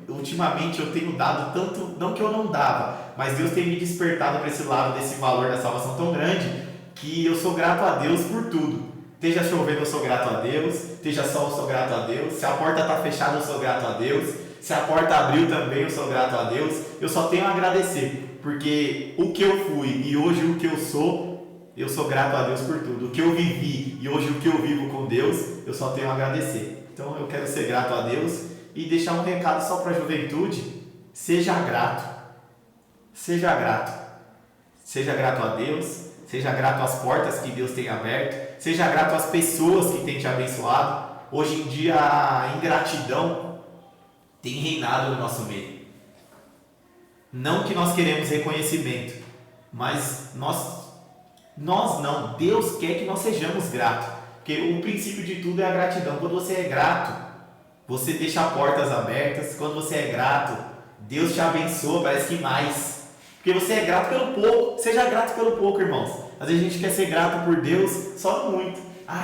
Ultimamente eu tenho dado tanto, não que eu não dava, mas Deus tem me despertado para esse lado desse valor da salvação tão grande, que eu sou grato a Deus por tudo. Esteja chovendo, eu sou grato a Deus. Esteja sol, eu sou grato a Deus. Se a porta está fechada, eu sou grato a Deus. Se a porta abriu também, eu sou grato a Deus. Eu só tenho a agradecer, porque o que eu fui e hoje o que eu sou grato a Deus por tudo. O que eu vivi e hoje o que eu vivo com Deus, eu só tenho a agradecer. Então eu quero ser grato a Deus e deixar um recado só para a juventude: seja grato. Seja grato. Seja grato a Deus, seja grato às portas que Deus tem aberto, seja grato às pessoas que têm te abençoado. Hoje em dia a ingratidão tem reinado no nosso meio. Não que nós queremos reconhecimento, mas nós não. Deus quer que nós sejamos gratos, porque o princípio de tudo é a gratidão. Quando você é grato, você deixa portas abertas. Quando você é grato, Deus te abençoa, parece que mais. Porque você é grato pelo pouco. Seja grato pelo pouco, irmãos. Às vezes a gente quer ser grato por Deus só no muito.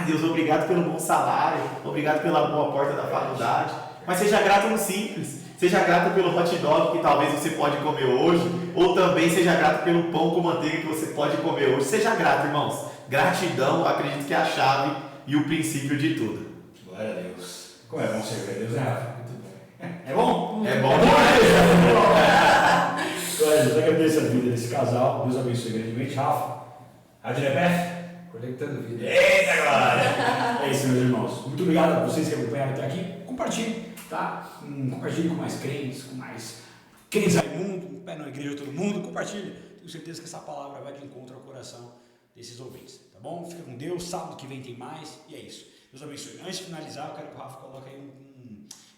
Deus, obrigado pelo bom salário, obrigado pela boa porta da faculdade. Mas seja grato no simples. Seja grato pelo hot dog que talvez você pode comer hoje, ou também seja grato pelo pão com manteiga que você pode comer hoje. Seja grato, irmãos. Gratidão, acredito que é a chave e o princípio de tudo. Glória a Deus. Como é bom servir a Deus, né, Rafa? Muito bom. É bom? É bom. Glória a Deus. Agradeço a vida desse casal. Deus abençoe grandemente. Rafa, Adrebeth. Conectando vida. Eita, glória! É isso, meus irmãos. Muito obrigado a vocês que acompanharam até aqui. Compartilhe, tá? Compartilhe com mais crentes, com mais crentes aí no mundo, pé na igreja de todo mundo. Compartilhe. Tenho certeza que essa palavra vai de encontro ao coração desses ouvintes, tá bom? Fica com Deus. Sábado que vem tem mais. E é isso. Deus abençoe. Antes de finalizar, eu quero que o Rafa coloque aí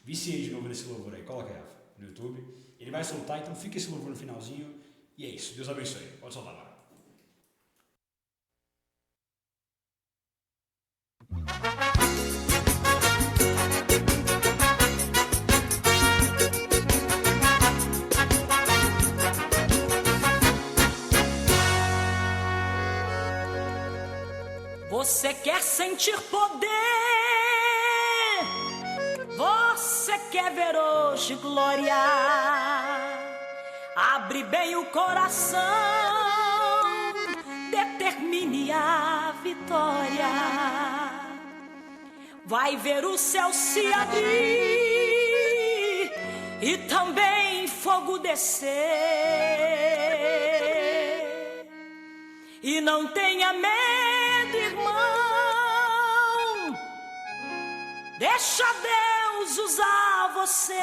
viciei de novo nesse louvor aí. Coloca aí, Rafa, no YouTube. Ele vai soltar, então fica esse louvor no finalzinho. E é isso. Deus abençoe. Pode soltar agora. Você quer sentir poder? Você quer ver hoje glória? Abre bem o coração, determine a vitória. Vai ver o céu se abrir e também fogo descer. E não tenha medo, irmão. Deixa Deus usar você.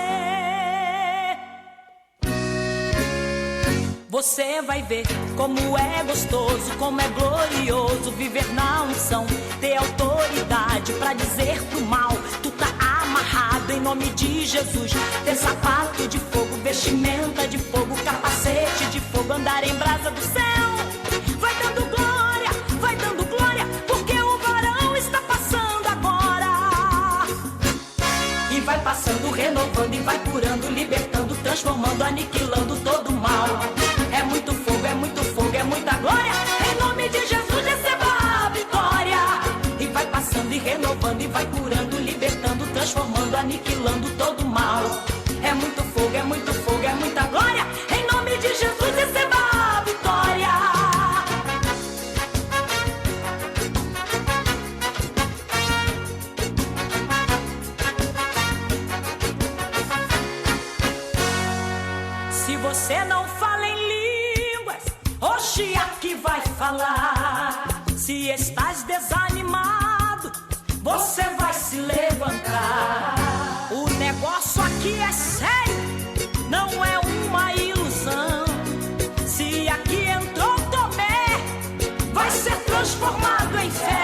Você vai ver como é gostoso, como é glorioso viver na unção, ter autoridade pra dizer pro mal: tu tá amarrado em nome de Jesus. Ter sapato de fogo, vestimenta de fogo, capacete de fogo, andar em brasa do céu. Vai dando glória, porque o varão está passando agora. E vai passando, renovando, e vai curando, libertando, transformando, aniquilando todo o mal. É muito fogo, é muito fogo, é muita glória. Em nome de Jesus receba a vitória. E vai passando e renovando, e vai curando, libertando, transformando, aniquilando todo o mal. É muito fogo, é muito fogo, é muita glória. Em nome de Jesus receba a vitória. Se você não fala em línguas, hoje aqui vai falar. Se estás desanimado, você vai se levantar. O negócio aqui é sério, não é uma ilusão. Se aqui entrou Tomé, vai ser transformado em fé.